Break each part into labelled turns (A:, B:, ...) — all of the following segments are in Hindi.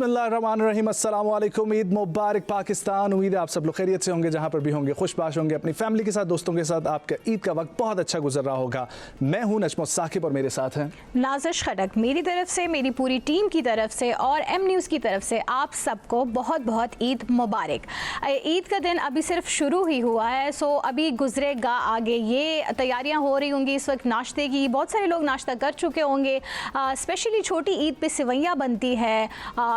A: बिस्मिल्लाहिर्रहमानिर्रहीम, अस्सलाम वालेकुम। ईद मुबारक पाकिस्तान। उम्मीद है आप सब लोग खैरियत से होंगे, जहाँ पर भी होंगे खुशबाश होंगे, अपनी फैमिली के साथ, दोस्तों के साथ। आपका ईद का वक्त बहुत अच्छा गुजर रहा होगा। मैं हूँ नजमुत साकिब और मेरे साथ हैं
B: नाज़िश खड़क। मेरी तरफ से, मेरी पूरी टीम की तरफ से और एम न्यूज़ की तरफ से आप सबको बहुत बहुत ईद मुबारक। ईद का दिन अभी सिर्फ शुरू ही हुआ है, सो अभी गुजरेगा आगे। ये तैयारियां हो रही होंगी इस वक्त नाश्ते की। बहुत सारे लोग नाश्ता कर चुके होंगे। स्पेशली छोटी ईद पे सेवइयां बनती है।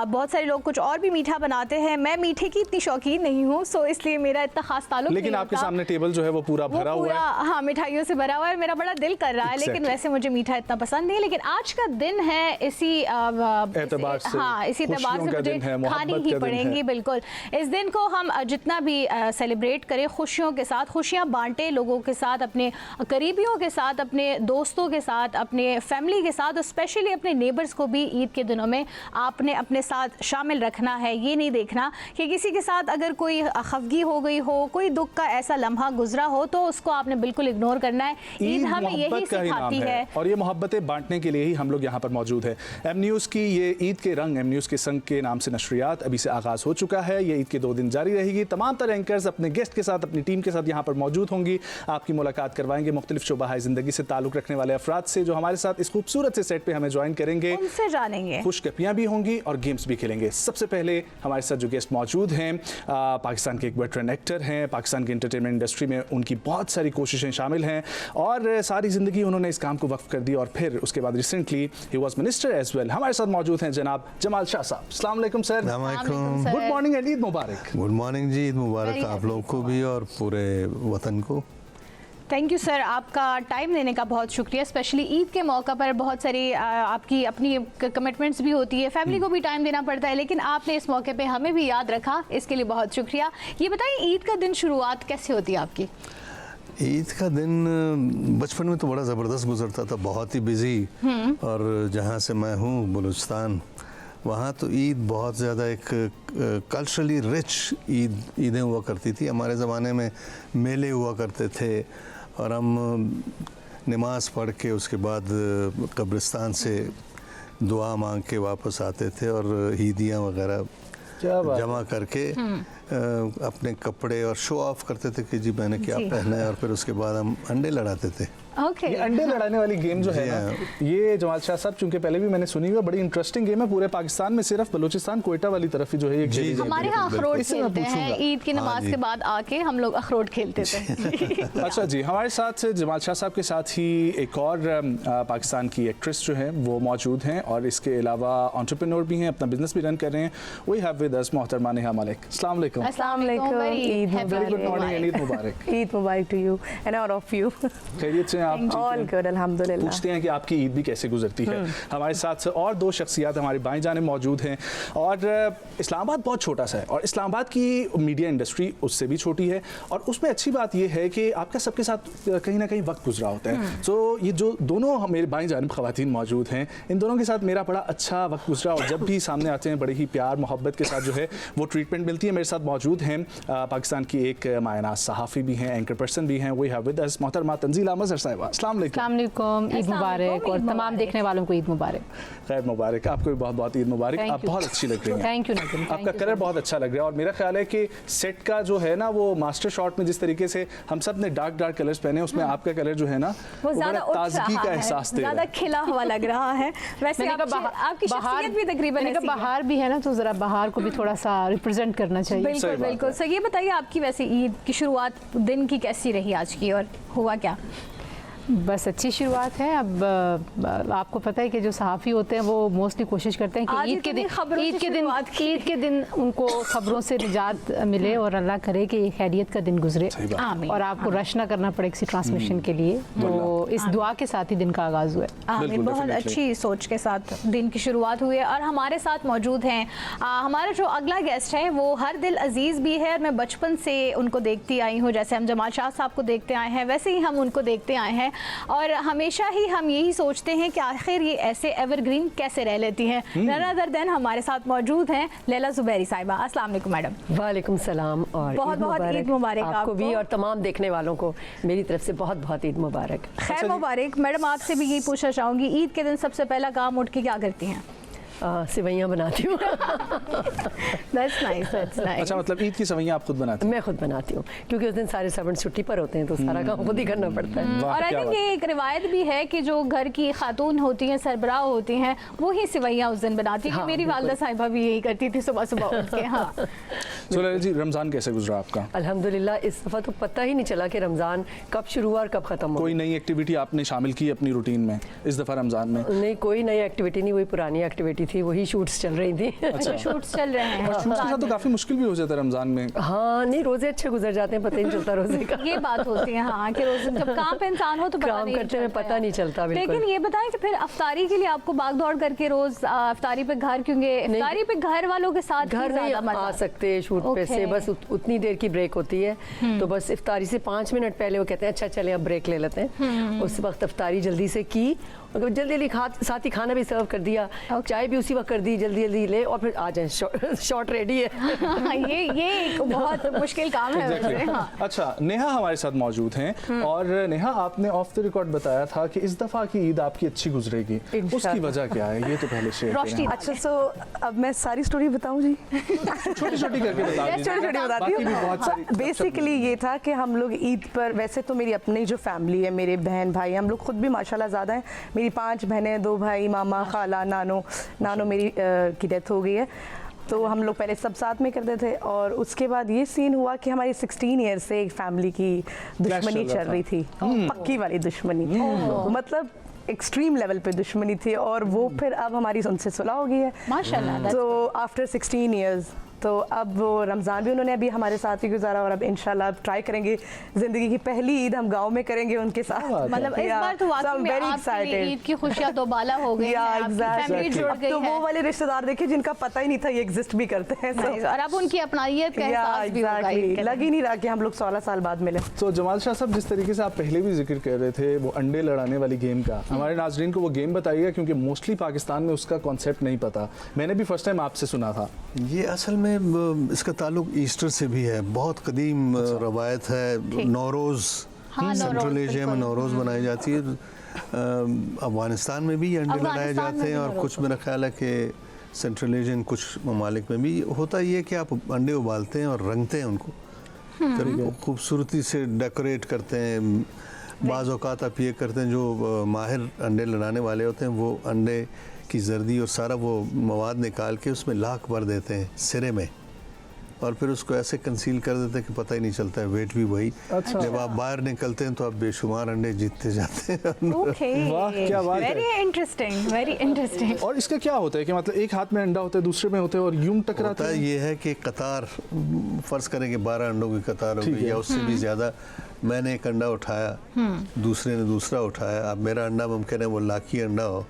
B: बहुत सारे लोग कुछ और भी मीठा बनाते हैं। मैं मीठे की इतनी शौकीन नहीं हूँ, सो इसलिए मेरा इतना खास ताल्लुक
A: लेकिन
B: नहीं
A: आपके
B: होता।
A: सामने टेबल जो है वो पूरा भरा हुआ है।
B: हाँ, मिठाइयों से भरा हुआ है। मेरा बड़ा दिल कर रहा है, लेकिन वैसे मुझे मीठा इतना पसंद नहीं है। लेकिन आज का दिन है, इसी
A: एतबार से,
B: हाँ, इसी एतबार से मुझे खानी ही पड़ेंगी। बिल्कुल, इस दिन को हम जितना भी सेलिब्रेट करें खुशियों के साथ, खुशियाँ बांटे लोगों के साथ, अपने करीबियों के साथ, अपने दोस्तों के साथ, अपने फैमिली के साथ, और स्पेशली अपने नेबर्स को भी ईद के दिनों में आपने अपने साथ शामिल रखना है। ये नहीं देखना कि किसी के साथ अगर कोई खफगी हो गई हो, कोई दुख का ऐसा लम्हा गुजरा हो, तो उसको आपने बिल्कुल इग्नोर करना है। ईद हमें यही सिखाती है
A: और ये मोहब्बतें बांटने के लिए ही हम लोग यहाँ पर मौजूद है। एम न्यूज़ की ये ईद के रंग, एम न्यूज़ के संग के नाम से नशरियात अभी से आगाज़ हो चुका है। ये ईद के 2 दिन जारी रहेगी। तमाम तरह एंकर्स अपने गेस्ट के साथ, अपनी टीम के साथ यहाँ पर मौजूद होंगी। आपकी मुलाकात करवाएंगे मुख्तलिफ शोबाहाए ज़िंदगी से ताल्लुक़ रखने वाले अफराद से, जो हमारे साथ इस खूबसूरत से सेट पर हमें ज्वाइन करेंगे।
B: उनसे जानेंगे,
A: खुशगपियाँ भी होंगी और गेम्स भी खेलेंगे। सबसे पहले हमारे साथ जो गेस्ट मौजूद हैं, पाकिस्तान के एक वेटरन एक्टर हैं। पाकिस्तान की एंटरटेनमेंट इंडस्ट्री में उनकी बहुत सारी कोशिशें शामिल हैं और सारी ज़िंदगी उन्होंने इस काम को वक्फ कर दी, और फिर उसके बाद रिसेंटली ही वाज मिनिस्टर एज वेल। हमारे साथ मौजूद हैं जनाब जमाल शाह साहब। अस्सलाम वालेकुम sir. Good morning and Eid मुबारक।
C: गुड मॉर्निंग जी, ईद मुबारक आप लोगों को भी और पूरे वतन को।
B: थैंक यू सर, आपका टाइम देने का बहुत शुक्रिया। स्पेशली ईद के मौका पर बहुत सारी आपकी अपनी कमिटमेंट्स भी होती है, फैमिली को भी टाइम देना पड़ता है, लेकिन आपने इस मौके पे हमें भी याद रखा, इसके लिए बहुत शुक्रिया। ये बताइए, ईद का दिन शुरुआत कैसे होती है आपकी?
C: ईद का दिन बचपन में तो बड़ा ज़बरदस्त गुजरता था, बहुत ही बिजी। और जहाँ से मैं हूँ बलूचिस्तान, वहाँ तो ईद बहुत ज़्यादा एक कल्चरली रिच ईदें हुआ करती थी। हमारे ज़माने में मेले हुआ करते थे और हम नमाज पढ़ के उसके बाद कब्रिस्तान से दुआ मांग के वापस आते थे और ईदियाँ वगैरह जमा करके अपने कपड़े और शो ऑफ करते थे कि जी मैंने क्या पहना है, और फिर उसके बाद हम अंडे लड़ाते थे।
A: ये अंडे लड़ाने वाली गेम जो है ना, ये जमाल शाह साहब, चूंकि पहले भी मैंने सुनी हुई है, बड़ी इंटरेस्टिंग गेम है। पूरे पाकिस्तान में सिर्फ बलूचिस्तान कोयटा वाली तरफ ही जो है ये
B: हमारे यहाँ अखरोट खेलते हैं। ईद की नमाज के बाद आके हम लोग अखरोट खेलते थे।
A: अच्छा जी, हमारे साथ जमाल शाह साहब के साथ ही एक और पाकिस्तान की एक्ट्रेस जो है वो मौजूद हैं, और इसके अलावा एंटरप्रेन्योर भी हैं, अपना बिजनेस भी रन कर रहे हैं। वी हैव विद अस मोहतरमा नेहा मलिक। अस्सलाम वालेकुम।
D: अस्सलाम वालेकुम। ईद
A: मुबारक।
D: ईद मुबारक to you and all of you.
A: खैरियत से आप?
D: ऑल गुड, अल्हम्दुलिल्लाह।
A: पूछते हैं कि आपकी ईद भी कैसे गुजरती है। हमारे साथ और 2 शख्सियात हमारी बाएं जाने मौजूद हैं, और इस्लामाबाद बहुत छोटा सा है और इस्लामाबाद की मीडिया इंडस्ट्री उससे भी छोटी है, और उसमें अच्छी बात यह है कि आपका सबके साथ कहीं ना कहीं वक्त गुजरा होता है। तो ये जो दोनों मेरे बाएं जानिब ख़वातीन मौजूद हैं, इन दोनों के साथ मेरा बड़ा अच्छा वक्त गुजरा, और जब भी सामने आते हैं बड़े ही प्यार मोहब्बत के साथ जो है वो ट्रीटमेंट मिलती है। मेरे साथ मौजूद हैं पाकिस्तान की एक मायना सहाफ़ी भी हैं, एंकर पर्सन भी हैं। वी हैव विद अस मोहतरमा तंजीला मज़हर साहिबा। अस्सलाम वालेकुम।
D: ईद मुबारक, और तमाम देखने वालों को ईद मुबारक।
A: खैर मुबारक, आपको भी बहुत बहुत ईद मुबारक। आप बहुत अच्छी लग रही हैं।
D: थैंक यू नज़ीम,
A: आपका कलर बहुत अच्छा लग रहा है, और मेरा ख्याल है कि सेट का जो है ना, वो मास्टर शॉट में जिस तरीके से हम सब ने डार्क कलर्स पहने, उसमें आपका कलर जो है ना वो ज़्यादा ताजगी का एहसास दे रहा है,
B: ज़्यादा खिला हुआ लग रहा है। वैसे आपकी शख्सियत भी तकरीबन
D: बाहर भी है ना, तो ज़रा बाहर को भी थोड़ा सा रिप्रेजेंट करना चाहिए।
B: बिल्कुल बिल्कुल। सर ये बताइए, आपकी वैसे ईद की शुरुआत दिन की कैसी रही आज की, और हुआ क्या?
D: बस अच्छी शुरुआत है। अब आपको पता है कि जो सहाफ़ी होते हैं वो मोस्टली कोशिश करते हैं कि ईद के दिन उनको खबरों से निजात मिले, और अल्लाह करे कि खैरियत का दिन गुजरे और आपको रश ना करना पड़े किसी ट्रांसमिशन के लिए। तो इस दुआ के साथ ही दिन का आगाज़ हुआ है।
B: आमीन। बहुत अच्छी सोच के साथ दिन की शुरुआत हुई है। और हमारे साथ मौजूद हैं हमारा जो अगला गेस्ट है, वो हर दिल अजीज़ भी है। मैं बचपन से उनको देखती आई हूँ, जैसे हम जमाल शाह साहब को देखते आए हैं, वैसे ही हम उनको देखते आए हैं, और हमेशा ही हम यही सोचते हैं कि आखिर ये ऐसे एवरग्रीन कैसे रह लेती हैं। नन अदर देन हमारे साथ मौजूद हैं लैला ज़ुबैरी साहिबा। अस्सलाम वालेकुम मैडम।
E: वालेकुम सलाम, और
B: बहुत बहुत ईद मुबारक
E: आपको भी और तमाम देखने वालों को मेरी तरफ से बहुत बहुत ईद मुबारक।
B: खैर मुबारक। मैडम आपसे भी यही पूछना चाहूँगी, ईद के दिन सबसे पहला काम उठ के क्या करती हैं?
E: सेवइयाँ बनाती हूँ।
B: That's nice, that's nice.
A: अच्छा, मतलब ईद की सवैयाँ आप खुद बनाते हैं?
E: मैं खुद बनाती हूँ क्योंकि उस दिन सारे सर्वेंट छुट्टी पर होते हैं तो सारा काम खुद ही करना पड़ता है।
A: वाह,
B: और आई
A: क्या
B: थिंक
A: बात।
B: ये एक रिवायत भी है कि जो घर की खातून होती हैं, सरबराह होती हैं, वो ही सिवैयाँ उस दिन बनाती हैं।
E: हाँ,
B: मेरी वालदा साहिबा भी यही करती थी सुबह सुबह उठ के। हाँ,
A: सो ललित जी, रमज़ान कैसे गुजरा आपका?
E: अल्हम्दुलिल्लाह इस दफ़ा तो पता ही नहीं चला कि रमज़ान कब शुरू हुआ और कब ख़त्म हुआ।
A: कोई नई एक्टिविटी आपने शामिल की अपनी रूटीन में इस दफ़ा रमज़ान में?
E: नहीं, कोई नई एक्टिविटी नहीं, वही पुरानी एक्टिविटी थी, वही शूट्स चल रही थी।
B: अच्छा, शूट्स चल रहे हैं।
A: शूट्स के साथ तो काफ़ी मुश्किल भी हो जाता है रमज़ान में।
E: हाँ, नहीं रोज़े अच्छे गुजर जाते हैं, पता ही नहीं चलता रोज़े का।
B: ये बात होती है हाँ, कि रोज़ जब काम पे इंसान हो तो पता
E: काम
B: नहीं
E: करते में
B: चलता
E: पता
B: है।
E: नहीं चलता, बिल्कुल।
B: लेकिन ये बताएं कि फिर अफ्तारी के लिए आपको भाग दौड़ करके रोज़ अफ्तारी पे घर, क्योंकि अफ्तारी पे घर वालों के साथ
E: घर नहीं आ सकते शूट पे से, बस उतनी देर की ब्रेक होती है तो बस इफ्तारी से 5 मिनट पहले वो कहते हैं अच्छा चले अब ब्रेक ले लेते हैं। उस वक्त इफ्तारी जल्दी से की, जल्दी जल्दी साथ ही खाना भी सर्व कर दिया, चाय भी उसी वक्त कर दी, जल्दी जल्दी ले और फिर आ जाए, शॉट रेडी है।
B: ये एक बहुत मुश्किल काम है वैसे। हाँ।
A: अच्छा, नेहा हमारे साथ मौजूद हैं और नेहा, आपने ऑफ द रिकॉर्ड बताया था कि इस दफ़ा की ईद आपकी अच्छी गुजरेगी, उसकी वजह क्या है ये तो पहले शेयर
B: रोशनी,
A: करें।
F: अच्छा, सो अब मैं सारी स्टोरी बताऊं जी?
A: छोटी छोटी करके बता दीजिए।
F: छोटी-छोटी बताती
A: बाकी भी
F: हूँ।
A: बहुत सारी
F: बेसिकली ये था कि हम लोग ईद पर, वैसे तो मेरी अपनी जो फैमिली है, मेरे बहन भाई, हम लोग खुद भी माशाल्लाह ज़्यादा हैं। मेरी 5 बहनें, 2 भाई, मामा, खाला, नानो मेरी की डेथ हो गई है, तो हम लोग पहले सब साथ में करते थे। और उसके बाद ये सीन हुआ कि हमारी 16 ईयर से एक फैमिली की दुश्मनी
A: चल रहा
F: चल रही थी, पक्की वाली दुश्मनी, मतलब एक्सट्रीम लेवल पे दुश्मनी थी। और वो फिर अब हमारी उनसे सुलह हो गई है
B: माशाल्लाह।
F: तो आफ्टर 16 इयर्स। तो अब वो रमज़ान भी उन्होंने अभी हमारे साथ ही गुजारा और अब इंशाल्लाह अब ट्राई करेंगे, ज़िंदगी की पहली ईद हम गांव में करेंगे उनके साथ।
B: मतलब इस बार तो वाकई में आपके लिए ईद की खुशियां तो बाला हो गई हैं, आपकी फैमिली जुड़ गई
F: तो
B: है।
F: वो वाले रिश्तेदार देखे जिनका पता ही नहीं था ये एग्जिस्ट भी करते हैं।
B: और अब उनकी अपनाइयत का एहसास भी होगा ईद के
F: लग ही नहीं रहा कि हम लोग 16 साल बाद मिले।
A: तो जमाल शाह साहब, जिस तरीके से आप पहले भी जिक्र कर रहे थे वो अंडे लड़ाने वाली गेम का, हमारे नाजरीन को वो गेम बताइएगा क्योंकि मोस्टली पाकिस्तान में उसका कॉन्सेप्ट नहीं पता, मैंने भी फर्स्ट टाइम आपसे सुना था।
C: ये असल में इसका ताल्लुक ईस्टर से भी है, बहुत कदीम रवायत है। नौरोज़, सेंट्रल एशिया में नौरोज़ मनाई जाती है। अफगानिस्तान में भी ये अंडे लगाए जाते हैं और कुछ मेरा ख्याल है कि सेंट्रल एशियन कुछ ममालिक में भी होता ये है कि आप अंडे उबालते हैं और रंगते हैं उनको, तो खूबसूरती से डेकोरेट करते हैं। बाज़ औक़ात आप ये करते हैं, जो माहिर अंडे लड़ाने वाले होते हैं वो अंडे की जर्दी और सारा वो मवाद निकाल के उसमें लाख भर देते हैं सिरे में और फिर उसको ऐसे कंसील कर देते हैं कि पता ही नहीं चलता है, वेट भी वही।
A: अच्छा।
C: जब आप बाहर निकलते हैं तो आप बेशुमार अंडे जीतते जाते हैं।
B: ओके,
A: वाह, क्या बात है।
B: Very interesting, very interesting.
A: और इसका क्या होता है कि मतलब एक हाथ में अंडा होता है, दूसरे में होते हैं और यूं टकराते
C: होता
A: हैं?
C: ये है कि कतार, फ़र्ज करें कि 12 अंडों की कतार हो गई या उससे भी ज़्यादा, मैंने एक अंडा उठाया, दूसरे ने दूसरा उठाया, अब मेरा अंडा मुमकिन है वो लाखी अंडा हो,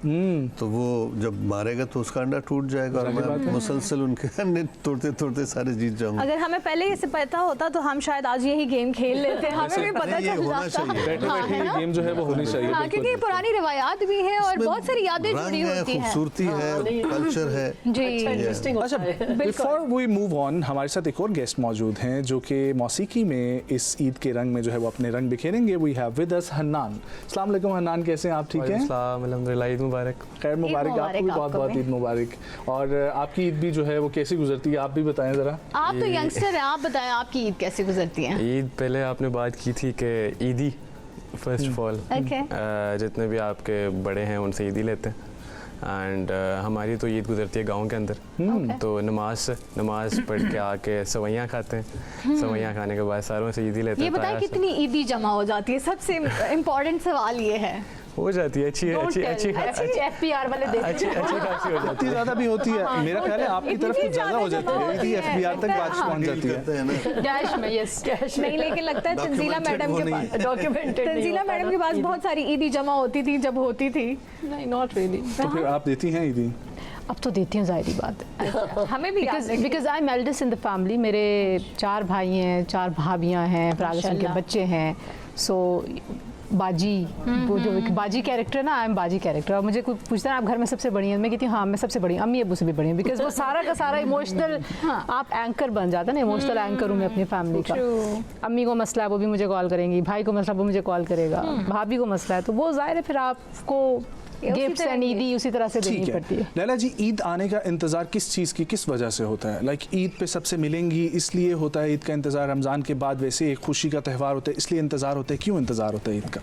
C: तो वो जब मारेगा तो उसका अंडा टूट जाएगा और मैं मुसलसल उनके अंडे तोड़ते तोड़ते सारे जीत जाऊंगा।
B: अगर हमें पहले इससे पता होता तो हम शायद आज यही गेम खेल लेते, हमें भी पता
C: नहीं, ये
B: चल
C: होना
B: जाता।
C: चाहिए।
A: बैठे
B: हाँ,
A: बैठे
B: है
A: ये
B: ना?
A: गेम जो है वो होनी चाहिए।
B: हाँ, क्योंकि पुरानी रिवायात भी है और बहुत सारी यादें
C: रंग
B: जुड़ी
C: है,
B: होती हैं।
C: खूबसूरती है, कल्चर है।
B: जी,
E: इंटरेस्टिंग
A: अच्छा, बिफोर वी मूव ऑन, हमारे साथ एक और गेस्ट मौजूद हैं जो कि मौसीकी में इस ईद के रंग में जो है वो अपने रंग बिखेरेंगे। We have with us Hannan. अस्सलाम वालेकुम हन्नान, कैसे हैं आप? ठीक हैं?
G: अल्हम्दुलिल्लाह, ईद मुबारक।
A: खैर मुबारक, आपको भी बहुत बहुत ईद मुबारक। और आपकी ईद भी जो है वो कैसी गुजरती है, आप भी बताएं ज़रा।
B: आप तो यंगस्टर हैं, आप बताएं आपकी ईद कैसे गुजरती है?
G: ईद पहले आपने बात की थी कि ईदी फर्स्ट ऑफ ऑल
B: Okay.
G: जितने भी आपके बड़े हैं उनसे ईदी लेते हैं एंड हमारी तो ईद गुजरती है गांव के अंदर।
B: Okay.
G: तो नमाज पढ़ के आके सवैयाँ खाते हैं, सवैयाँ खाने के बाद सारों से ईदी लेते
B: ये
G: हैं।
B: बताएं
G: ताया से।
B: कितनी ईदी जमा हो जाती है? सबसे इम्पोर्टेंट सवाल ये है।
G: हो जाती है, अच्छी
E: FPR वाले
G: अच्छी खासी हो जाती
A: इतनी ज़्यादा भी होती है, मेरा ख्याल है आपकी तरफ कुछ ज़्यादा हो जाती है, ईदी FBR तक बात पहुंच जाती है।
C: करते हैं ना।
E: कैश में, यस कैश में।
B: नहीं, लेकिन लगता है तंजीला मैडम के पास,
E: डॉक्यूमेंटेड
B: तंजीला मैडम के पास बहुत सारी ईदी जमा होती थी जब होती थी।
E: नहीं, नॉट रियली।
A: तो फिर आप देती हैं ईदी?
D: अब तो देती हूँ, ज़ाहिर बात है।
B: हमें भी
D: because I am eldest in the family. मेरे 4 भाई हैं, 4 भाभियाँ हैं, फिर आगे से उनके बच्चे हैं। सो बाजी, वो जो एक बाजी कैरेक्टर ना, आई एम बाजी कैरेक्टर। और मुझे कोई पूछता है आप घर में सबसे बड़ी हैं, मैं कहती हूँ हाँ मैं सबसे बड़ी हूँ, अम्मी अब्बू से भी बड़ी हूँ। बिकॉज वो सारा का सारा इमोशनल आप एंकर बन जाता है ना, इमोशनल एंकर हूँ मैं अपनी फैमिली का। अम्मी को मसला है वो भी मुझे कॉल करेंगी, भाई को मसला वो मुझे कॉल करेगा, भाभी को मसला है तो वो ज़ाहिर है फिर आपको गिफ्ट्स एंड ईदी उसी तरह से देनी पड़ती है।
A: लैला जी, ईद आने का इंतज़ार किस चीज़ की, किस वजह से होता है? लाइक ईद पे सबसे मिलेंगी इसलिए होता है ईद का इंतज़ार, रमज़ान के बाद वैसे एक खुशी का त्यौहार होता है इसलिए इंतज़ार होता है, क्यों इंतज़ार होता है ईद का?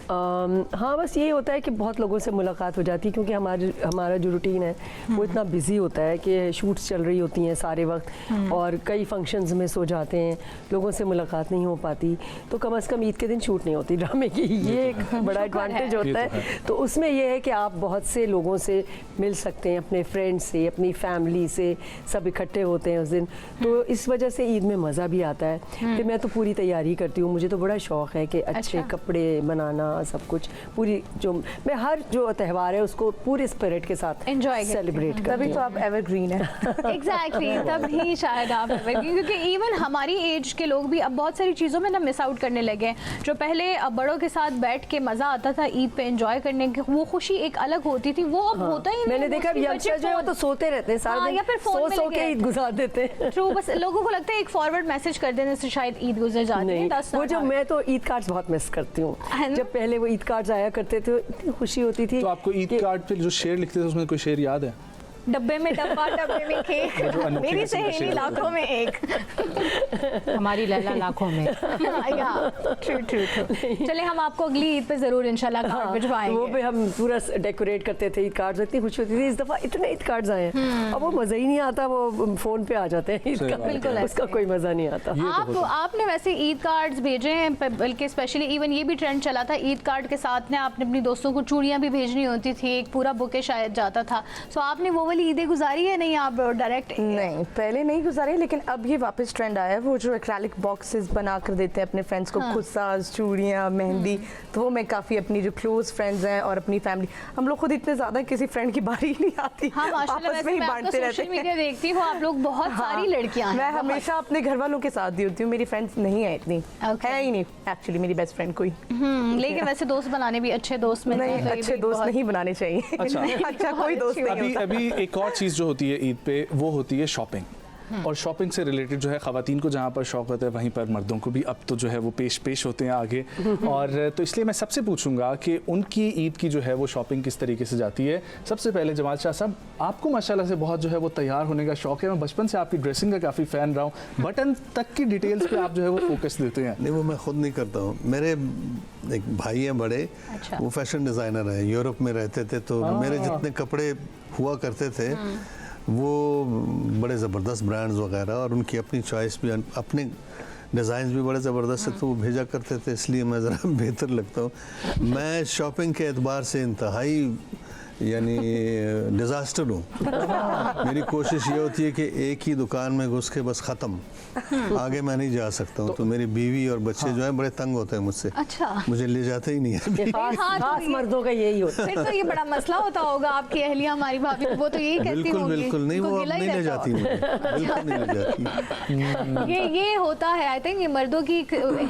E: हाँ, बस यही होता है कि बहुत लोगों से मुलाकात हो जाती है, क्योंकि हमारा जो रूटीन है वो इतना बिजी होता है कि शूट्स चल रही होती हैं सारे वक्त और कई फंक्शंस में सो जाते हैं, लोगों से मुलाकात नहीं हो पाती, तो कम से कम ईद के दिन शूट नहीं होती ड्रामे की। ये एक बड़ा एडवांटेज होता है। तो उसमें यह है कि आप बहुत से लोगों से मिल सकते हैं, अपने फ्रेंड्स से, अपनी फैमिली से, सब इकट्ठे होते हैं उस दिन, तो इस वजह से ईद में मज़ा भी आता है। फिर मैं तो पूरी तैयारी करती हूँ, मुझे तो बड़ा शौक़ है कि अच्छे कपड़े बनाना, सब कुछ पूरी जो मैं हर जो त्यौहार है उसको पूरे स्पिरिट के साथ
B: एंजॉय
E: सेलिब्रेट करती हूँ।
F: तभी तो आप एवरग्रीन है।
B: एग्जैक्टली, तभी शायद आप क्योंकि इवन हमारी एज के लोग भी अब बहुत सारी चीज़ों में ना मिस आउट करने लगे हैं। जो पहले बड़ों के साथ बैठ के मज़ा आता था ईद पे एंजॉय करने की, वो खुशी एक अलग होती थी, वो अब होता ही नहीं।
E: मैंने देखा यंगस्टर जो है वो तो सोते रहते हैं सारा दिन,
B: या फिर फोन में
E: सो के ईद गुजार देते हैं।
B: ट्रू, बस लोगों को लगता है एक फॉरवर्ड मैसेज कर देने से शायद ईद गुजर जाती है।
E: वो जो मैं तो ईद कार्ड्स बहुत मिस करती हूँ। जब पहले वो ईद कार्ड्स आया करते थे इतनी खुशी होती थी।
A: तो आपको ईद कार्ड पे जो शेर लिखते थे उसमें कोई शेर याद है?
B: डब्बे में डब्बा, डब्बे में केक, मेरी सहेली लाखों में एक,
D: हमारी लैला लाखों में।
B: True true true. चले हम आपको अगली ईद पे जरूर इंशाल्लाह कार्ड भिजवाएंगे।
E: वो भी हम पूरा डेकोरेट करते थे ईद कार्ड्स, इतनी खुशी होती थी। इस दफा इतने ईद कार्ड्स आए हैं, अब वो मजा ही नहीं आता, वो फोन पे आ जाते हैं ईद का,
B: बिल्कुल
E: उसका कोई मजा नहीं आता।
B: आपने वैसे ईद कार्ड्स भेजे हैं, बल्कि स्पेशली इवन ये भी ट्रेंड चला था ईद कार्ड के साथ ने आपने अपनी दोस्तों को चूड़ियां भी भेजनी होती थी, एक पूरा बुके शायद जाता था। सो आपने वो वाली ईदें गुजारी है? नहीं, आप डायरेक्ट?
F: नहीं, पहले नहीं गुजारी, लेकिन अब ये वापस ट्रेंड आया है, वो जो एक्रेलिक बॉक्सेस बना कर देते हैं अपने फ्रेंड्स को, खुस्सास, चूड़ियाँ, मेहंदी, तो वो मैं काफ़ी अपनी जो क्लोज फ्रेंड्स हैं और अपनी फैमिली, हम लोग खुद इतने ज़्यादा किसी फ्रेंड की बारी ही नहीं आती, आपस में ही बांटते रहते हैं।
B: मीडिया देखती हूँ आप लोग बहुत सारी लड़कियाँ हैं।
F: मैं हमेशा अपने घर वालों के साथ ही होती हूँ, मेरी फ्रेंड्स नहीं है इतनी, है ही नहीं एक्चुअली मेरी बेस्ट फ्रेंड कोई।
B: लेकिन वैसे दोस्त बनाने भी अच्छे दोस्त मिलते हैं,
F: अच्छे दोस्त नहीं बनाने चाहिए। अच्छा कोई दोस्त नहीं।
A: अभी एक और चीज़ जो होती है ईद पे, वो होती है शॉपिंग। और शॉपिंग से रिलेटेड जो है ख़वातीन को जहाँ पर शौक़ होता है वहीं पर मर्दों को भी अब तो जो है वो पेश होते हैं आगे। और तो इसलिए मैं सबसे पूछूंगा कि उनकी ईद की जो है वो शॉपिंग किस तरीके से जाती है। सबसे पहले जमाल शाह साहब, आपको माशाल्लाह से बहुत जो है वो तैयार होने का शौक़ है, मैं बचपन से आपकी ड्रेसिंग का काफ़ी फ़ैन रहा हूँ, बटन तक की डिटेल्स पे आप जो है वो फोकस देते हैं।
C: नहीं, वो मैं खुद नहीं करता हूँ, मेरे एक भाई हैं बड़े, वो फैशन डिज़ाइनर हैं, यूरोप में रहते थे, तो मेरे जितने कपड़े हुआ करते थे वो बड़े ज़बरदस्त ब्रांड्स वगैरह, और उनकी अपनी चॉइस भी, अपने डिज़ाइन भी बड़े ज़बरदस्त है, तो वो भेजा करते थे, इसलिए मैं ज़रा बेहतर लगता हूँ। मैं शॉपिंग के एतबार से इंतहाई यानी डिज़ास्टर हूँ। मेरी कोशिश ये होती है कि एक ही दुकान में घुस के बस ख़त्म, आगे मैं नहीं जा सकता हूँ। तो मेरी बीवी और बच्चे जो हैं बड़े तंग होते हैं मुझसे।
B: अच्छा,
C: मुझे ले जाते ही नहीं है।
E: खास मर्दों का यही होता है।
B: फिर तो ये बड़ा मसला होता होगा आपकी अहलिया, हमारी भाभी, वो तो यही कहती
C: बिल्कुल
B: होंगी।
C: बिल्कुल नहीं, वो अब नहीं ले जाती मुझे, बिल्कुल नहीं ले जाती।
B: ये होता है, आई थिंक ये मर्दों की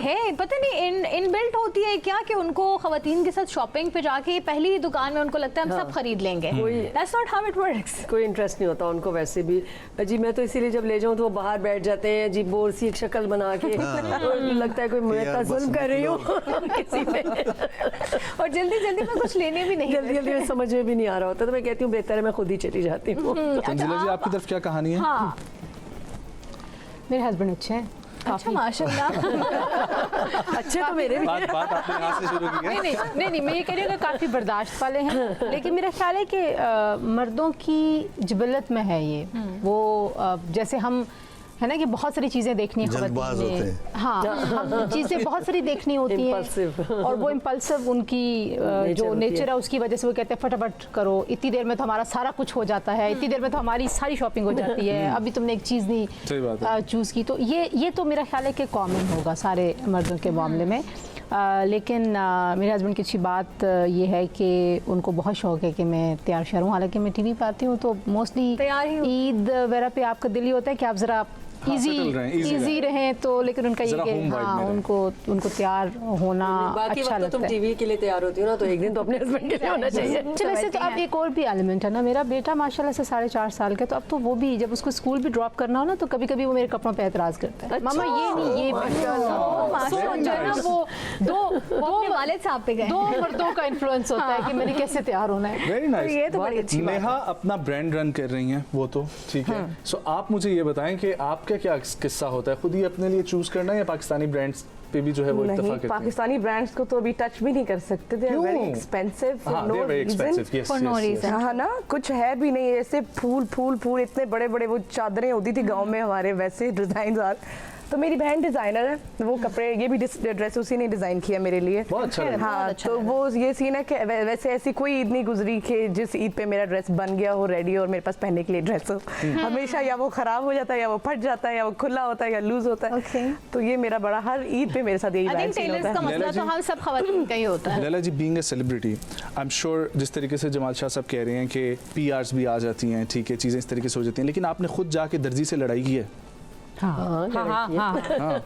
B: है, पता नहीं इनबिल्ट होती है क्या, कि उनको खवातीन के साथ शॉपिंग पे जाके पहली ही दुकान में उनको लगता है हम सब खरीद लेंगे। That's not how it works.
E: कोई इंटरेस्ट नहीं होता उनको वैसे भी। जी मैं तो इसीलिए जब ले जाऊँ तो वो बाहर बैठ जाते हैं, जी बोर सी एक शक्ल बना के, तो लगता है कोई मैं जुल्म कर रही हूँ किसी पे,
B: और जल्दी जल्दी में कुछ लेने भी नहीं,
E: जल्दी जल्दी में समझ में भी नहीं आ रहा होता, तो मैं कहती हूँ बेहतर है मैं खुद ही चली जाती हूँ।
A: तंजीला जी, आपकी तरफ क्या कहानी है?
B: हाँ,
D: मेरे हस्बैंड अच्छे हैं।
B: अच्छा माशाल्लाह।
E: अच्छे तो मेरे भी।
A: बात आपने यहाँ से शुरू की है।
D: नहीं, मैं ये कह रही हूँ कि काफ़ी बर्दाश्त वाले हैं, लेकिन मेरा ख्याल है कि मर्दों की जिबलत में है ये, वो जैसे हम है ना कि बहुत सारी चीज़ें देखनी
C: जल्दबाज होते हैं।
D: हाँ, हम चीज़ें बहुत सारी देखनी होती हैं, और वो इम्पल्सिव उनकी जो नेचर है उसकी वजह से वो कहते हैं फटाफट करो, इतनी देर में तो हमारा सारा कुछ हो जाता है, इतनी देर में तो हमारी सारी शॉपिंग हो जाती है, अभी तुमने एक चीज़ नहीं चूज़ की। तो ये तो मेरा ख्याल है कि कॉमन होगा सारे मर्दों के मामले में। लेकिन मेरे हस्बैंड की अच्छी बात ये है कि उनको बहुत शौक़ है कि मैं तैयार शहर हूँ, हालांकि मैं टीवी पर आती हूँ तो मोस्टली ईद वगैरह पे आपका दिल ही होता है कि आप ज़रा इजी रहें तो, लेकिन उनका ये
A: जरा
D: कि
A: home vibe
D: हाँ
A: में रहें।
D: उनको तैयार होना
E: बाकी
D: अच्छा
E: वक्त तो
D: लगता
E: तुम
D: है।
E: टीवी के लिए तैयार होती हो ना, तो एक दिन तो अपने हस्बैंड के लिए होना चाहिए।
D: अच्छा, वैसे तो अब एक और भी एलिमेंट है ना, मेरा बेटा माशाल्लाह से 4.5 साल का, तो अब तो वो भी जब उसको स्कूल भी ड्रॉप करना हो ना, तो कभी कभी वो मेरे कपड़ों पे एतराज़ करता है, मामा ये नहीं, ये वो दो
B: वालिद साहब पे गए।
D: 2 मर्दों का इन्फ्लुएंस होता है कि मैंने कैसे तैयार होना है।
A: Very nice.
F: ये तो बड़ी अच्छी बात है।
A: नेहा अपना ब्रांड रन कर रही हैं, वो तो ठीक है। सो आप मुझे ये बताएं कि आपका क्या किस्सा होता है, खुद ही अपने लिए चूज करना या पाकिस्तानी ब्रांड्स पे भी जो है वो इत्तेफाक
F: नहीं,
A: करते हैं?
F: पाकिस्तानी ब्रांड्स को तो अभी टच भी नहीं कर सकते, दे आर
A: क्यों?
F: वेरी एक्सपेंसिव फॉर
A: हाँ,
F: no
A: they are very
F: reason.
A: expensive, yes,
B: For no
A: yes, yes.
B: reason.
F: हाँ ना, कुछ है भी नहीं, ऐसे फूल इतने बड़े बड़े वो चादरें होती थी गांव में हमारे, वैसे डिजाइनदार। तो मेरी बहन डिजाइनर है, वो कपड़े, ये भी ड्रेस उसी ने डिजाइन किया मेरे लिए।
A: बहुत अच्छा लगा।
F: हाँ, तो वो ये सीन है कि वैसे ऐसी कोई ईद नहीं गुजरी कि जिस ईद पे मेरा ड्रेस बन गया हो रेडी और मेरे पास पहनने के लिए ड्रेस हो। हमेशा या वो खराब हो जाता है, या वो फट जाता है, या वो खुला होता है, या लूज होता है।
B: Okay.
F: तो ये मेरा बड़ा हर ईद पे मेरे साथ यही
B: आई थिंक
F: सीन
B: टेलर्स
F: होता
B: का
F: है।
B: मसला तो हम सब खवातीन का ही होता है।
A: Laila ji, being a celebrity, I am sure जिस तरीके से जमाल शाह साहब कह रहे हैं कि पीआरस भी आ जाती हैं, ठीक है, चीज़ें इस तरीके से हो जाती हैं, लेकिन आपने खुद जाके दर्जी से लड़ाई की है?
E: हाँ,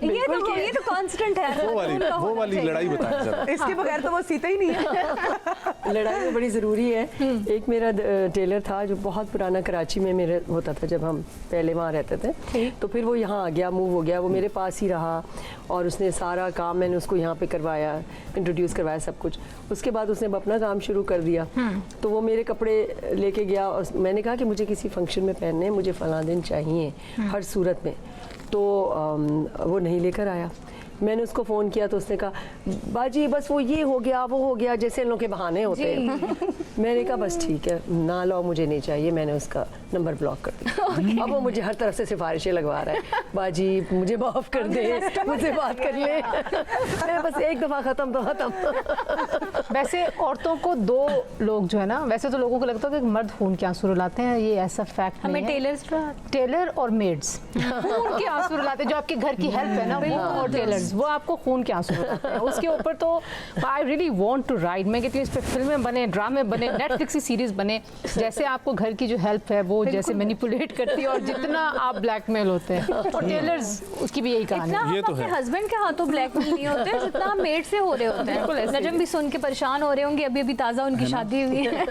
B: ये तो कांस्टेंट है।
A: वो वाली लड़ाई बताएं जरा।
F: इसके बगैर तो वो सीता ही नहीं है।
E: लड़ाई में बड़ी ज़रूरी है। एक मेरा टेलर था जो बहुत पुराना कराची में मेरे होता था, जब हम पहले वहाँ रहते थे, तो फिर वो यहाँ आ गया, मूव हो गया, वो मेरे पास ही रहा और उसने सारा काम मैंने उसको यहाँ पे करवाया, इंट्रोड्यूस करवाया सब कुछ। उसके बाद उसने अपना काम शुरू कर दिया, तो वो मेरे कपड़े लेके गया और मैंने कहा कि मुझे किसी फंक्शन में पहनने हैं, मुझे फलां दिन चाहिए हर सूरत में। तो वो नहीं लेकर आया। मैंने उसको फ़ोन किया तो उसने कहा बाजी बस वो ये हो गया वो हो गया, जैसे इन लोगों के बहाने होते हैं। मैंने कहा बस ठीक है, ना लाओ, मुझे नहीं चाहिए। मैंने उसका नंबर ब्लॉक कर दिया। अब वो मुझे हर तरफ से सिफारिशें लगवा रहा है, बाजी मुझे माफ़ कर दे, मुझसे बात कर ले। मैं बस एक दफ़ा ख़त्म तो ख़त्म।
D: वैसे औरतों को 2 लोग जो है ना, वैसे तो लोगों को लगता है कि मर्द खून के आंसू रुलाते हैं, ये ऐसा फैक्ट नहीं है। टेलर और मेड्स खून के आंसू रुलाते हैं। जो आपके घर की हेल्प है ना, वो और टेलर्स वो आपको खून के आंसू रुलाते हैं। उसके ऊपर तो I really want to write, मैं कहती हूँ इस पर फिल्में बने, ड्रामे बने, नेटफ्लिक्स की सीरीज बने, जैसे आपको घर की जो हेल्प है वो जैसे मैनिपुलेट करती है और जितना आप ब्लैकमेल होते हैं। और टेलर्स उसकी भी यही कहानी है।
A: ये तो
B: अपने
A: है।
B: हस्बैंड के हाथों ब्लैकमेल नहीं होते जितना हम मेड से हो रहे होते हैं। नजम भी सुन के परेशान हो रहे होंगे, अभी अभी ताज़ा उनकी शादी हुई है।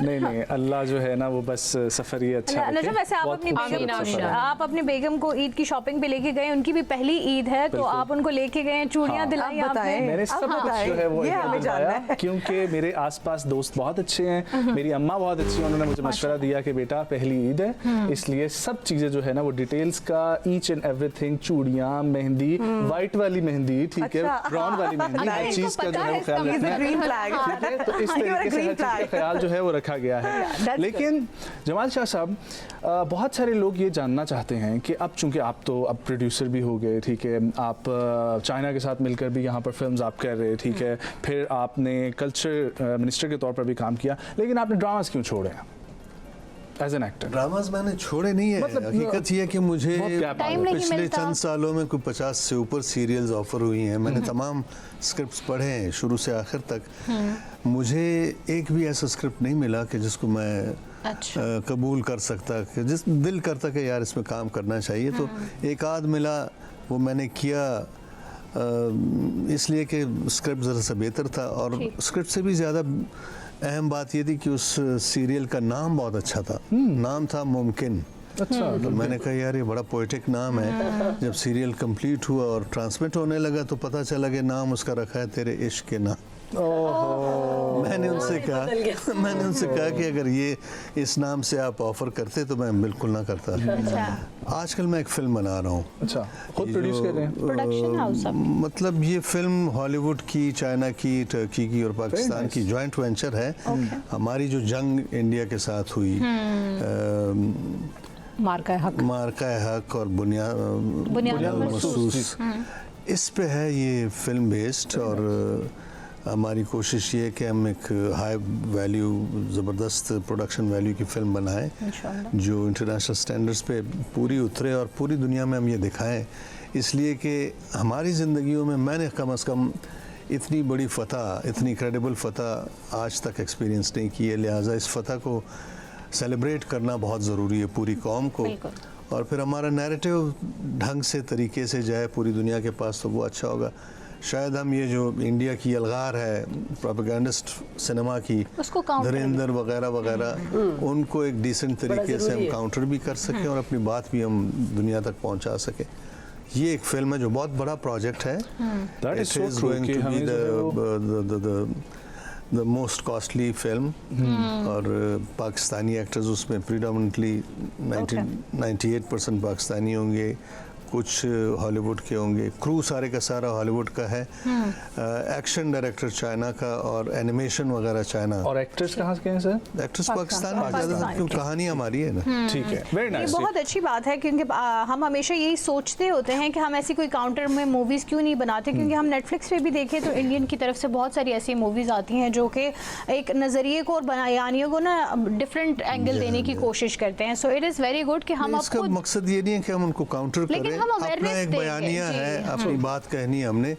A: नहीं, अल्लाह जो है ना वो बस सफ़र ये अच्छा रखे।
B: नजम, वैसे आप अपनी बेगम को ईद की शॉपिंग पे लेके गए, उनकी भी पहली ईद है, तो आप उनको लेके गए, चूड़ियां दिलाई
F: आप बताएं।
B: आपने।
A: मैंने सब कुछ जो है वो
F: ये
A: इन्हें
F: हमें जानना
A: बताया, क्योंकि मेरे आसपास दोस्त बहुत अच्छे हैं, मेरी अम्मा बहुत अच्छी हैं, उन्होंने मुझे मशवरा दिया कि बेटा पहली ईद है, इसलिए सब चीज़ें जो है ना वो डिटेल्स का ईच एंड एवरीथिंग, चूड़ियाँ, मेहंदी, वाइट वाली मेहंदी, ठीक है, ब्राउन वाली मेहंदी, हर चीज़ का जो है वो ख्याल रखना है,
F: ग्रीन फ्लैग।
A: ठीक है। तो इस तरीके से हर चीज़ का ख्याल जो है वो रखा गया है। लेकिन जमाल शाह साहब, बहुत सारे लोग ये जानना चाहते हैं कि अब चूंकि आप तो अब प्रोड्यूसर भी हो गए, ठीक है, आप चाइना के साथ मिलकर भी यहाँ पर फिल्म्स आप कर रहे, ठीक है, फिर आपने कल्चर मिनिस्टर के तौर पर भी काम किया, लेकिन आपने ड्रामास क्यों छोड़े हैं एज एन एक्टर?
C: ड्रामाज मैंने छोड़े नहीं है,
A: मतलब
C: हकीकत ये है कि मुझे
A: बहुत gap आ
B: टाइम नहीं
C: पिछले
B: मिलता।
C: चंद सालों में कोई 50 से ऊपर सीरियल्स ऑफर हुई हैं, मैंने तमाम स्क्रिप्ट्स पढ़े हैं शुरू से आखिर तक। मुझे एक भी ऐसा स्क्रिप्ट नहीं मिला कि जिसको मैं कबूल कर सकता, कि जिस दिल करता कि यार इसमें काम करना चाहिए। तो एक आध मिला, वो मैंने किया इसलिए कि स्क्रिप्ट ज़रा सा बेहतर था, और स्क्रिप्ट से भी ज़्यादा अहम बात ये थी कि उस सीरियल का नाम बहुत अच्छा था। नाम था मुमकिन।
A: अच्छा,
C: तो मैंने कहा यार ये बड़ा पोएटिक नाम है। जब सीरियल कंप्लीट हुआ और ट्रांसमिट होने लगा तो पता चला कि नाम उसका रखा है तेरे इश्क के नाम। मैंने उनसे कहा कि अगर ये इस नाम से आप ऑफर करते तो मैं बिल्कुल ना करता। आजकल मैं एक फिल्म बना रहा हूँ।
A: अच्छा, खुद प्रोड्यूस कर रहे हैं?
B: प्रोडक्शन हाउस
C: मतलब ये फिल्म हॉलीवुड की, चाइना की, टर्की की और पाकिस्तान की जॉइंट वेंचर है। हमारी जो जंग इंडिया के साथ हुई,
D: मार्का
C: हक और बुनियाद महसूस, इस पे है ये फिल्म बेस्ड। और हमारी कोशिश ये है कि हम एक हाई वैल्यू, ज़बरदस्त प्रोडक्शन वैल्यू की फ़िल्म बनाएं जो इंटरनेशनल स्टैंडर्ड्स पे पूरी उतरे और पूरी दुनिया में हम ये दिखाएं। इसलिए कि हमारी ज़िंदगियों में मैंने कम से कम इतनी बड़ी फ़तह, इतनी क्रेडिबल फ़तह आज तक एक्सपीरियंस नहीं की है, लिहाजा इस फ़तह को सेलिब्रेट करना बहुत ज़रूरी है पूरी कौम को। और फिर हमारा नैरेटिव ढंग से तरीके से जाए पूरी दुनिया के पास तो वो अच्छा होगा। शायद हम ये जो इंडिया की यलगार है प्रोपेगेंडिस्ट सिनेमा की,
B: उसको काउंटर
C: धीरेंद्र वगैरह वगैरह, उनको एक डिसेंट तरीके से हम काउंटर भी कर सकें और अपनी बात भी हम दुनिया तक पहुंचा सकें। ये एक फिल्म है जो बहुत बड़ा प्रोजेक्ट है।
A: That is so
C: is
A: true
C: going
A: कि
C: to be
A: हमें जो है
C: the most costly film और पाकिस्तानी एक्टर्स उसमें प्रीडोमिनेटली 98% पाकिस्तानी होंगे, कुछ हॉलीवुड के होंगे, क्रू सारे का सारा हॉलीवुड का है, एक्शन डायरेक्टर चाइना का और एनिमेशन वगैरह चाइना।
A: और एक्टर्स कहाँ से हैं सर?
C: एक्ट्रेस पाकिस्तान में ज़्यादा, क्यों कहानी हमारी है ना।
A: ठीक है, वेरी
B: ये
A: नाइस।
B: बहुत अच्छी बात है क्योंकि हम हमेशा यही सोचते होते हैं कि हम ऐसी कोई काउंटर में मूवीज़ क्यों नहीं बनाते, क्योंकि हम नेटफ्लिक्स पे भी देखें तो इंडियन की तरफ से बहुत सारी ऐसी मूवीज़ आती हैं जो कि एक नज़रिए को और बयानियों को ना डिफरेंट एंगल देने की कोशिश करते हैं। So it is very good कि हम
C: इसका
B: आपको
C: मकसद ये नहीं है कि हम उनको काउंटर
B: लेकिन
C: करें,
B: हम
C: अपना
B: awareness
C: एक
B: देंगे,
C: बयानिया
B: जी।
C: है, अपनी बात कहनी है हमने,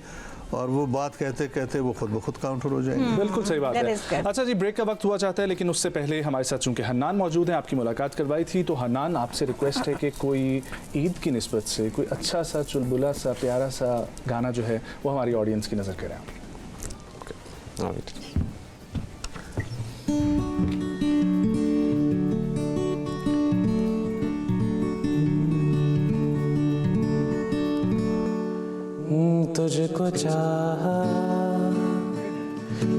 C: और वो बात कहते कहते वो खुद ब खुद काउंटर हो जाएंगे।
A: बिल्कुल सही बात
B: That
A: है।
B: is good.
A: अच्छा जी, ब्रेक का वक्त हुआ चाहता है, लेकिन उससे पहले हमारे साथ चूंकि हन्नान मौजूद हैं, आपकी मुलाकात करवाई थी, तो हन्नान आपसे रिक्वेस्ट है कि कोई ईद की निस्बत से कोई अच्छा सा चुलबुला सा प्यारा सा गाना जो है वो हमारी ऑडियंस की नज़र करें।
G: हाँ, तुझको चाहा,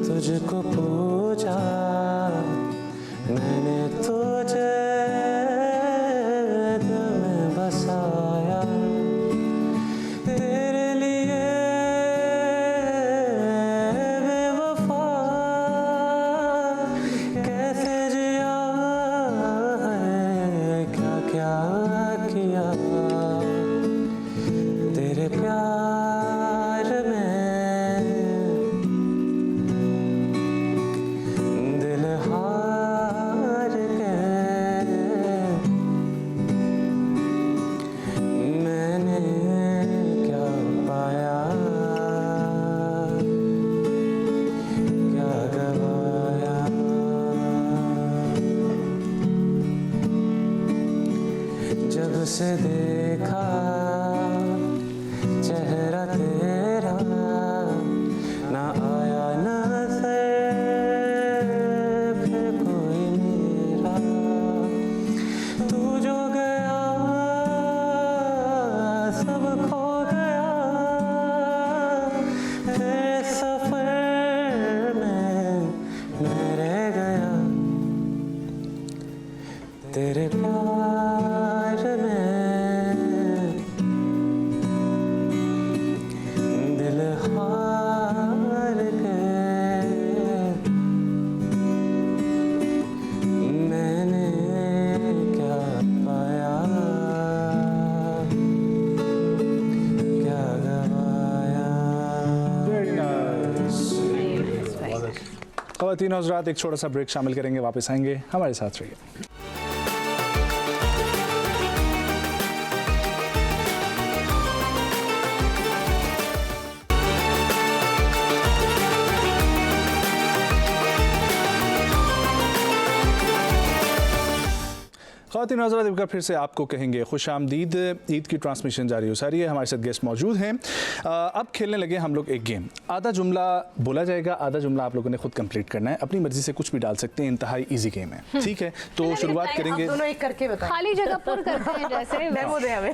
G: तुझको पूजा, मैंने तुझे दिल में बसाया, तेरे लिए बेवफा कैसे जिया है, क्या क्या किया तेरे प्यार में, दिल हार के मैंने क्या पाया, क्या गवाया। जब से देखा चेहरा तेरा, ना आया नजर फिर कोई मेरा, तू जो गया सब खो गया, फिर सफर में मैं रह गया, तेरे प्यार में दिल हार के मैंने क्या पाया, क्या गवाया।
A: ख़वातीन और हज़रात, एक छोटा सा ब्रेक शामिल करेंगे, वापस आएंगे, हमारे साथ रहिए। ख़वातीन और हज़रात, एक बार फिर से आपको कहेंगे खुश आमदीद। ईद की ट्रांसमिशन जारी हो सारी है, हमारे साथ गेस्ट मौजूद हैं। अब खेलने लगे हम लोग एक गेम। आधा जुमला बोला जाएगा, आधा जुमला आप लोगों ने खुद कंप्लीट करना है, अपनी मर्जी से कुछ भी डाल सकते हैं, इंतहाई इजी गेम है, ठीक है। तो शुरुआत करेंगे,
F: दोनों एक करके बताएं।
B: खाली जगह पर करते हैं जैसे
F: डेमो दे हमें।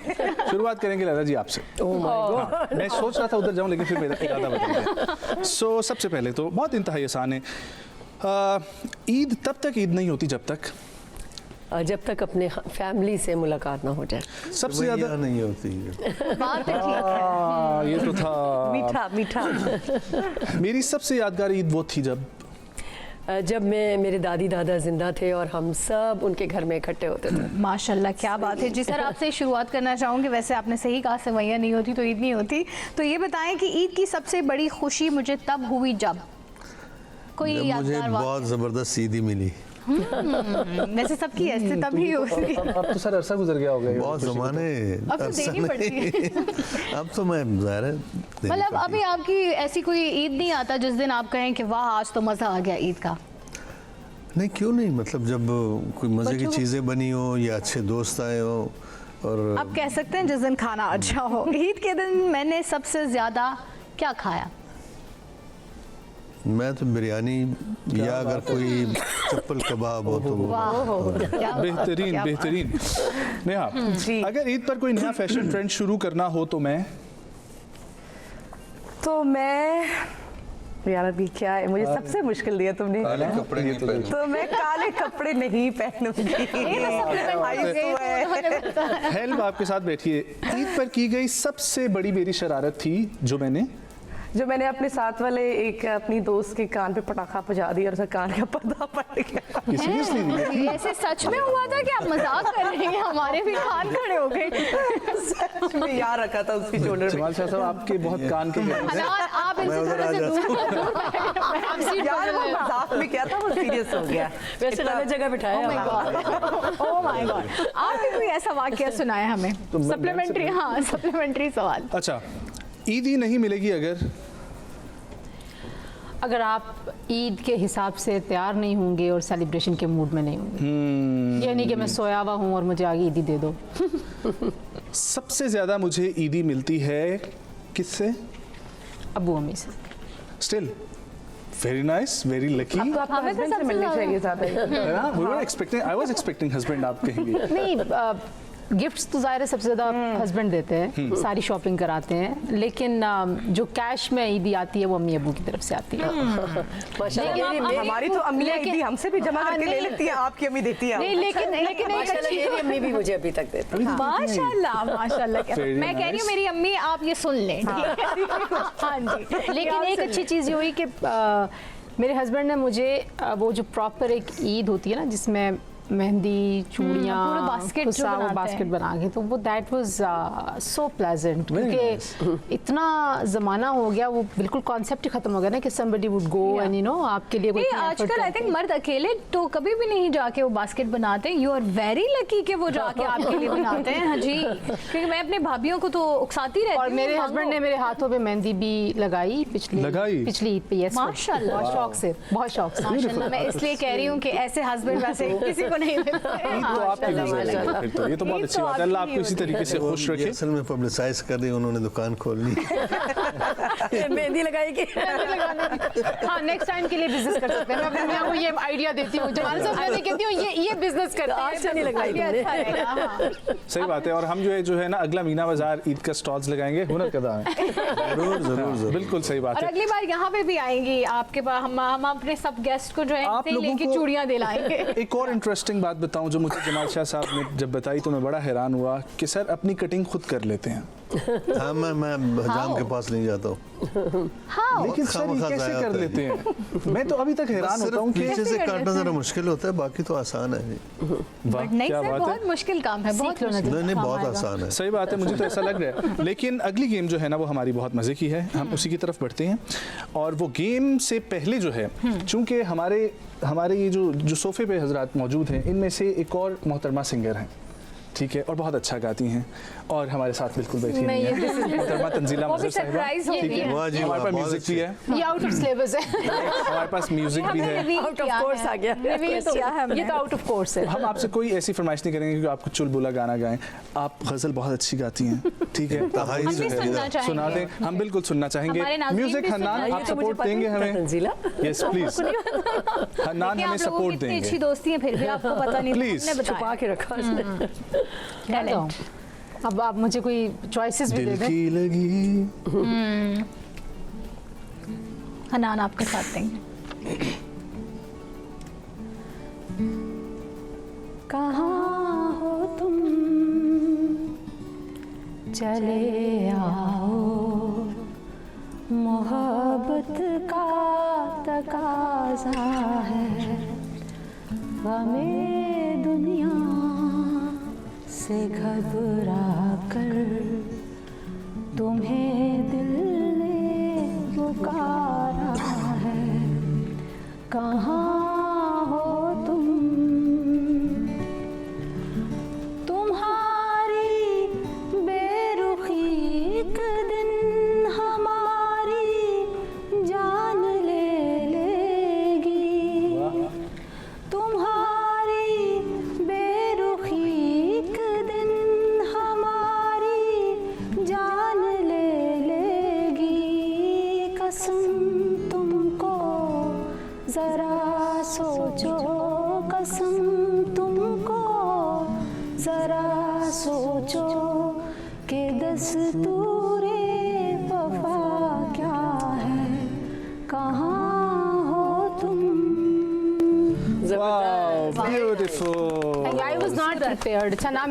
A: शुरुआत करेंगे लता जी आपसे। हाँ, मैं सोच रहा था उधर जाऊं, लेकिन फिर मेरा एक आधा बताएंगे। सो सबसे पहले तो बहुत इंतहाई आसान है। ईद तब तक ईद नहीं होती जब तक
E: जब तक अपने फैमिली से मुलाकात ना हो जाए।
A: सबसे ज़्यादा
C: वही नहीं होती।
B: बात है, ठीक है।
A: ये तो था
F: मीठा मीठा।
A: मेरी सबसे यादगार ईद वो थी
E: जब मेरे दादी दादा जिंदा थे और हम सब उनके घर में इकट्ठे होते थे।
B: माशाल्लाह, क्या बात है। जी सर, आपसे शुरुआत करना चाहूँगी। वैसे आपने सही कहा, सेवैयाँ नहीं होती तो ईद नहीं होती। तो ये बताएं कि ईद की सबसे बड़ी खुशी मुझे तब हुई जब कोई
C: जब मुझे
B: यादगार
C: बहुत ज़बरदस्त ईदी मिली।
B: वैसे सबकी ऐसे तभी होती।
A: अब तो सर अरसा गुजर गया होगा,
C: बहुत ज़माने
B: अब तो
C: अरसा
B: देनी पड़ती है।
C: नहीं। अब तो मैं ज़ाहिर है देनी
B: मतलब
C: पड़ती
B: अभी आपकी ऐसी कोई ईद नहीं आता जिस दिन आप कहें कि वाह आज तो मज़ा आ गया ईद का?
C: नहीं, क्यों नहीं, मतलब जब कोई मज़े की
B: बच्चों को-
C: चीज़ें बनी हो या अच्छे दोस्त आए हो और
B: आप कह सकते हैं जिस दिन खाना अच्छा हो। ईद के दिन मैंने सबसे ज़्यादा क्या खाया?
C: मैं तो बिरयानी या अगर कोई चप्पल कबाब हो तो
A: बेहतरीन बेहतरीन। नेहा, अगर ईद पर कोई नया फैशन ट्रेंड शुरू करना हो तो मैं
F: यार अभी क्या है, मुझे सबसे मुश्किल दिया तुमने।
C: काले कपड़े नहीं पहने।
F: तो मैं काले कपड़े नहीं पहनूंगी।
A: हेल्प आपके साथ बैठिए। ईद पर की गई सबसे बड़ी मेरी शरारत थी जो मैंने
F: अपने साथ वाले एक अपनी दोस्त के कान पे पटाखा बजा दिया और उसका कान का पर्दा फट गया।
A: सीरियसली
B: ऐसे सच में हुआ था कि आप मजाक कर रहे हैं? हमारे भी कान खड़े हो गए।
F: सच में याद रखा था उसकी शोल्डर पे।
A: जमाल शाह साहब आपके बहुत कान के करीब हैं।
B: आप इनसे थोड़ा सा दूर
F: यार वो मजाक में किया था, वो सीरियस हो गया।
E: वैसे अलग जगह बिठाया।
B: Oh my God. आपने कोई ऐसा वाकया सुनाया हमें? सप्लीमेंट्री, हाँ सप्लीमेंट्री सवाल।
A: अच्छा, ईद ही नहीं मिलेगी
D: अगर आप ईद के हिसाब से तैयार नहीं होंगे और सेलिब्रेशन के मूड में नहीं होंगे। ये नहीं कि मैं सोया हुआ हूँ और मुझे आगे ईदी दे दो।
A: सबसे ज्यादा मुझे ईदी मिलती है किससे?
D: अबू अम्मी से।
A: Still very nice, very lucky.
F: आपको अपने हस्बैंड से मिलनी चाहिए ज़्यादा।
A: We were expecting, I was expecting husband आप कहेंगे।
D: नहीं, गिफ्ट्स तो ज़ाहिर है सबसे ज़्यादा हस्बैंड देते हैं, सारी शॉपिंग कराते हैं, लेकिन जो कैश में ईदी आती है वो अम्मी अबू की तरफ से आती है।
F: हमारी तो अम्मी ईदी हमसे भी जमा करके ले लेती है, आपकी अम्मी देती है।
D: नहीं, लेकिन
E: मेरी अम्मी भी मुझे अभी तक देती है।
B: माशाल्लाह माशाल्लाह। मैं कह रही हूँ मेरी अम्मी, आप ये सुन लें। हाँ जी।
D: लेकिन एक अच्छी चीज़ ये हुई कि मेरे हस्बैंड ने मुझे वो जो प्रॉपर एक ईद होती है ना जिसमें मेहंदी, चूड़ियाँ, बास्केट बना के, तो वो दैट वाज सो प्लेजेंट, क्योंकि इतना ज़माना हो गया, वो बिल्कुल कॉन्सेप्ट ही खत्म हो गया ना कि somebody would go and you know आपके लिए कोई
B: आजकल आई थिंक मर्द अकेले तो कभी भी नहीं जाके वो बास्केट बनाते। यू आर वेरी लकी कि वो जाके आपके लिए बनाते हैं। हाँ जी, क्योंकि मैं अपने भाभीियों को तो उकसाती रहती हूँ।
D: और मेरे हस्बैंड ने मेरे हाथों पे मेहंदी भी लगाई पिछली ईद पे। यस,
B: माशाल्लाह,
D: बहुत शौक से।
B: माशाल्लाह। मैं इसलिए कह रही हूँ कि ऐसे हस्बैंड वैसे किसी को नहीं मिलता है।
A: ईद तो आपकी भी ज़रूरत है फिर तो। ये तो बहुत अच्छी बात है। अल्लाह आपको इसी तरीके से खुश रखे।
C: असल में पब्लिसाइज कर दी उन्होंने, दुकान खोल ली।
E: मेहंदी लगाएगी।
D: हाँ, नेक्स्ट टाइम के लिए बिजनेस कर सकते हैं। मैं अपने दुनिया को ये आइडिया देती हूँ, जमाल साहब मैं कहती हूँ ये बिजनेस करते हैं।
E: आज से नहीं लगाई।
A: सही बात है। और हम जो है ना अगला मीना बाजार ईद का स्टॉल्स लगाएंगे हुनर कदा में।
C: जरूर
A: बिल्कुल सही बात
B: और
A: है।
B: अगली बार यहाँ पे भी आएंगी आपके पास, हम अपने सब गेस्ट को जो है
A: आप लोगों
B: लेके
A: को
B: चूड़ियाँ दिलाएंगे।
A: एक और इंटरेस्टिंग बात बताऊं जो मुझे जमाल शाह साहब ने जब बताई तो मैं बड़ा हैरान हुआ कि सर अपनी कटिंग खुद कर लेते हैं।
C: हाँ, मैं हजाम के पास नहीं जाता हूँ।
A: लेकिन सर ये कैसे कर लेते हैं? मैं तो अभी तक हैरान होता हूँ कि
C: पीछे से काटना जरा मुश्किल होता है, बाकी तो आसान है।
A: वाह,
B: नहीं
A: क्या
B: सर,
A: बात
B: बहुत
A: है।
B: मुश्किल काम है, बहुत
C: नहीं, बहुत आसान है।
A: सही बात है, मुझे तो ऐसा लग रहा है। लेकिन अगली गेम जो है ना वो हमारी बहुत मज़े की है, हम उसी की तरफ बढ़ते हैं। और वो गेम से पहले जो है, चूंकि हमारे ये जो सोफे पे हजरात मौजूद हैं, इनमें से एक और मोहतरमा सिंगर हैं, ठीक है, और बहुत अच्छा गाती हैं और हमारे साथ बिल्कुल बैठी हुई हैं मोहतरमा तंजीला मजहर साहिबा, ठीक है।
C: वाह जी,
A: हमारे पास
C: बहुत
A: म्यूजिक भी है,
D: ये आउट ऑफ सिलेबस है।
A: हमारे पास म्यूजिक भी है।
E: आउट ऑफ कोर्स आ गया।
D: ये तो आउट ऑफ कोर्स है।
A: हम आपसे कोई ऐसी फरमाइश नहीं करेंगे कि आपको चुलबुला गाना गाएं। आप गजल बहुत अच्छी गाती हैं, ठीक है,
B: हम भी सुनना चाहेंगे।
A: सुना दें, हम बिल्कुल सुनना चाहेंगे।
B: हमारे नाज़रीन
A: म्यूजिक
B: भी
A: हन्नान,
B: सुनना
A: आप सपोर्ट देंगे हमें?
E: तंजीला,
A: यस प्लीज, हन्नान हमें सपोर्ट
B: इतनी
A: देंगे
B: अच्छी दोस्ती है फिर भी आपको पता नहीं।
A: Please.
B: हमने बताया।
E: छुपा के रखा उसने।
D: अब आप मुझे कोई चॉइसेस भी दे
A: दिल
D: दें।
A: की लगी।
B: हनान आपके साथ देंगे।
D: कहाँ हो तुम, चले आओ, मोहब्बत का तकाज़ा है, हमें दुनिया से घबरा कर तुम्हें दिल ने पुकारा है। कहाँ हो तुम, तुम्हारी बेरुखी एक दिन हमारी जान ले लेगी। तुम्हारी बेरुखी एक दिन
H: जरा सोचो कसम तुमको, जरा सोचो कि दस्तूरे वफा क्या है, कहाँ हो तुम।
A: Wow, beautiful.
D: I was not prepared. अच्छा ना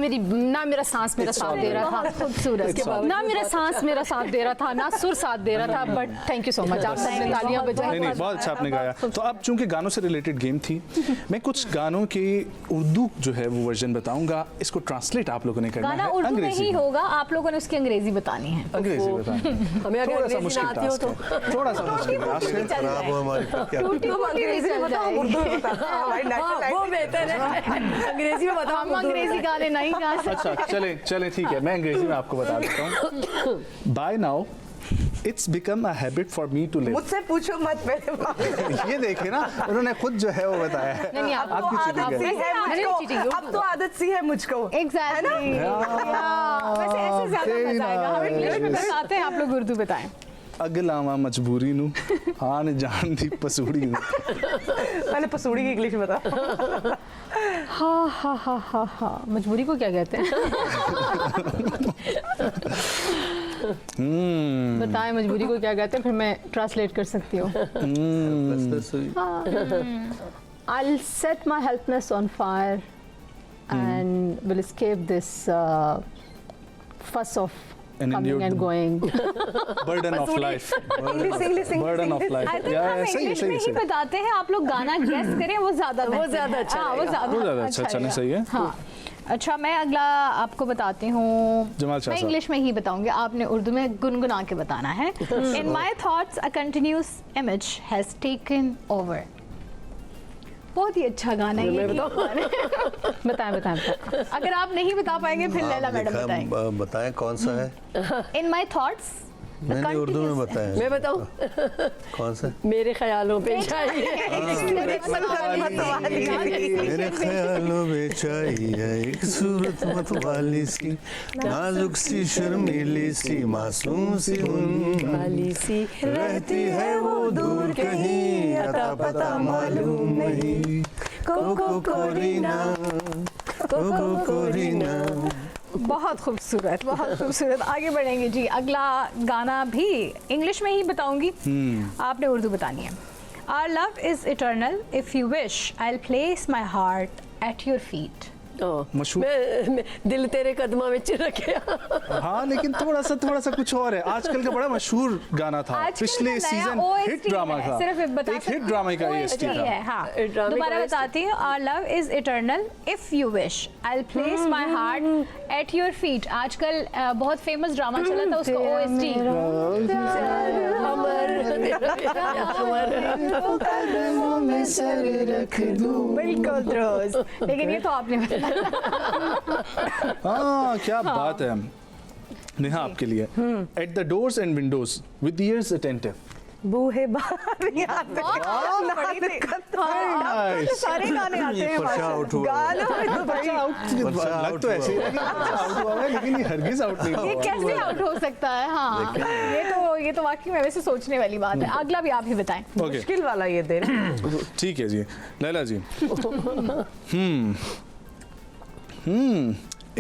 D: मेरा सांस मेरा साथ दे रहा था, खूबसूरत ना मेरा सांस मेरा साथ दे रहा था, ना सुर साथ दे रहा था, but thank you so much. आप सबने तालियां बजाई।
A: नहीं बहुत अच्छा आपने गाया। तो अब चूंकि गानों से रिलेटेड गेम थी, मैं कुछ गानों की उर्दू जो है वो वर्जन बताऊंगा, इसको ट्रांसलेट आप लोगों ने करना
B: गाना
A: है
B: उर्दू में
A: अंग्रेजी
B: ही
A: में।
B: होगा, आप लोगों ने उसकी अंग्रेजी बतानी है।
A: अंग्रेजी बताना
E: हमें अगर
A: थोड़ा सा
E: अंग्रेजी
A: मुश्किल
E: ना आती हो
A: टास्क है, थोड़ा सा मुश्किल टास्क है।
C: खराब हो हमारी क्या
F: तुम अंग्रेजी में बताओ, उर्दू में बताओ। हमारी नेशनल
E: वो बेहतर है, अंग्रेजी में बताओ।
B: हम अंग्रेजी गाने नहीं गा सकते।
A: अच्छा चलें ठीक है, मैं अंग्रेजी में आपको बता देता हूँ। By now it's become a habit for me to live.
F: मुझसे पूछो मत पहले।
A: ये देखे ना, उन्होंने खुद जो है वो बताया है।
D: नहीं,
A: आपकी चीटिंग
F: आदत सी
A: है।
F: है मुझको, अब तो आदत सी है मुझको।
B: एग्जैक्टली। वैसे ऐसे ज्यादा मजा आएगा। हम इंग्लिश में बताते हैं, आप लोग उर्दू बताएं।
A: अगलावा मजबूरी नू आन जान दी पसूड़ी नू।
F: पहले पसूड़ी की इंग्लिश बता।
D: हाँ मजबूरी को क्या कहते हैं? बताएं मजबूरी को क्या कहते हैं, फिर मैं ट्रांसलेट कर सकती हूँ। I'll set my helplessness on fire and will escape this fuss of
A: And in
D: coming
A: your-
D: and going.
A: Burden of life.
F: English
A: Burden of life.
B: I think
A: Yeah,
B: हम
A: सही है,
B: इंग्लिश
A: सही
B: में
A: है,
B: ही
A: सही है।
B: बताते हैं, आप लोग गाना गेस करें, वो ज्यादा
E: ज़्यादा अच्छा
B: हाँ, वो
E: रहेगा।
A: वो ज़्यादा अच्छा चलें,
B: रहेगा।
A: सही है।
B: हाँ अच्छा, मैं अगला आपको बताती हूँ।
A: जमाल शाह
B: मैं
A: साहब।
B: इंग्लिश में ही बताऊंगी, आपने उर्दू में गुनगुना के बताना है। In my thoughts a continuous image has taken over. बहुत ही अच्छा गाना है ये।
D: बताएं।
B: अगर आप नहीं बता पाएंगे फिर लैला मैडम बताएंगे।
C: बताएं कौन सा है?
B: इन माई थॉट्स
C: मैंने उर्दू में बताया।
E: मैं बताऊं?
C: कौन सा?
E: मेरे ख्यालों पे चाहिए।
C: मेरे ख्यालों में चाहिए एक सूरत मतवाली सी, नाजुक सी शर्मीली सी, मासूम सी
E: वाली सी
C: रहती है वो दूर कहीं, अता पता मालूम नहीं। कोको कोरीना, कोको कोरीना।
B: बहुत खूबसूरत, बहुत खूबसूरत। आगे बढ़ेंगे जी। अगला गाना भी इंग्लिश में ही बताऊंगी, आपने उर्दू बतानी है। Our love is eternal. If you wish, I'll place my heart at your feet.
A: मशहूर।
E: मैं दिल तेरे कदमों में चिरके।
A: हाँ लेकिन थोड़ा सा कुछ और है। आजकल का बड़ा मशहूर गाना था,
B: आजकल
A: पिछले
B: का नया
A: सीजन
B: OST
A: हिट ड्रामा
B: है,
A: था,
B: सिर्फ बता
A: एक हिट ड्रामा का OST था।
B: है। हाँ
E: ड्रामे
B: दोबारा
E: का
B: बताती हूँ। Our love is eternal. If you wish, I'll place my heart at your feet. आजकल बहुत फेमस ड्रामा चला था, उसका OST। बिल्कुल दोस्त, लेकिन ये तो आपने बताया।
A: हाँ क्या बात है। नेहा आपके लिए at the doors and windows with ears attentive.
F: बूहे बाहर आते
B: सारे गाने आते हैं
C: पर्चा आउट हुआ।
F: गानों में तो भाई
A: लग तो ऐसे ही है कि आउट हुआ है, लेकिन ये हरगिज आउट नहीं
B: ये
A: हुआ।
B: कैसे आउट हो सकता है? हाँ ये तो वाकई में वैसे सोचने वाली बात है। अगला भी आप ही बताएं।
A: ओके
F: मुश्किल वाला ये दिन।
A: ठीक है जी Laila ji.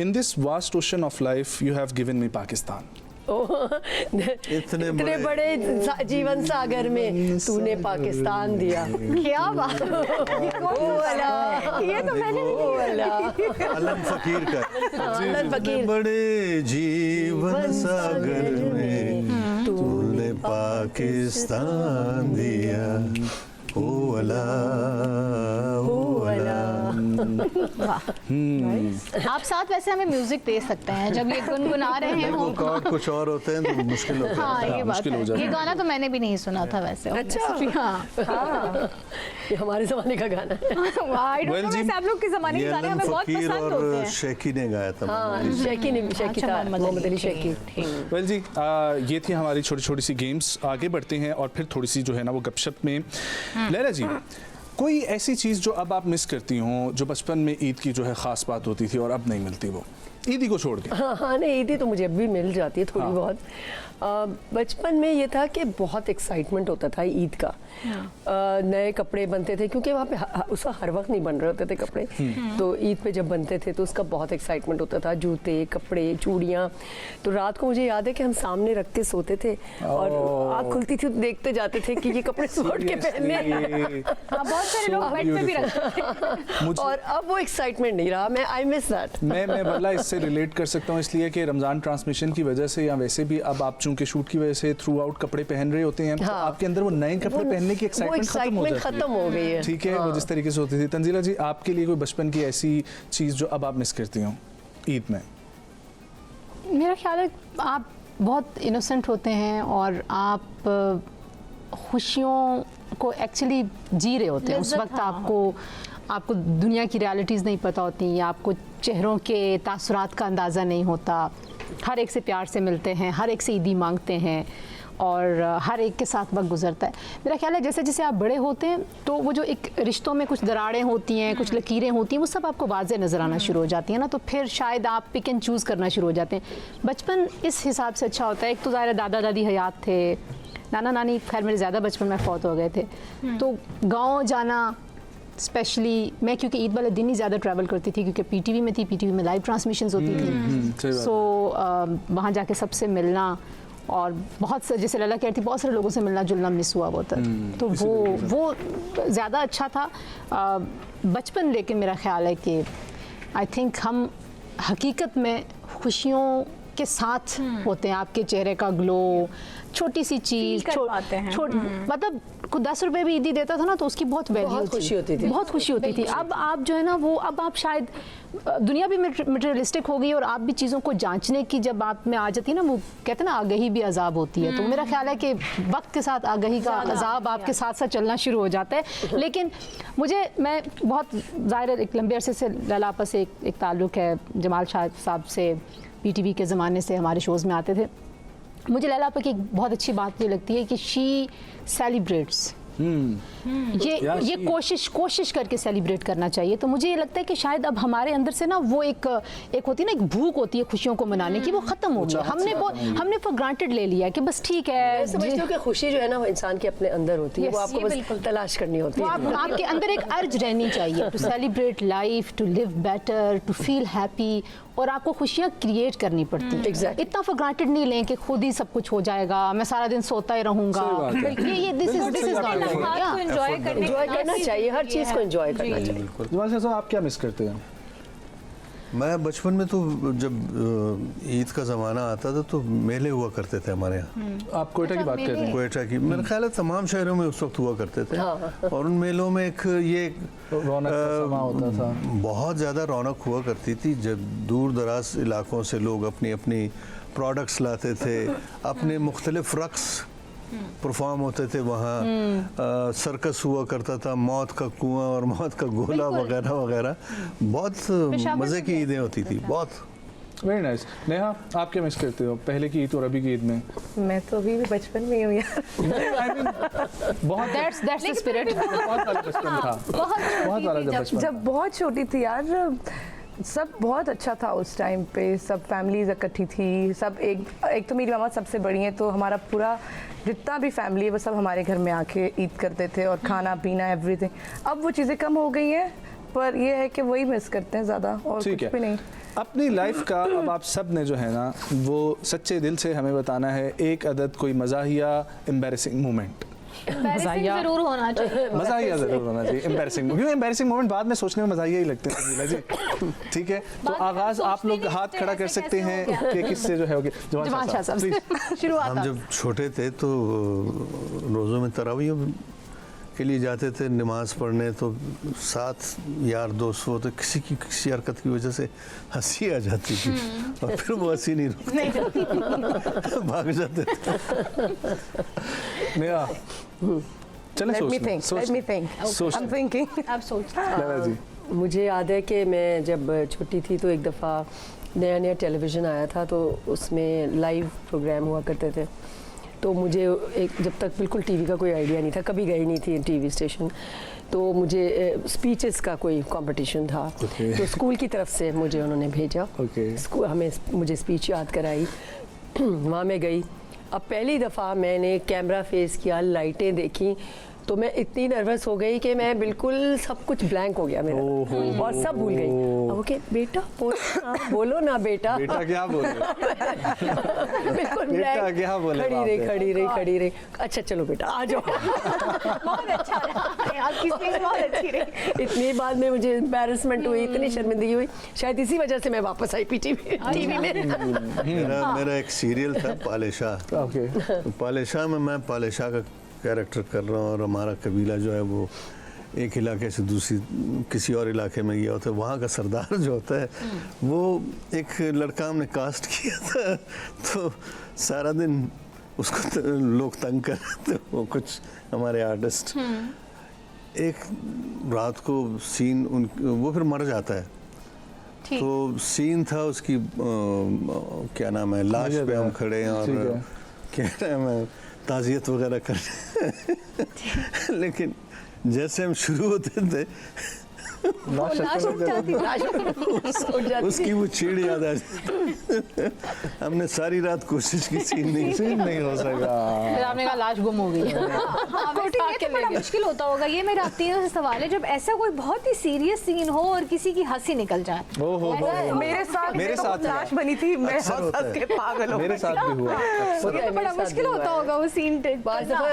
A: In this vast ocean of life you have given me Pakistan.
E: इतने बड़े जीवन सागर में तूने पाकिस्तान दिया।
B: क्या बात है, ये तो मैंने
C: अलम फकीर का।
E: आनंद फकीर।
C: बड़े जीवन सागर में तूने पाकिस्तान दिया, ओ अला, ओ अला।
B: आप साथ वैसे हमें म्यूजिक दे सकते हैं जब ये गुनगुना रहे हो।
C: कॉर्ड कुछ और होते हैं तो मुश्किल होता है।
B: हाँ ये बात
A: मुश्किल हो
B: है।
A: जाता
B: ये
A: है।
B: गाना तो मैंने भी नहीं सुना था वैसे।
E: अच्छा।
B: हाँ
E: ये हमारे जमाने का गाना है।
B: I don't know, वैसे आप लोग के जमाने
C: ये
B: के गाने
C: अलम
B: हमें बहुत
C: फकीर
B: पसंद होते
C: और
B: हैं।
C: शेकी ने गाया था।
E: हाँ शेकी था, मोहम्मद अली शेकी।
A: वेल जी ये थी हमारी छोटी सी गेम्स। आगे बढ़ते हैं और फिर थोड़ी सी जो है ना वो गपशप में। लैला जी कोई ऐसी चीज़ जो अब आप मिस करती हों, जो बचपन में ईद की जो है ख़ास बात होती थी और अब नहीं मिलती वो? ईदी को छोड़ के?
E: हाँ नहीं, ईदी तो मुझे अब भी मिल जाती है थोड़ी बहुत। बचपन में ये था कि बहुत एक्साइटमेंट होता था ईद का। नए कपड़े बनते थे, क्योंकि वहाँ पे उसका हर वक्त नहीं बन रहे होते थे कपड़े, तो ईद पे जब बनते थे तो उसका बहुत एक्साइटमेंट होता था। जूते, कपड़े, चूड़ियाँ। तो रात को मुझे याद है कि हम सामने रख के सोते थे और आँख खुलती थी तो देखते जाते थे कि ये कपड़े सुबह के पहनने हैं।
B: बहुत सारे लोग बेड पे भी रखते थे।
E: और अब वो एक्साइटमेंट नहीं रहा। मैं आई मिस दैट।
A: मैं बल्ला इससे रिलेट कर सकता हूँ, इसलिए कि रमज़ान ट्रांसमिशन की वजह से या वैसे भी अब आप चूंकि शूट की वजह से थ्रू आउट कपड़े पहन रहे होते हैं, तो आपके अंदर वो नए कपड़े पहनने की एक्साइटमेंट
E: खत्म हो गई है।
A: ठीक है, वो जिस तरीके से होती थी। तंजीला जी, आपके लिए कोई बचपन की ऐसी चीज़ जो अब आप मिस करती हो ईद में?
D: मेरा ख्याल है आप बहुत इनोसेंट होते हैं और आप खुशियों को एक्चुअली जी रहे होते हैं। उस वक्त आपको दुनिया की रियलिटीज़ नहीं पता होती, या आपको चेहरों के तासुरात का अंदाज़ा नहीं होता। हर एक से प्यार से मिलते हैं, हर एक से ईदी मांगते हैं और हर एक के साथ वक्त गुजरता है। मेरा ख्याल है जैसे जैसे आप बड़े होते हैं तो वो जो एक रिश्तों में कुछ दरारें होती हैं, कुछ लकीरें होती हैं, वो सब आपको वाज़े नज़र आना शुरू हो जाती हैं ना, तो फिर शायद आप पिक एंड चूज़ करना शुरू हो जाते हैं। बचपन इस हिसाब से अच्छा होता है। एक तो ज़ाहिर दादा दादी हयात थे, नाना नानी खैर मेरे ज़्यादा बचपन में फौत हो गए थे, तो गाँव जाना स्पेशली, मैं क्योंकि ईद वाले दिन ही ज़्यादा ट्रैवल करती थी क्योंकि पीटीवी में थी, पीटीवी में लाइव ट्रांसमिशंस होती थी, सो वहाँ जाके सबसे मिलना और बहुत से, जैसे लला कहती, बहुत सारे लोगों से मिलना जुलना मिस हुआ वो तक, तो वो ज़्यादा अच्छा था बचपन। लेकिन मेरा ख्याल है कि आई थिंक हम हकीकत में खुशियों के साथ होते हैं। आपके चेहरे का ग्लो, छोटी सी चीज़, मतलब को 10 रुपए भी ईदी देता था ना, तो उसकी बहुत वैल्यू
E: खुशी होती थी,
D: बहुत खुशी होती थी। अब आप जो है ना वो, अब आप शायद दुनिया भी मटेरियलिस्टिक हो गई और आप भी चीज़ों को जांचने की जब आप में आ जाती है ना, वो कहते हैं ना आगही भी अजाब होती है। तो मेरा ख्याल है कि वक्त के साथ आगही का अजाब आपके साथ साथ चलना शुरू हो जाता है। लेकिन मैं बहुत ज़ाहिर एक लंबे अरसे से लला आपस से एक ताल्लुक़ है, जमाल शाह साहब से पीटीवी के ज़माने से हमारे शोज़ में आते थे। मुझे लैला आपा की एक बहुत अच्छी बात ये लगती है कि शी सेलिब्रेट्स, ये कोशिश करके सेलिब्रेट करना चाहिए। तो मुझे ये लगता है कि शायद अब हमारे अंदर से ना वो एक होती है ना, एक भूख होती है खुशियों को मनाने की, वो खत्म हो गई। हमने फॉर ग्रांटेड ले लिया कि बस ठीक है।
E: समझते हो कि खुशी जो है ना वो इंसान के अपने अंदर होती है, वो आपको बस तलाश करनी होती है।
D: आपके अंदर एक अर्ज रहनी चाहिए to celebrate life, to live better, to feel happy, और आपको खुशियाँ क्रिएट करनी पड़ती हैं।
E: Exactly.
D: इतना फॉर ग्रांटेड नहीं लें कि खुद ही सब कुछ हो जाएगा, मैं सारा दिन सोता ही रहूँगा। ये दिस इज नॉट
E: एंजॉय करना चाहिए, हर चीज़ को एंजॉय करना चाहिए।
A: जमाल साहब, आप क्या मिस करते हैं?
C: मैं बचपन में तो जब ईद का ज़माना आता था तो मेले हुआ करते थे हमारे यहाँ।
A: आप कोयटा की बात कर रहे हैं?
C: कोयटा की, मेरा ख्याल है तमाम शहरों में उस वक्त हुआ करते थे। और उन मेलों में एक ये
A: रौनक का समा होता था,
C: बहुत ज़्यादा रौनक हुआ करती थी। जब दूर दराज इलाकों से लोग अपनी अपनी प्रोडक्ट्स लाते थे, अपने मुख्तलिफ रक़्स परफॉर्म होते थे वहाँ, सर्कस हुआ करता था, मौत का कुआं और मौत का गोला वगैरह वगैरह। बहुत मज़े की ईदें होती थी, बहुत।
A: Very nice. नेहा, आप क्या मिस करते हो पहले की ईद और अभी की ईद में?
F: मैं तो अभी भी बचपन में ही हूँ यार।
A: बहुत
D: दैट्स द स्पिरिट।
A: बहुत वाला बचपन था, बहुत वाला बचपन।
F: जब बहुत छोटी थी यार, सब बहुत अच्छा था उस टाइम पे। सब फैमिलीज इकट्ठी थी, सब एक तो मेरी मामा सबसे बड़ी हैं, तो हमारा पूरा जितना भी फैमिली है वो सब हमारे घर में आके ईद करते थे, और खाना पीना एवरीथिंग। अब वो चीज़ें कम हो गई हैं, पर ये है कि वही मिस करते हैं ज़्यादा, और कुछ भी नहीं।
A: अपनी लाइफ का अब आप सब ने जो है ना वो सच्चे दिल से हमें बताना है एक अदद कोई मज़ाहिया एम्बैरेसिंग मोमेंट।
B: जरूर होना चाहिए,
A: मज़ाहिया ज़रूर होना चाहिए। एम्बैरेसिंग, क्योंकि एम्बैरेसिंग मोमेंट बाद में सोचने में मज़ाहिया ही लगते हैं जी। ठीक है, तो आगाज़ आप लोग हाथ खड़ा कर सकते हैं कि किससे जो है होगी।
D: जमाल शाह साहब शुरुआत।
C: हम जब छोटे थे तो रोज़ों में तरावीह के लिए जाते थे नमाज़ पढ़ने, तो साथ यार दोस्त हो तो किसी हरकत की वजह से हंसी आ जाती थी, और फिर वो हंसी नहीं रुकती, भाग जाते थे।
A: नेहा, चलें
F: सोच।
E: मुझे याद है कि मैं जब छोटी थी तो एक दफ़ा नया टेलीविज़न आया था, तो उसमें लाइव प्रोग्राम हुआ करते थे। तो मुझे एक जब तक बिल्कुल टीवी का कोई आइडिया नहीं था, कभी गई नहीं थी टीवी स्टेशन, तो मुझे स्पीचेस का कोई कंपटीशन था, तो स्कूल की तरफ से मुझे उन्होंने भेजा, स्कूल मुझे स्पीच याद कराई, वहाँ मैं गई। अब पहली दफ़ा मैंने कैमरा फेस किया, लाइटें देखी, तो मैं इतनी नर्वस हो गई कि मैं बिल्कुल सब कुछ ब्लैंक हो गया मेरा और सब भूल गई। अब ओके बेटा बोलो ना बेटा,
A: बेटा क्या बोले
E: बिल्कुल
A: बेटा क्या बोले,
E: खड़ी रही। अच्छा चलो बेटा आ जाओ।
B: बहुत अच्छा आपकी स्पीच बहुत अच्छी रही।
E: इतनी बाद में मुझे एम्बैरेसमेंट हुई, इतनी शर्मिंदगी हुई, शायद इसी वजह से मैं वापस आई टीवी में।
C: मेरा एक सीरियल था पाले शाह। तो पाले शाह में मैं पाले शाह का कैरेक्टर कर रहा हूँ और हमारा कबीला जो है वो एक इलाके से दूसरी किसी और इलाके में गया होता है। वहाँ का सरदार जो होता है वो एक लड़का हमने कास्ट किया था, तो सारा दिन उसको लोग तंग कर रहे थे, वो कुछ हमारे आर्टिस्ट। एक रात को सीन वो फिर मर जाता है, तो सीन था उसकी क्या नाम है, लाश पे हम खड़े हैं और क्या नाम है, ताज़ियत वगैरह कर लेकिन जैसे हम शुरू होते थे उसकी वो छेड़ याद आ जाती। हमने सारी रात कोशिश की, सीन नहीं हो सका।
D: फिर आपने कहा लाश गुम हो गई।
B: ये बड़ा मुश्किल होता होगा। ये मेरा तीनों से सवाल है, जब ऐसा कोई बहुत ही सीरियस सीन हो और किसी की हंसी निकल जाए।
F: मेरे साथ लाश बनी थी, मैं हंस के पागल हो गई।
A: मेरे साथ भी हुआ।
B: तो बड़ा मुश्किल होता होगा वो सीन।
E: बाज़ दफ़ा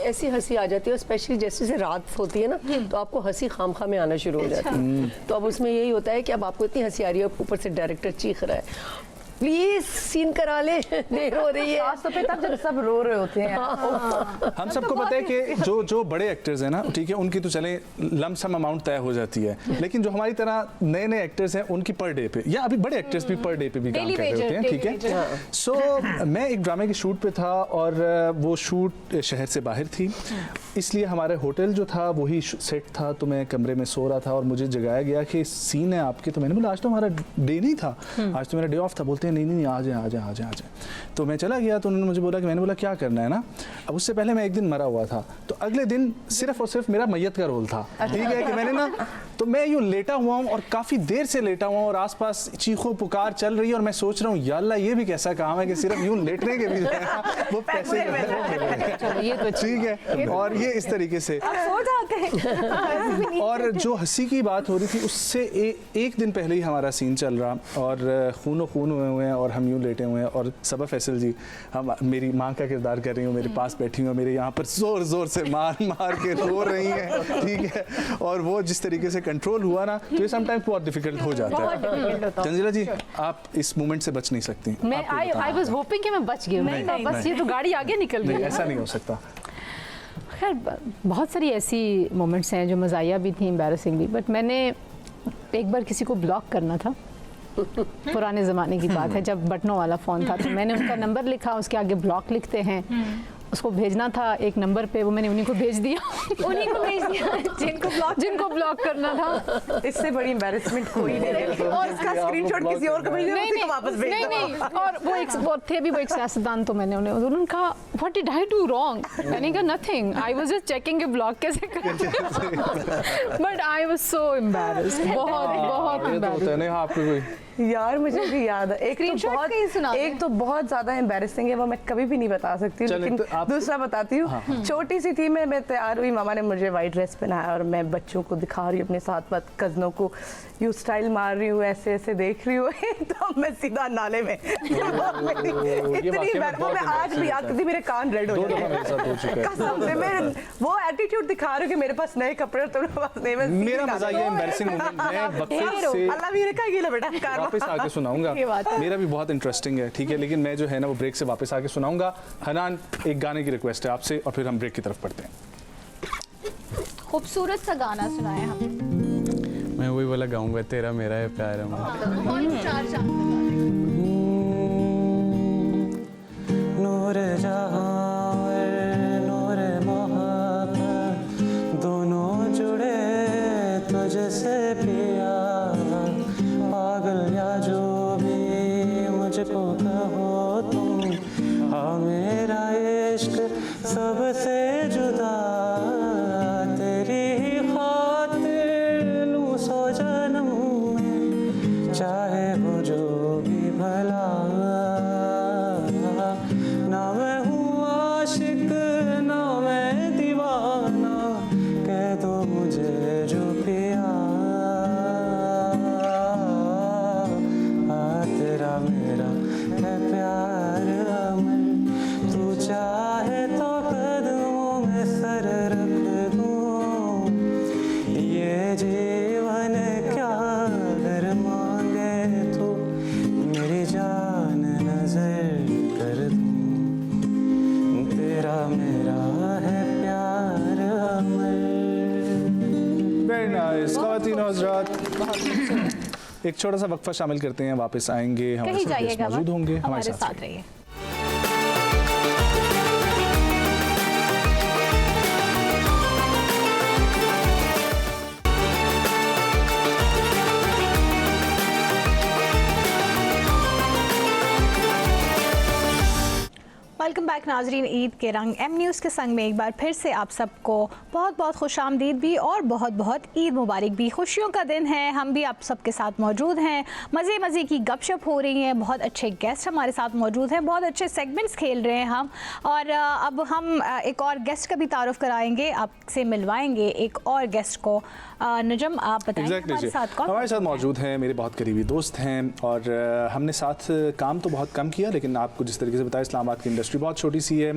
E: ऐसी हंसी आ जाती है, स्पेशली जैसे रात होती है ना, तो आपको हंसी खामखा में आना शुरू हो जाती है। तो अब उसमें यही होता है कि अब आपको इतनी हंसी आ रही है, ऊपर से डायरेक्टर चीख रहा है प्लीज सीन करा ले, देर हो रही है।
F: तो फिर तब जब सब रो रहे होते हैं।
A: हम सबको पता है कि जो बड़े एक्टर्स हैं ना, ठीक है, उनकी तो चले लमसम अमाउंट तय हो जाती है, लेकिन जो हमारी तरह नए नए एक्टर्स हैं उनकी पर डे पे, या अभी बड़े एक्टर्स भी पर डे पे भी काम कर रहे होते हैं, ठीक है। सो मैं एक ड्रामे के शूट पे था और वो शूट शहर से बाहर थी, इसलिए हमारे होटल जो था वही सेट था, तो मैं कमरे में सो रहा था और मुझे जगाया गया कि सीन है आपके। तो मैंने बोला आज तो हमारा डे नहीं था, आज तो मेरा डे ऑफ था। बोलते हैं नहीं आ जाए। तो मैं चला गया, तो उन्होंने मुझे बोला कि, मैंने बोला क्या करना है ना। अब उससे पहले मैं एक दिन मरा हुआ था, तो अगले दिन सिर्फ और सिर्फ मेरा मैयत का रोल था, ठीक है, कि मैंने ना, तो मैं यूँ लेटा हुआ हूँ और काफ़ी देर से लेटा हुआ हूँ और आसपास चीखों पुकार चल रही है और मैं सोच रहा हूँ या अल्लाह ये भी कैसा काम है कि सिर्फ यूँ लेटने के भी वो पैसे ठीक है, और ये इस तरीके से और जो हंसी की बात हो रही थी उससे एक दिन पहले ही हमारा सीन चल रहा और खूनो खून हुए हैं और हम यूँ लेटे हुए हैं और सबा फैसल जी हम मेरी माँ का किरदार कर रही हूँ, मेरे पास बैठी हुई, मेरे यहाँ पर जोर जोर से मार के रो रही हैं, ठीक है। और वो जिस तरीके से कंट्रोल हुआ ना, तो ये समटाइम्स बहुत डिफिकल्ट हो जाता है। तंजीला जी आप इस मोमेंट से बच नहीं सकती।
D: मैं आई वाज होपिंग कि मैं बच गई, बस ये तो गाड़ी आगे निकल गई।
A: ऐसा नहीं हो सकता।
D: खैर बहुत सारी ऐसी मोमेंट्स हैं जो मज़ाहिया भी थी, एम्बैरेसिंग भी, बट मैंने एक बार किसी को ब्लॉक करना था। पुराने ज़माने की बात है, जब बटनों वाला फ़ोन था, तो मैंने उनका नंबर लिखा, उसके आगे ब्लॉक लिखते हैं, उसको भेजना था एक नंबर पे, वो मैंने उन्हीं को भेज दिया जिनको ब्लॉक करना था।
F: इससे बड़ी एम्बैरेसमेंट कोई नहीं है। और इसका स्क्रीनशॉट किसी और को भेजना तो वापस भेज दो।
D: नहीं, और वो एक थे भी वो एक सियासतदान, तो उन्होंने कहा what did I do wrong, मैंने कहा nothing, I was just checking कि ब्लॉक कैसे करते, but I was so embarrassed, बहुत एम्बैरेस्ड।
A: आपको कोई
F: यार मुझे भी याद है एक तो बहुत ज्यादा एम्बैरेसिंग है, वो मैं कभी भी नहीं बता सकती, लेकिन दूसरा बताती हूँ। छोटी सी थी मैं तैयार हुई, मामा ने मुझे वाइट ड्रेस पहनाया और मैं बच्चों को दिखा रही हूँ, अपने साथ कजनों को यू स्टाइल मार रही हूँ, ऐसे देख रही हूँ, तो मैं सीधा नाले में इतनी मैं आज भी याद करती, मेरे कान रेड हो जाते कसम से। मैं वो एटीट्यूड दिखा रही हूँ कि मेरे पास नए कपड़े, तुम्हारे पास नहीं।
A: मेरा मजा ये एम्बैरेसिंग मोमेंट मैं वक्त से
F: अल्लाह भी रखा ये बेटा
A: वापस आके सुनाऊंगा, मेरा भी बहुत इंटरेस्टिंग है, ठीक है, लेकिन मैं जो है ना वो ब्रेक से वापस आके सुनाऊंगा। हनान एक गाने की रिक्वेस्ट है आपसे और फिर हम ब्रेक की तरफ पढ़ते हैं।
B: खूबसूरत सा गाना सुनाए हम।
G: मैं वही वाला गाऊंगा, तेरा मेरा है प्यार है।
I: नूर जहां नूर मोहब्बत दोनों जुड़े तुझसे पिया, पागल या जो भी मुझको कहो तुम, हाँ मेरा ये
A: वेरी नाइस। ख़वातीन और हज़रात, एक छोटा सा वक्फा शामिल करते हैं, वापस आएंगे, हमारे
B: कहीं
A: साथ गेस्ट
B: जाइएगा
A: मौजूद होंगे,
B: हमारे साथ रहिए। वेलकम बैक नाजरीन, ईद के रंग एम न्यूज़ के संग में एक बार फिर से आप सबको बहुत बहुत खुश आमदीद भी और बहुत बहुत ईद मुबारक भी। खुशियों का दिन है, हम भी आप सबके साथ मौजूद हैं, मज़े मज़े की गपशप हो रही है, बहुत अच्छे गेस्ट हमारे साथ मौजूद हैं, बहुत अच्छे सेगमेंट्स खेल रहे हैं हम। और अब हम एक और गेस्ट का भी तारुफ कराएंगे, आपसे मिलवाएंगे एक और गेस्ट को। नजम, आप बताएंगे हमारे साथ कौन?
A: हमारे साथ मौजूद हैं मेरे बहुत करीबी दोस्त हैं, और हमने साथ काम तो बहुत कम किया, लेकिन आपको जिस तरीके से बताया इस्लामाबाद की इंडस्ट्री बहुत छोटी सी है।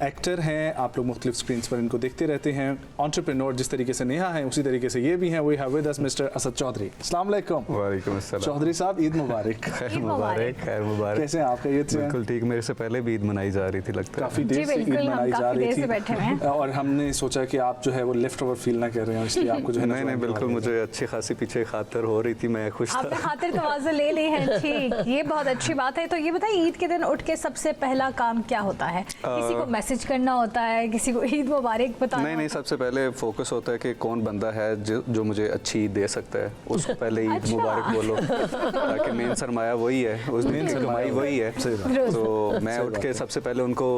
A: एक्टर हैं, आप लोग मुख्तलिफ स्क्रीन पर इनको देखते रहते हैं। एंटरप्रेन्योर जिस तरीके से नेहा है उसी तरीके से ये भी हैं। We have with us mister Asad Chaudhry. अस्सलाम वालेकुम।
G: वालेकुम अस्सलाम।
A: चौधरी साहब, ईद मुबारक।
G: खैर मुबारक, खैर मुबारक।
A: कैसे हैं आप? खैरियत से?
G: बिल्कुल ठीक। मेरे से पहले भी ईद मनाई जा रही थी, लगता है
A: काफ़ी देर से ईद मनाई जा रही थी, और हमने सोचा कि आप जो है वो लेफ्ट ओवर फील ना कर रहे हैं, इसलिए आपको जो है
G: नहीं, बिल्कुल मुझे अच्छी खासी पीछे खातर हो रही थी, मैं खुश था।
B: आपने खातिर तवाज़ुन ले ली है, ठीक, ये बहुत अच्छी बात है। तो ये बताइए, ईद के दिन उठ के सबसे पहला काम क्या होता है? किसी को मैसेज करना होता है, किसी को ईद मुबारक बताना?
G: नहीं, सबसे पहले फोकस होता है कि कौन बंदा है जो मुझे अच्छी ईद दे सकता है, उसको पहले ईद मुबारक बोलो, ताकि मेन सरमाया वही है, उस दिन की कमाई वही है। तो मैं उठ के सबसे पहले उनको,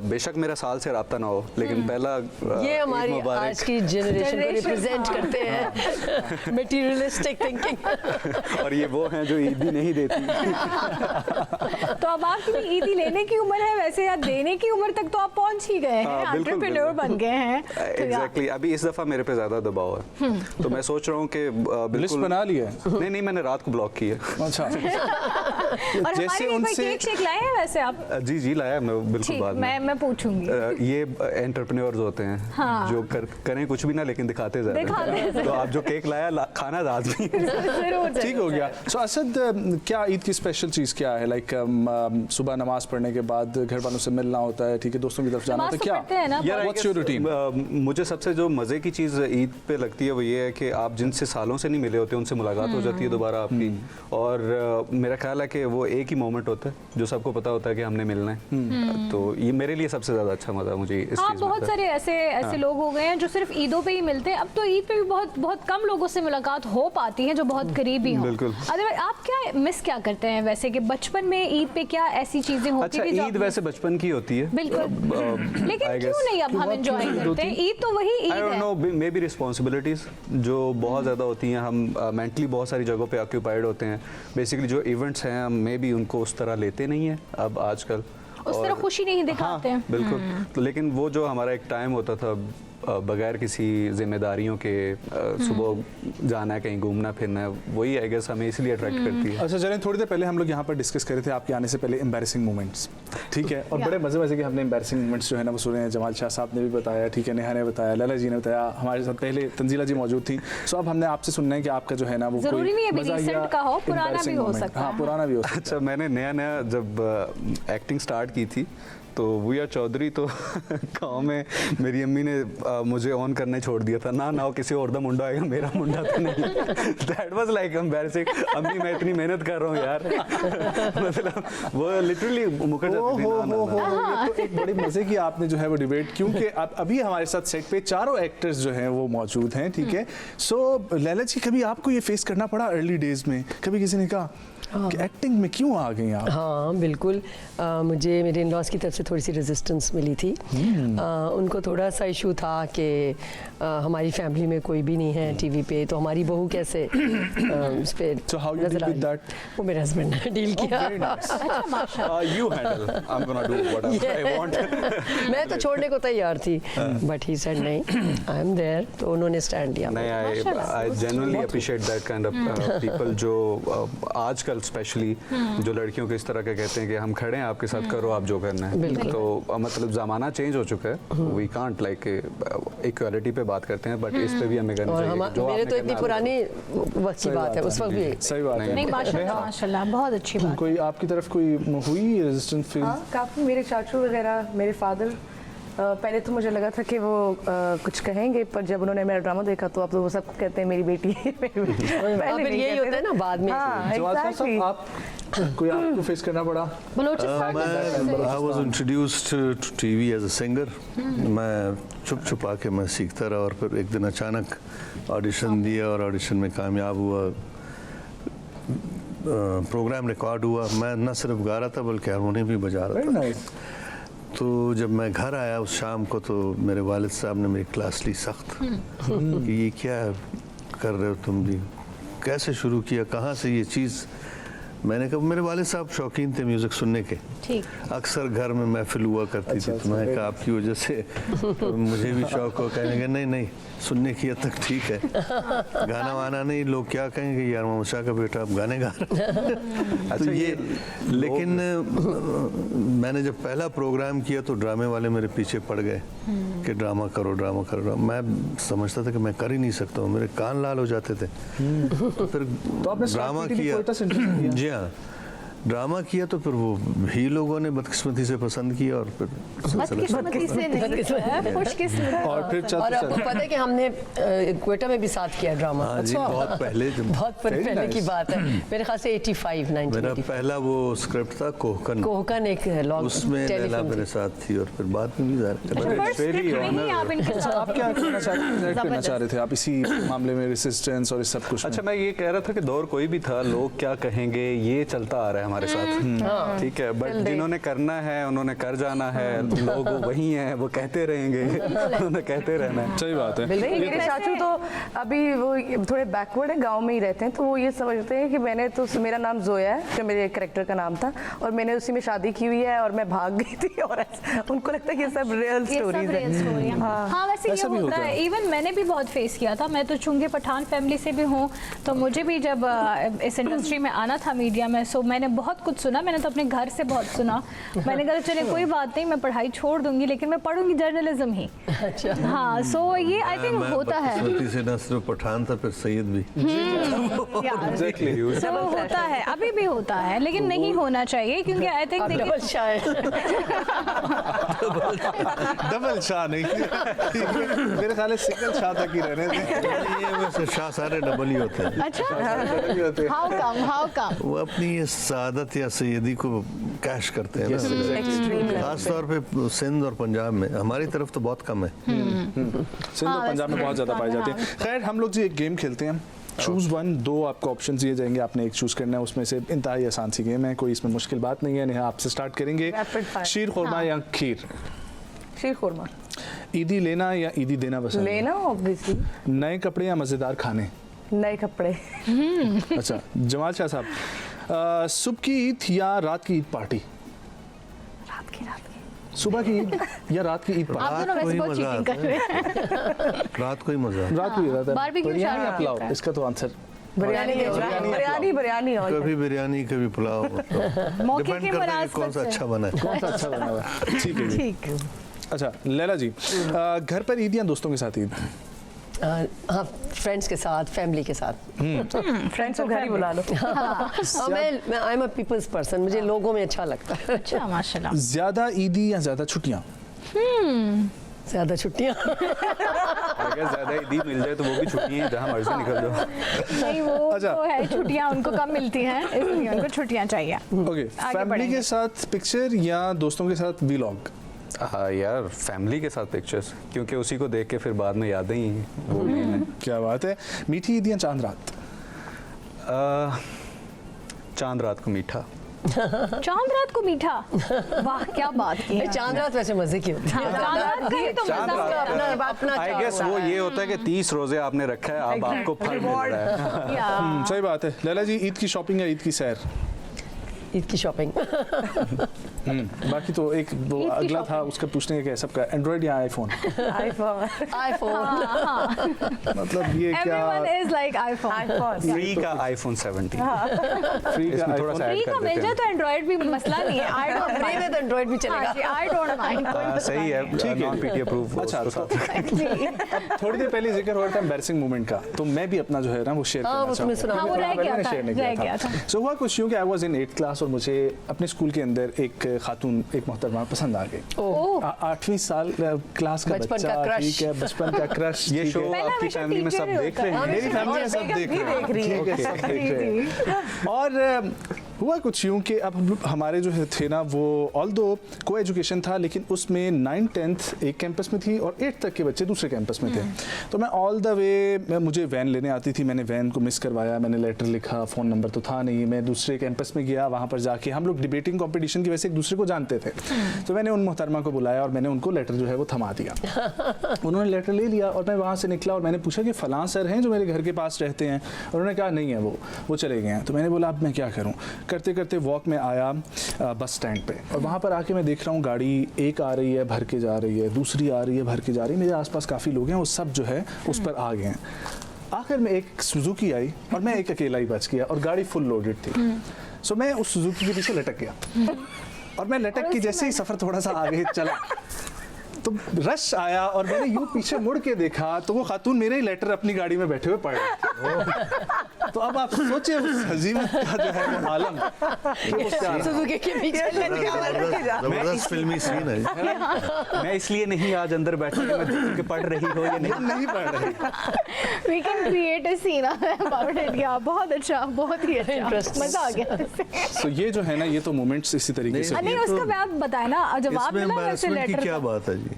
G: बेशक मेरा साल से रब्ता ना हो, लेकिन पहला
E: ये हमारी आज की जनरेशन को रिप्रेजेंट करते हैं, मटेरियलिस्टिक थिंकिंग।
G: और ये वो हैं जो ईद ही नहीं देती।
B: तो अब आपकी ईद ही लेने की उम्र है वैसे, या देने की उम्र तक तो आप पहुंच ही गए हैं, एंटरप्रेन्योर बन गए हैं।
G: एग्जैक्टली, अभी इस दफा मेरे पे ज्यादा दबाव है, तो मैं सोच रहा हूँ कि बिल्कुल
A: बना लिया।
G: नहीं, मैंने रात को ब्लॉक किया।
A: अच्छा।
B: और जैसे उनसे केक शेक लाए हैं वैसे आप?
G: जी लाया मैं, बिल्कुल बाद में
B: मैं पूछूंगी।
G: ये एंटरप्रेन्योर्स होते हैं,
B: हाँ।
G: जो करें कुछ भी ना, लेकिन दिखाते ज़्यादा। तो आप जो केक लाया, खाना लाजमी।
A: ठीक हो गया। सो असद, क्या ईद की स्पेशल चीज़ क्या है? लाइक सुबह नमाज पढ़ने के बाद घर वालों से मिलना होता है, ठीक है, दोस्तों की तरफ जाना होता है, क्या व्हाट्स योर रूटीन?
G: मुझे सबसे जो मज़े की चीज़ ईद पे लगती है वो ये है कि आप जिनसे सालों से नहीं मिले होते उनसे मुलाकात हो जाती है दोबारा आपकी, और मेरा ख्याल है कि वो एक ही मोमेंट होता है जो सबको पता होता है कि हमने मिलना है। तो ये मेरे लिए सबसे ज़्यादा अच्छा मज़ा मुझे इस चीज़ में।
B: बहुत सारे ऐसे लोग हो गए हैं जो सिर्फ ईदों पे ही मिलते हैं। अब तो ईद पे भी बहुत कम लोगों से मुलाकात हो पाती है जो बहुत करीबी हो।
G: बिल्कुल।
B: अदरवाइज आप क्या मिस क्या करते हैं वैसे, कि बचपन में ईद पे क्या ऐसी चीजें होती थी?
G: ईद वैसे बचपन की होती है,
B: बिल्कुल, लेकिन क्यों नहीं अब हम एंजॉय करते हैं? ईद तो वही ईद है।
G: I don't know, may be responsibilities जो बहुत ज़्यादा होती हैं, हम मेंटली बहुत सारी जगहों पे ऑक्यूपाइड होते हैं। बेसिकली जो इवेंट्स हैं हम मे बी उनको उस तरह लेते नहीं हैं अब आजकल,
B: उस तरह खुशी नहीं दिखाते हैं।
G: बिल्कुल। तो लेकिन वो जो हमारा एक टाइम होता था बगैर किसी जिम्मेदारियों के, सुबह जाना है कहीं घूमना फिरना है, वही आई गेस हमें इसलिए अट्रैक्ट करती है।
A: अच्छा चलें, थोड़ी देर पहले हम लोग यहाँ पर डिस्कस कर रहे थे आपके आने से पहले एम्बैरेसिंग मोमेंट्स, ठीक है, और बड़े मज़े के हमने एम्बैरेसिंग मोमेंट्स जो है ना वो सुने हैं। जमाल शाह साहब ने भी बताया, ठीक है, नेहा ने बताया, लला जी ने बताया, हमारे साथ पहले तंजीला जी मौजूद थी। सो अब हमने आपसे सुनना है कि आपका जो है ना वो
B: जरूरी नहीं है रिसेंट का हो, पुराना भी हो सकता है।
A: हाँ, पुराना भी हो सकता है।
G: अच्छा, मैंने नया जब एक्टिंग स्टार्ट की थी तो वी आर चौधरी, तो गाँव में मेरी अम्मी ने मुझे ऑन करने छोड़ दिया था, ना किसी और दा मुंडा आएगा, मेरा मुंडा तो नहीं। That was like embarrassing. अम्मी मैं इतनी मेहनत कर रहा हूँ यार। मतलब वो लिटरली मुकर जाती थी।
A: ये तो एक बड़ी मजे की आपने जो है वो डिबेट, क्योंकि अब अभी हमारे साथ सेट पे चारों एक्टर्स जो हैं वो मौजूद हैं, ठीक है। सो लैला जी, कभी आपको ये फेस करना पड़ा अर्ली डेज में? कभी किसी ने कहा कि एक्टिंग में क्यों आ गई आप?
E: हाँ बिल्कुल, मुझे मेरे इन लॉज की तरफ से थोड़ी सी रेजिस्टेंस मिली थी। उनको थोड़ा सा इशू था कि हमारी फैमिली में कोई भी नहीं है टीवी पे, तो हमारी बहू कैसे उस पे नजर आ रही। वो मेरे हस्बैंड ने डील किया।
A: You handle. I'm gonna do whatever I want.
E: मैं तो छोड़ने को तैयार थी, बट ही सेड नहीं, आई एम देयर, तो उन्होंने स्टैंड लिया।
G: नहीं, I genuinely appreciate that kind of people जो आजकल स्पेशली जो लड़कियों को इस तरह के कहते हैं कि हम खड़े हैं आपके साथ, करो आप जो करना है। तो मतलब ज़माना चेंज हो चुका है, वी कांट लाइक इक्वालिटी पे बात करते हैं, बट इस पे भी हमें करना चाहिए।
E: मेरे तो इतनी पुरानी वक्त की बात है, उस वक्त भी
A: सही बात है।
B: नहीं, माशाल्लाह बहुत अच्छी बात।
A: कोई आपकी तरफ कोई हुई रेजिस्टेंस फील?
F: हाँ, काफ़ी। मेरे चाचू वगैरह, मेरे फादर पहले तो मुझे लगा था कि वो कुछ कहेंगे, पर जब उन्होंने मेरा ड्रामा देखा तो अब तो वो सब कहते हैं मेरी बेटी है, मेरी बेटी है। पहले
E: फिर
F: नहीं
E: यही
F: कहते
E: होता है
F: थे।
E: ना बाद में।
F: हाँ,
A: जवाब
F: exactly।
A: साहब आप कोई आपको फेस करना पड़ा?
B: Balochistan
C: I was introduced to TV as a singer. मैं छुप छुपा के मैं सीखता रहा और फिर एक दिन अचानक ऑडिशन दिया और ऑडिशन में कामयाब हुआ। प्रोग्राम रिकॉर्ड हुआ। मैं न सिर्फ गा रहा था बल्कि हारमोनियम भी बजा रहा
A: वेरी
C: था।
A: नाइस।
C: तो जब मैं घर आया उस शाम को तो मेरे वालिद साहब ने मेरी क्लास ली सख्त कि ये क्या कर रहे हो तुम भी, कैसे शुरू किया, कहाँ से ये चीज़। मैंने कहा मेरे वालिद साहब शौकीन थे म्यूज़िक सुनने के,
B: ठीक।
C: अक्सर घर में महफिल हुआ करती थी, तो मैंने कहा आपकी वजह से तो मुझे भी शौक हो। कहने लगे नहीं नहीं, सुनने की हद तक ठीक है, गाना वाना नहीं, लोग क्या कहेंगे यार मोहम्मद शाह का बेटा आप गाने गा रहे हो। तो ये लेकिन मैंने जब पहला प्रोग्राम किया तो ड्रामे वाले मेरे पीछे पड़ गए कि ड्रामा करो ड्रामा करो। मैं समझता था कि मैं कर ही नहीं सकता हूँ, मेरे कान लाल हो जाते थे। तो फिर ड्रामा किया। जी हाँ, ड्रामा किया तो फिर वो ही लोगों ने बदकिस्मती से पसंद किया और फिर
B: बदकिस्मती से नहीं, खुशकिस्मती।
A: और फिर
E: और आपको पता है कि हमने क्वेटा में भी साथ किया ड्रामा।
C: हाँ जी, बहुत पहले
E: बहुत पहले की बात है, मेरे ख्याल से 85
C: मेरा
E: 1985।
C: पहला वो स्क्रिप्ट था कोहकन,
E: एक लॉन्ग
C: उसमें लैला मेरे साथ थी और फिर बाद में भी
A: आप क्या करना चाह रहे थे आप इसी मामले में, रेसिस्टेंस और इस सब कुछ?
G: अच्छा, मैं ये कह रहा था कि दौर कोई भी था, लोग क्या कहेंगे ये चलता आ रहा है हमारे साथ, ठीक है, बट जिन्होंने करना है उन्होंने कर जाना है। लोग वही हैं, वो कहते रहेंगे, उन्होंने कहते रहना है।
A: सही बात है।
F: नहीं, मेरे चाचू तो अभी वो थोड़े बैकवर्ड है, गांव में ही रहते हैं, तो वो ये समझते हैं कि मैंने तो, मेरा नाम जोया है जो मेरे कैरेक्टर का नाम था, और मैंने उसी में शादी की हुई है और मैं भाग गई थी, और उनको लगता है कि ये सब रियल स्टोरीज है।
B: हाँ, वैसे ये होता है। इवन मैंने भी बहुत फेस किया था। मैं तो चूंकि पठान फैमिली से भी हूँ, तो मुझे भी जब इस इंडस्ट्री में आना था मीडिया में, सो मैंने बहुत कुछ सुना। मैंने तो अपने घर से बहुत सुना। मैंने कहा चले कोई बात नहीं, मैं पढ़ाई छोड़ दूंगी लेकिन मैं पढ़ूंगी जर्नलिज्म ही। अच्छा। हाँ, सो ये आई थिंक होता है।
C: से न सिर्फ पठान था, फिर सैयद भी।
B: So, होता है, अभी भी होता है, लेकिन नहीं होना चाहिए, क्योंकि I think
E: double Shah
A: double Shah नहीं, मेरे ख्याल है सिंगल शाह तक ही रहने थे।
C: ये वैसे शाह सारे डबल ही होते हैं।
B: अच्छा, हाउ कम?
C: वो अपनी ये सादत या सैयदी को कैश करते हैं ना, खास तौर पे सिंध और पंजाब में। हमारी तरफ तो बहुत कम है,
A: सिंध और पंजाब में बहुत ज़्यादा पाई जाती है। खैर, हम लोग जी एक गेम खेलते हैं, चूज़ वन। दो आपको ऑप्शन दिए जाएंगे, आपने एक चूज़ करना है, उसमें से इंतहाई आसान सी गेम है, कोई इसमें मुश्किल बात नहीं है। नेहा आपसे स्टार्ट करेंगे। शीर खुरमा या खीर?
F: शीर खुरमा।
A: ईदी लेना या ईदी देना पसंद?
F: लेना ऑब्वियसली।
A: नए कपड़े या मज़ेदार खाने?
F: नए कपड़े।
A: अच्छा, जमाल शाह साहब, सुबह की ईद या रात की ईद पार्टी?
B: रात की
A: सुबह की ईद या रात की ईद
B: आप
A: पार्टी?
B: दोनों वैसे बहुत चीटिंग कर रहे हैं।
C: रात को ही मजा।
A: रात को ही रहता है।
B: बारबेक्यू
A: बिरयानी या
B: चाट
A: पुलाव? इसका तो आंसर
F: बिरयानी।
C: कभी बिरयानी कभी पुलाव,
B: मौके
C: डिपेंड
B: की
C: करता है कौन सा अच्छा बना है।
A: कौन सा अच्छा बना हुआ है। ठीक है जी।
B: ठीक।
A: अच्छा लैला जी, घर पर ईद या दोस्तों के साथ ईद?
E: हाँ, फ्रेंड्स के साथ, फैमिली के साथ।
F: फ्रेंड्स को घर ही बुला लो।
E: और मैं I am a people's person, मुझे लोगों में अच्छा लगता है।
B: अच्छा, माशाल्लाह।
A: ज्यादा ईदी या ज्यादा छुट्टियां?
E: ज्यादा छुट्टियाँ।
G: अगर ज्यादा ईदी मिल जाए तो वो भी छुट्टी है, जहाँ मर्जी निकल जाओ।
B: नहीं, वो
A: अच्छा।
B: तो है, छुट्टियां उनको कम मिलती हैं, इसलिए उनको छुट्टियां चाहिए।
A: ओके, फैमिली के साथ पिक्चर या दोस्तों के साथ व्लॉग?
G: हाँ यार, फैमिली के साथ पिक्चर्स, क्योंकि उसी को देख के फिर बाद में यादें ही वो मेन है।
A: क्या बात है। मीठी ईद या चांद रात?
G: चांद रात को मीठा।
B: चांद रात को मीठा? वाह, क्या बात की है।
E: चांद रात वैसे मजे की होती है।
B: चांद रात का ही तो
G: चांद
B: मजा
G: रात
B: होता है।
E: अपना
G: आई गेस वो ये होता है कि 30 रोजे आपने रखा है, अब आपको फल मिल रहा है।
B: या।
A: सही बात है। लैला जी, ईद की शॉपिंग या ईद की सैर?
E: ईद की शॉपिंग।
A: बाकी तो एक वो अगला था, उसका पूछने का सबका एंड्रॉइड या आईफोन?
E: आईफोन।
A: मतलब ये क्या?
B: Everyone is like iPhone.
G: Free का आईफोन 17
A: फ्री का
G: इसमें थोड़ा सा
B: फ्री
G: ऐड
B: का
G: कर
B: मिल
G: देते
B: जाए
G: हैं।
B: तो एंड्रॉइड भी मसला नहीं है। आई डोंट
E: फ्री में तो एंड्रॉइड भी चलेगा।
B: I don't mind.
G: सही है, नॉन पीटी अप्रूव।
A: अच्छा, थोड़ी देर पहले जिक्र हो रहा था एम्बैरेसिंग मोमेंट का, तो मैं भी अपना जो है ना वो शेयर करना
E: उसमें
A: चाहूँगा।
E: सुना।
B: हाँ, वो रह गया था,
A: शेयर नहीं
B: रह
A: किया
B: गया
A: था।
B: था।
A: सो हुआ कुछ यूँ कि I was in 8th class, पास और मुझे अपने स्कूल के अंदर एक खातून, एक मोहतरमा पसंद आ गई। 8वीं साल क्लास का
E: बचपन
A: बच्चा,
E: का crush।
A: ठीक है, बचपन का क्रश।
G: ये शो आपकी फैमिली में सब देख रहे हैं?
A: मेरी फैमिली में सब देख रही है, ठीक है, सब देख रहे हैं। और हुआ कुछ यूँ कि अब हमारे जो थे ना वो ऑल्दो को एजुकेशन था, लेकिन उसमें 9th 10th एक कैंपस में थी और 8th तक के बच्चे दूसरे कैंपस में थे। तो मैं ऑल द वे मुझे वैन लेने आती थी, मैंने वैन को मिस करवाया, मैंने लेटर लिखा, फ़ोन नंबर तो था नहीं, मैं दूसरे कैंपस में गया, वहाँ पर जाके हम लोग डिबेटिंग कॉम्पिटिशन की वजह से एक दूसरे को जानते थे। तो मैंने उन मोहतरमा को बुलाया और मैंने उनको लेटर जो है वो थमा दिया। उन्होंने लेटर ले लिया और मैं वहाँ से निकला और मैंने पूछा कि फ़लाँ सर हैं जो मेरे घर के पास रहते हैं? उन्होंने कहा नहीं है, वो चले गए हैं। तो मैंने बोला अब मैं क्या करूँ? करते करते वॉक में आया बस स्टैंड पे और वहाँ पर आके मैं देख रहा हूँ गाड़ी एक आ रही है भर के जा रही है, दूसरी आ रही है भर के जा रही है, मेरे आसपास काफ़ी लोग हैं, वो सब जो है उस पर आ गए हैं। आखिर में एक सुजुकी आई और मैं एक अकेला ही बच गया और गाड़ी फुल लोडेड थी। सो मैं उस सुजुकी के पीछे लटक गया और मैं लटक के जैसे ही सफ़र थोड़ा सा आगे चला तो रश आया और मैंने यूँ पीछे मुड़ के देखा तो वो खातून मेरे ही लेटर अपनी गाड़ी में बैठे हुए पढ़ रहे। तो अब आप सोचे उस हजीमत का जो है वो आलम
E: सुजुकी के पीछे
C: जबरदस्त फिल्मी सीन है।
G: मैं इसलिए नहीं आज अंदर बैठा कि मैं कि पढ़ रही हो या
A: नहीं पढ़ रहे।
B: We can create a scene about it। या बहुत अच्छा, बहुत ही अच्छा, मजा आ गया।
A: तो ये जो है ना ये तो मोमेंट्स इसी तरीके से।
B: नहीं उसका मैं आप बताए ना जवाब
C: इसमें
B: मिला वैसे
C: embarrassment की
B: लेटर
C: क्या बात है जी?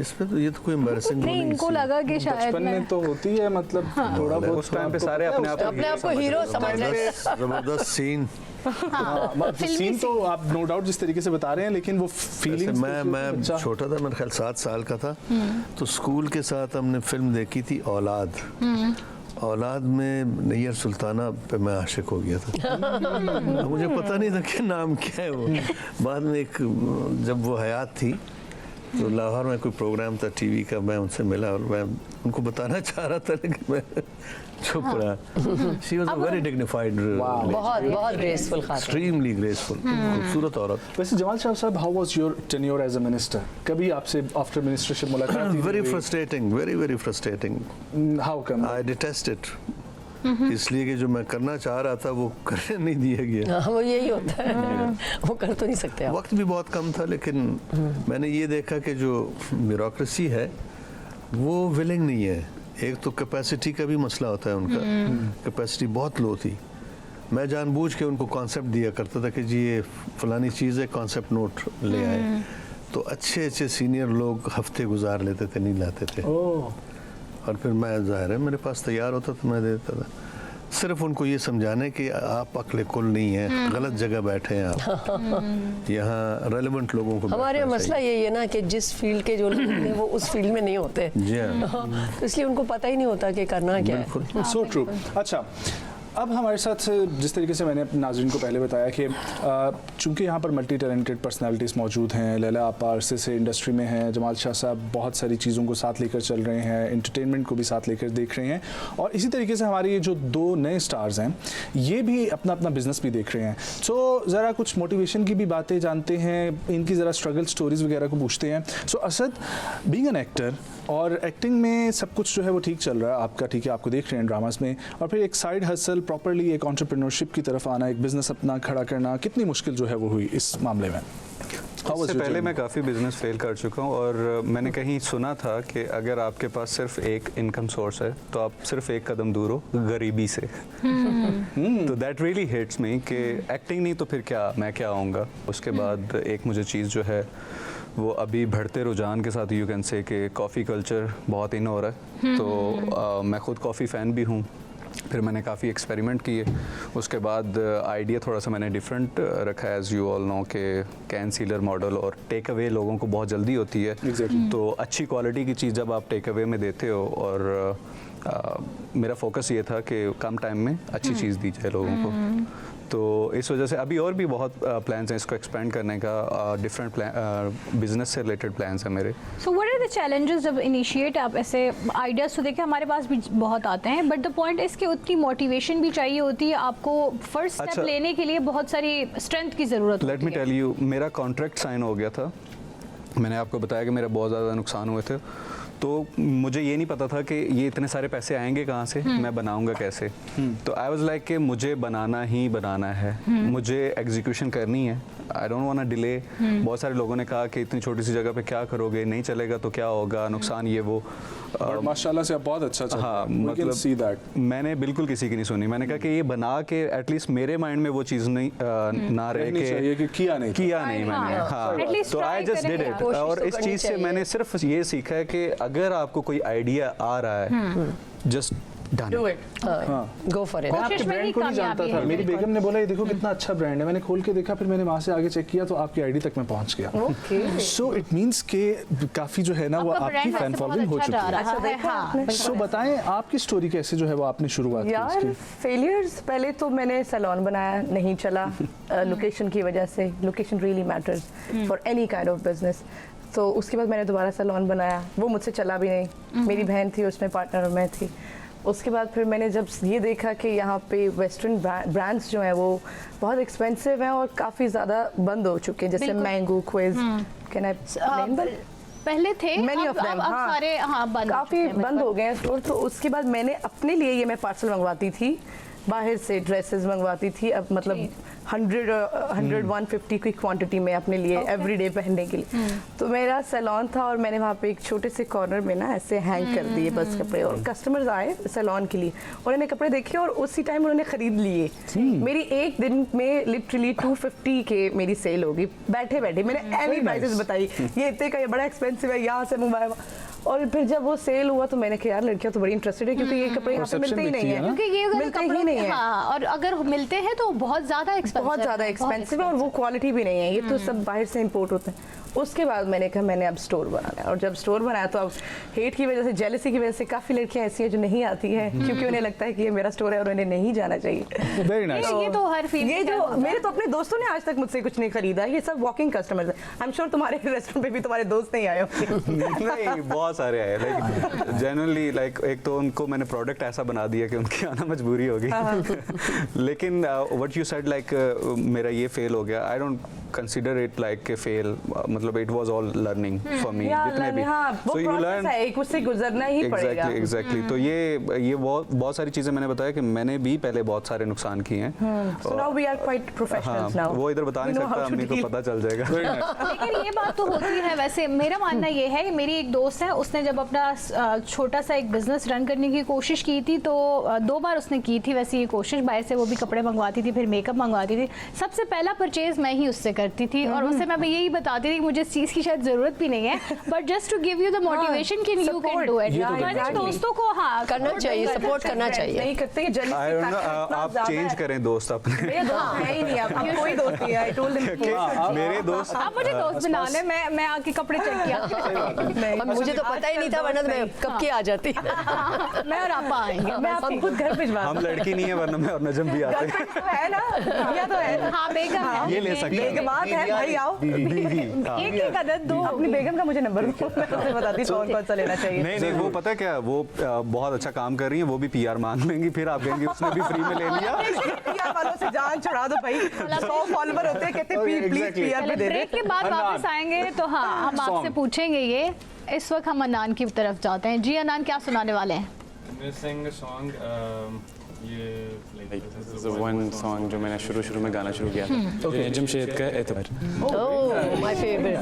C: इसमें तो ये तो कोई एम्बैरेसिंग
B: नहीं, इनको लगा कि शायद
A: बचपन में तो होती है, मतलब थोड़ा बहुत
G: उस टाइम पे सारे अपने आप
E: को हीरो समझ रहे
C: जबरदस्त सीन।
A: सीन तो आप नो डाउट जिस तरीके से बता रहे हैं, लेकिन वो फीलिंग्स
C: मैं छोटा था, मेरे ख्याल 7 साल का था, तो स्कूल के साथ हमने फिल्म देखी थी औलाद। औलाद में नैयर सुल्ताना पे मैं आशिक हो गया था। मुझे पता नहीं था कि नाम क्या है वो। बाद में एक जब वो हयात थी तो लाहौर में कोई प्रोग्राम था टीवी का, मैं उनसे मिला और मैं उनको बताना चाह रहा था लेकिन मैं चुप रहा। She was a very dignified,
E: बहुत ग्रेसफुल,
C: एक्सट्रीमली ग्रेसफुल, खूबसूरत औरत।
A: वैसे जमाल शाह साहब, how was your tenure as a minister? कभी आपसे आफ्टर मिनिस्टरशिप मुलाकात हुई?
C: Very frustrating, very frustrating.
A: How come?
C: I detest it. इसलिए कि जो मैं करना चाह रहा था वो करने नहीं दिया गया।
E: वो यही होता है, वो कर तो नहीं सकते आप।
C: वक्त भी बहुत कम था, लेकिन मैंने ये देखा कि जो ब्यूरोक्रेसी है वो विलिंग नहीं है। एक तो कैपेसिटी का भी मसला होता है, उनका कैपेसिटी बहुत लो थी। मैं जानबूझ के उनको कॉन्सेप्ट दिया करता था कि जी ये फलानी चीज़ है, कॉन्सेप्ट नोट ले आए, तो अच्छे सीनियर लोग हफ्ते गुजार लेते थे, नहीं लाते थे। और फिर मैं ज़ाहिर है मेरे पास तैयार होता तो मैं दे देता था, सिर्फ उनको ये समझाने कि आप अक्ल कुल नहीं है, गलत जगह बैठे हैं आप, यहाँ रेलेवेंट लोगों को।
E: हमारे मसला यही है ना कि जिस फील्ड के जो लोग होते हैं वो उस फील्ड में नहीं होते, तो इसलिए उनको पता ही नहीं होता कि करना क्या है।
A: So true. अच्छा, अब हमारे साथ जिस तरीके से मैंने अपने नाज़रीन को पहले बताया कि चूंकि यहाँ पर मल्टी टैलेंटेड पर्सनालिटीज़ मौजूद हैं, लैला आप अरसे से इंडस्ट्री में हैं, जमाल शाह साहब बहुत सारी चीज़ों को साथ लेकर चल रहे हैं, एंटरटेनमेंट को भी साथ लेकर देख रहे हैं, और इसी तरीके से हमारे ये जो 2 नए स्टार्स हैं ये भी अपना अपना बिजनेस भी देख रहे हैं। सो ज़रा कुछ मोटिवेशन की भी बातें जानते हैं, इनकी ज़रा स्ट्रगल स्टोरीज़ वगैरह को पूछते हैं। सो असद, बीइंग एन एक्टर और एक्टिंग में सब कुछ जो है वो ठीक चल रहा है आपका, ठीक है, आपको देख रहे हैं ड्रामास में, और फिर एक साइड हसल प्रॉपर्ली एक एंटरप्रेन्योरशिप की तरफ आना, एक बिजनेस अपना खड़ा करना, कितनी मुश्किल जो है वो हुई इस मामले में?
G: इससे पहले मैं काफ़ी बिजनेस फेल कर चुका हूँ, और मैंने कहीं सुना था कि अगर आपके पास सिर्फ एक इनकम सोर्स है तो आप सिर्फ एक कदम दूर हो गरीबी से। तो दैट रियली हिट्स मी कि एक्टिंग नहीं तो फिर क्या, मैं क्या आऊँगा। उसके बाद एक मुझे चीज़ जो है वो अभी बढ़ते रुझान के साथ यू कैन से कि कॉफ़ी कल्चर बहुत इन हो रहा है, तो मैं ख़ुद कॉफ़ी फ़ैन भी हूँ। फिर मैंने काफ़ी एक्सपेरिमेंट किए, उसके बाद आइडिया थोड़ा सा मैंने डिफरेंट रखा है, एज़ यू ऑल नो के कैन सीलर मॉडल और टेक अवे लोगों को बहुत जल्दी होती है। तो अच्छी क्वालिटी की चीज़ जब आप टेक अवे में देते हो, और मेरा फोकस ये था कि कम टाइम में अच्छी चीज़ दी जाए लोगों को, तो इस वजह से अभी और भी बहुत प्लान्स हैं इसको एक्सपेंड करने का, डिफरेंट बिजनेस से रिलेटेड प्लान्स हैं मेरे।
B: So what are the challenges जब इनिशिएट आप ऐसे आइडियाज़ तो देखिए हमारे पास भी बहुत आते हैं, बट द पॉइंट इसके उतनी मोटिवेशन भी चाहिए होती है, आपको फर्स्ट स्टेप लेने के लिए बहुत सारी स्ट्रेंथ की ज़रूरत होती है।
G: लेट मी टेल यू, मेरा कॉन्ट्रैक्ट साइन हो गया था, मैंने आपको बताया कि मेरा बहुत ज़्यादा नुकसान हुए थे, तो मुझे ये नहीं पता था कि ये इतने सारे पैसे आएंगे कहाँ से, मैं बनाऊंगा कैसे। तो आई वाज लाइक कि मुझे बनाना ही बनाना है, मुझे एग्जीक्यूशन करनी है, I don't want to delay. बहुत सारे लोगों ने कहा कि इतनी छोटी सी जगह पे क्या करोगे, नहीं चलेगा तो क्या होगा, नुकसान ये वो।
A: और माशाल्लाह से अब बहुत अच्छा चल रहा
G: हाँ,
A: है। We can see that.
G: मैंने बिल्कुल किसी की नहीं सुनी। मैंने कहा कि ये बना के एटलीस्ट मेरे माइंड में वो चीज़ नहीं ना रहे
A: रहनी चाहिए कि किया नहीं
G: मैंने। हाँ,
B: At least
G: तो आई
B: try
G: जस्ट डिड
B: करें
G: इट।
B: आप।
G: और
E: तो
G: इस
E: करनी
G: चीज़ से
E: चाहिए।
G: मैंने सिर्फ ये सीखा है कि अगर आपको कोई आइडिया आ रहा है, just done
E: do it, go for it.
A: मैं आपके
B: कोशिश में
A: ब्रांड
B: ही
A: को नहीं जानता
B: कामयाबी
A: था।
B: है,
A: मेरी
B: बिल्कुल।
A: बेगम ने बोला ये देखो कितना अच्छा ब्रांड है, मैंने खोल के देखा, फिर मैंने वहाँ से आगे चेक किया तो आपकी आईडी तक मैं पहुँच गया।
F: ओके
A: सो इट मीन्स के काफ़ी जो है ना वो
B: आपका
A: आपकी
B: brand
A: फैन
B: वैसे बहुत
A: फॉलोइंग हो
B: अच्छा
A: चुकी
B: जा
A: है।
B: रहा है।
F: देखा
B: हाँ,
F: आपने?
A: सो बताएं आपकी स्टोरी कैसे जो है वो आपने शुरुआत की
F: यार
A: इसकी?
F: फेलियर्स, पहले तो मैंने सैलून बनाया, नहीं चला लोकेशन की वजह से। Location really matters for any kind of business. तो उसके बाद मैंने दोबारा सैलून बनाया, वो मुझसे चला भी नहीं। मेरी बहन थी उसमें, पार्टनर और मैं थी। उसके बाद फिर मैंने जब ये देखा कि यहाँ पे वेस्टर्न ब्रांड्स जो हैं वो बहुत एक्सपेंसिव हैं और काफ़ी ज़्यादा बंद हो चुके हैं, जैसे
B: बिल्कुल।
F: Mango, quiz, can I name them?
B: पहले थे,
F: Many
B: अब
F: of them,
B: अब
F: हाँ।
B: सारे बंद
F: काफ़ी बंद हो गए हैं स्टोर। तो उसके बाद मैंने अपने लिए ये मैं पार्सल मंगवाती थी बाहर से, ड्रेसेस मंगवाती थी, अब मतलब 100-150 की क्वांटिटी में अपने लिए एवरीडे पहनने के लिए। तो मेरा सैलून था और मैंने वहाँ पे एक छोटे से कॉर्नर में ना ऐसे हैंग कर दिए बस कपड़े, और कस्टमर्स आए सैलून के लिए, उन्होंने कपड़े देखे और उसी टाइम उन्होंने खरीद लिए। मेरी एक दिन में लिटरली 250 के मेरी सेल होगी, बैठे बैठे मैंने एनी प्राइसेस बताई, ये इतने का, ये बड़ा एक्सपेंसिव है, यहाँ से मंगवाया। और फिर जब वो सेल हुआ तो मैंने कहा यार लड़कियां तो बड़ी इंटरेस्टेड है, क्योंकि ये कपड़े यहाँ पे मिलते ही नहीं है,
B: क्योंकि ये अगर
F: मिलते ही
B: कपड़ों
F: नहीं
B: के-
F: है,
B: हाँ, और अगर मिलते हैं तो बहुत ज़्यादा
F: एक्सपेंसिव है और वो क्वालिटी भी नहीं है, ये तो सब बाहर से इंपोर्ट होते हैं। उसके बाद मैंने कहा मैंने अब स्टोर बनाना है, और जब स्टोर बनाया तो अब हेट की वजह से, जेलसी की वजह से काफ़ी लड़कियां ऐसी हैं जो नहीं आती हैं, क्योंकि उन्हें लगता है कि ये मेरा स्टोर है और उन्हें नहीं जाना चाहिए।
A: Very nice.
B: ये तो हर फील्ड
F: ये जो मेरे तो अपने दोस्तों ने आज तक मुझसे कुछ नहीं खरीदा, ये सब वॉकिंग कस्टमर्स हैं। आई एम श्योर तुम्हारे रेस्टोरेंट पे भी तुम्हारे दोस्त नहीं आए होंगे।
G: नहीं, बहुत सारे आए। लाइक जनरली लाइक एक तो उनको मैंने प्रोडक्ट ऐसा बना दिया कि उनकी आना मजबूरी हो गई। लेकिन व्हाट यू सेड, लाइक मेरा ये फेल हो गया, I don't consider it like a fail, मतलब it was all learning for me. जितने भी
F: वो
G: So you
F: प्रोसेस
G: learn-
F: है, एक उससे गुजरना ही पड़ेगा।
G: एग्जैक्टली। तो ये बहुत सारी चीजें मैंने बताया कि मैंने भी पहले बहुत सारे नुकसान किए हैं।
F: So now we are quite professionals now.
G: वो इधर बता
F: We
G: नहीं
F: know how
G: सकता,
F: to
G: अम्मी को
F: deal.
G: पता चल जाएगा।
B: लेकिन ये बात तो होती है। वैसे मेरा मानना ये है कि मेरी एक दोस्त है, उसने जब अपना छोटा सा एक बिजनेस रन करने की कोशिश की थी तो 2 बार उसने की थी वैसे ये कोशिश, बाहर से वो भी कपड़े मंगवाती थी, फिर मेकअप मंगवाती थी। सबसे पहला परचेज मैं ही उससे करती थी और उससे मैं यही बताती थी कि मुझे इस चीज़ की शायद ज़रूरत भी नहीं है, but just to give you the motivation कि यू कैन डू इट। दोस्तों को हाँ
E: करना चाहिए, सपोर्ट करना चाहिए।
F: नहीं करते ये jealousy
G: I don't know,
F: factor इतना
G: आप
F: ज़्यादा
G: चेंज
F: है।
G: करें दोस्त अपने।
F: मेरे दोस्त है ही नहीं, अब कोई दोस्त नहीं है। I told them
G: मेरे दोस्त
B: आप मुझे दोस्त बना ले, मैं आके कपड़े चेक किया
F: नहीं,
E: अब मुझे तो पता ही नहीं था, वरना तो मैं कब की आ जाती।
B: मैं और आपा आएंगे।
F: मैं आपको खुद घर भिजवा
G: हम लड़की नहीं है, वरना मैं और नजम भी आते।
F: है ना, भैया तो है।
B: हाँ बेगम है।
G: ये ले सकते हैं।
F: बेगमात है, भाई आओ।
B: एक एक अदद दो।
F: अपनी बेगम का मुझे नंबर दो, मैं तुझे बताती हूँ कौन कौन सा लेना चाहिए।
G: नहीं नहीं, वो पता है क्या, वो बहुत अच्छा काम कर रही है, वो भी पीआर मांग लेंगी, फिर आप कहेंगे उसने भी फ्री में ले लिया।
F: पीआर वालों से जान छुड़ा दो भाई, 100 फॉलोवर होते हैं, कहते प्लीज
G: exactly.
F: पीआर पे दे दे।
B: ब्रेक के बाद वापस आएंगे तो हाँ हम आपसे पूछेंगे ये। इस वक्त हम अनान की तरफ जाते हैं। जी अनान, क्या सुनाने वाले हैं?
J: मैं सिंग अ सॉन्ग, ये दिस इज वन सॉन्ग जो मैंने शुरू में गाना शुरू किया था, ये जमशेद का एतबार।
E: Oh my favourite.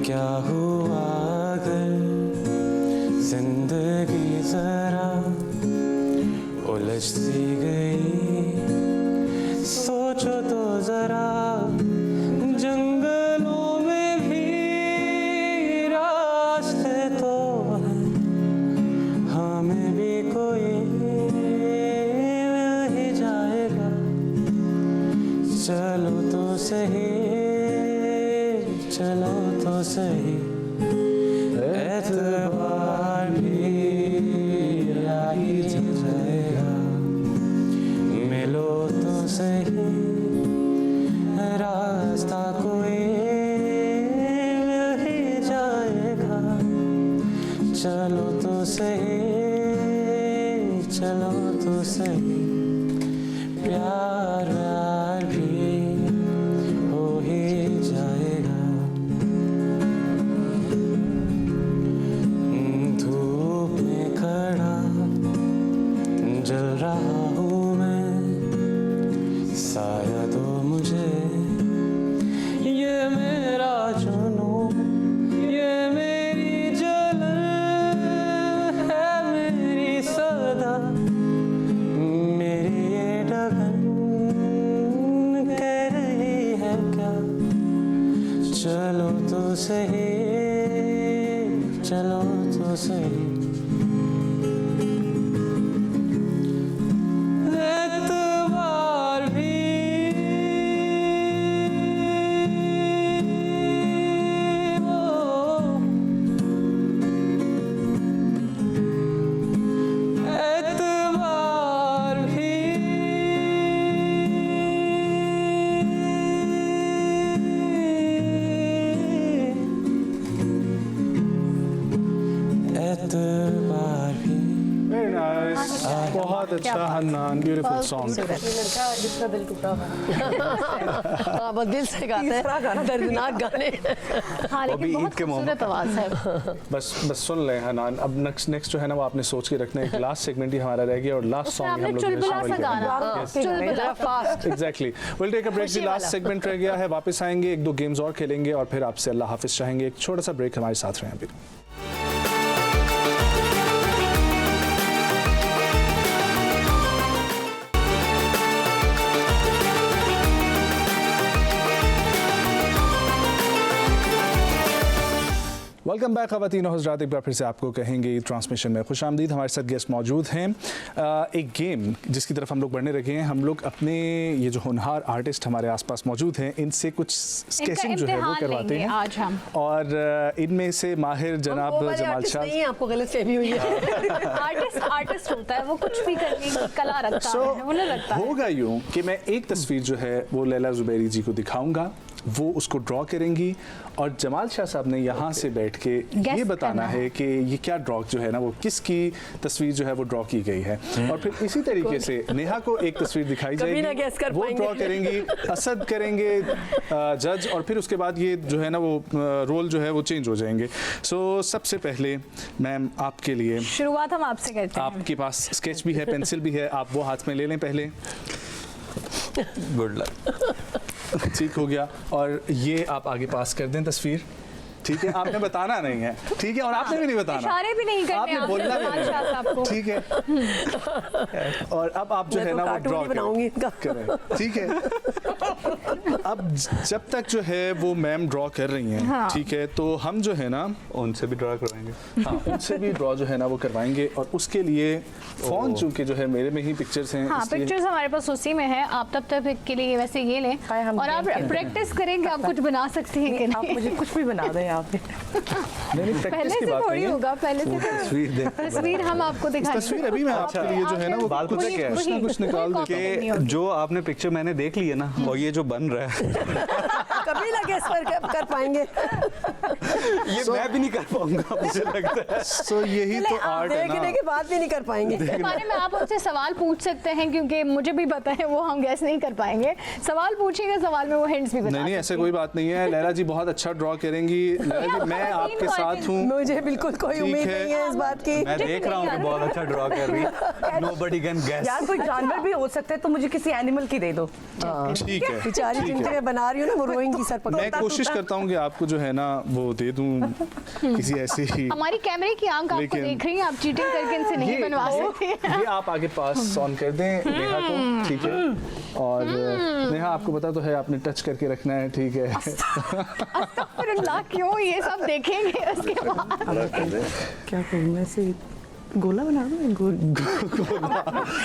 I: क्या हुआ अगर जिंदगी जरा उलझती गई, सोचो तो जरा जंगलों में भी रास्ते तो हैं, हमें भी कोई मिल ही जाएगा। चलो तो सही, चलो तो सही, एतबार भी आ ही जाएगा। मिलो तो सही, रास्ता कोई मिल ही जाएगा। चलो तो सही, चलो तो सही, साया दो मुझे, ये मेरा जुनून, ये मेरी जलन है, मेरी सदा, मेरी ये डगन कह रही है क्या, चलो तो सही, चलो तो सही। एतबार भी एतबार भी एतबार भी।
A: वेरी नाइस, बहुत अच्छा हन्नान, ब्यूटीफुल सॉन्ग।
E: लड़का जिसका दिल टूटा हाँ बस दिल से गाते हैं दर्दनाक गाने।
B: हाँ
G: अभी
B: लेकिन
G: ईद
B: बहुत
G: के मोमेंट
B: खूबसूरत आवाज़ है।
A: बस सुन लें हनान। अब नेक्स्ट जो है ना वो आपने सोच के रखना है। एक लास्ट सेगमेंट ही हमारा रह गया और लास्ट
B: उसमें
A: सॉन्ग
B: आपने
A: हम लोग
B: चुलबुला सा गाना, चुलबुला
E: fast
A: exactly. Will take a break. जी लास्ट सेगमेंट रह गया है, वापस आएंगे, एक दो गेम्स और खेलेंगे और फिर आपसे अल्लाह हाफिज चाहेंगे। एक छोटा सा ब्रेक, हमारे साथ रहें अभी। वेलकम बैक ख़वातीन और हज़रात, एक बार फिर से आपको कहेंगे ट्रांसमिशन में खुश आमदीद। हमारे साथ गेस्ट मौजूद हैं। एक गेम जिसकी तरफ हम लोग बढ़ने लगे हैं। हम लोग अपने ये जो होनहार आर्टिस्ट हमारे आसपास मौजूद हैं, इनसे कुछ स्केचिंग जो है वो करवाते हैं
B: आज हम।
A: और इनमें से माहिर जनाब जमाल शाह।
E: नहीं आपको गलतफहमी हुई है।
B: आर्टिस्ट होता है वो, कुछ भी करने की कला रखता है, वो नहीं रखता है।
A: होगा यूँ कि मैं एक तस्वीर जो है वो लैला ज़ुबैरी जी को दिखाऊंगा, वो उसको ड्रॉ करेंगी और जमाल शाह साहब ने यहाँ से बैठ के ये बताना है कि ये क्या ड्रॉ जो है ना वो किसकी तस्वीर जो है वो ड्रॉ की गई है। और फिर इसी तरीके से नेहा को एक तस्वीर दिखाई जाएगी, वो ड्रॉ करेंगी, असद करेंगे जज, और फिर उसके बाद ये जो है ना वो रोल जो है वो चेंज हो जाएंगे। सो सबसे पहले मैम आपके लिए
B: शुरुआत हम आपसे करते हैं।
A: आपके पास स्केच भी है, पेंसिल भी है, आप वो हाथ में ले लें पहले।
G: Good luck.
A: ठीक हो गया, और ये आप आगे पास कर दें तस्वीर, ठीक है। आपने बताना नहीं है, ठीक है, और आपने भी नहीं बताना,
B: इशारे भी नहीं करने,
A: आपने बोलना भी
B: जमाल शाह साहब को।
A: नहीं, ठीक है। और अब आप जो है ना वो ड्रॉ
E: बनाऊंगी
A: करें, ठीक है। अब जब तक जो है वो मैम ड्रॉ कर रही हैं,
B: हाँ।
A: ठीक है, तो हम जो है ना
G: उनसे भी ड्रा करवाएंगे।
A: हाँ, उनसे भी ड्रॉ जो है ना वो करवाएंगे। और उसके लिए फ़ोन चूँकि जो है मेरे में ही पिक्चर्स हैं,
B: हाँ,
A: इसलिए-
B: पिक्चर्स हमारे पास उसी में है। आप तब तक के लिए वैसे ये लें और आप प्रैक्टिस करेंगे, आप कुछ बना सकते हैं कि
F: आप
B: नहीं।
F: मुझे कुछ भी बना दें यहाँ पे।
A: नहीं,
B: पहले
A: प्रैक्टिस की
B: से
A: बात
B: थोड़ी
A: नहीं है।
B: होगा, पहले से
G: तस्वीर दे
B: तस्वीर हम आपको दिखाएंगे।
A: तस्वीर अभी मैं आपके लिए जो है ना वो
G: बात पता क्या है?
A: कुछ ना कुछ निकाल देते हैं।
G: कि जो आपने पिक्चर मैंने देख ली है ना, और ये जो बन रहा है
E: कभी ना गेस कर पाएंगे।
G: ये मैं भी नहीं कर पाऊंगा, मुझे लगता है।
A: सो यही तो आर्ट है ना।
E: देखने के बाद भी नहीं कर पाएंगे।
B: इसके बारे में आप उनसे सवाल पूछ सकते हैं, क्योंकि मुझे भी पता है वो हम गैस नहीं कर पाएंगे। सवाल पूछेगा, सवाल में वो हिंट्स भी बता
A: नहीं, ऐसे कोई बात नहीं है। लैला जी बहुत अच्छा ड्रॉ करेंगी। लैला जी मैं आपके साथ हूँ।
E: मुझे बिल्कुल कोई
A: ठीक
E: उम्मीद
A: है।
E: नहीं है इस बात की।
G: मैं देख रहा हूँ कि बहुत अच्छा ड्रॉ कर रही है। Nobody can guess।
F: यार कोई जानवर भी हो सकता है, तो मुझे किसी एनिमल की दे दो।
A: ठीक है,
E: बेचारी
A: ठीक
E: जिनके
A: है।
E: मैं बना रही हूँ ना, वो रोएंगी सर पकड़।
A: मैं कोशिश करता हूँ कि आपको जो है ना वो दे दूँ किसी ऐसी ही।
B: हमारी कैमरे की आंख आपको
A: लेकिन-
B: देख रही है, आप चीटिंग करके इनसे नहीं बनवा सकते।
A: ये आप आगे पास ऑन कर दें नेहा को, ठीक है। और नेहा आपको पता तो है, आपने टच करके रखना है, ठीक है।
B: अस्तगफिरुल्लाह, क्यों ये सब देखेंगे उसके बाद।
F: क्या करूँ मैं से गोला बना दूँ?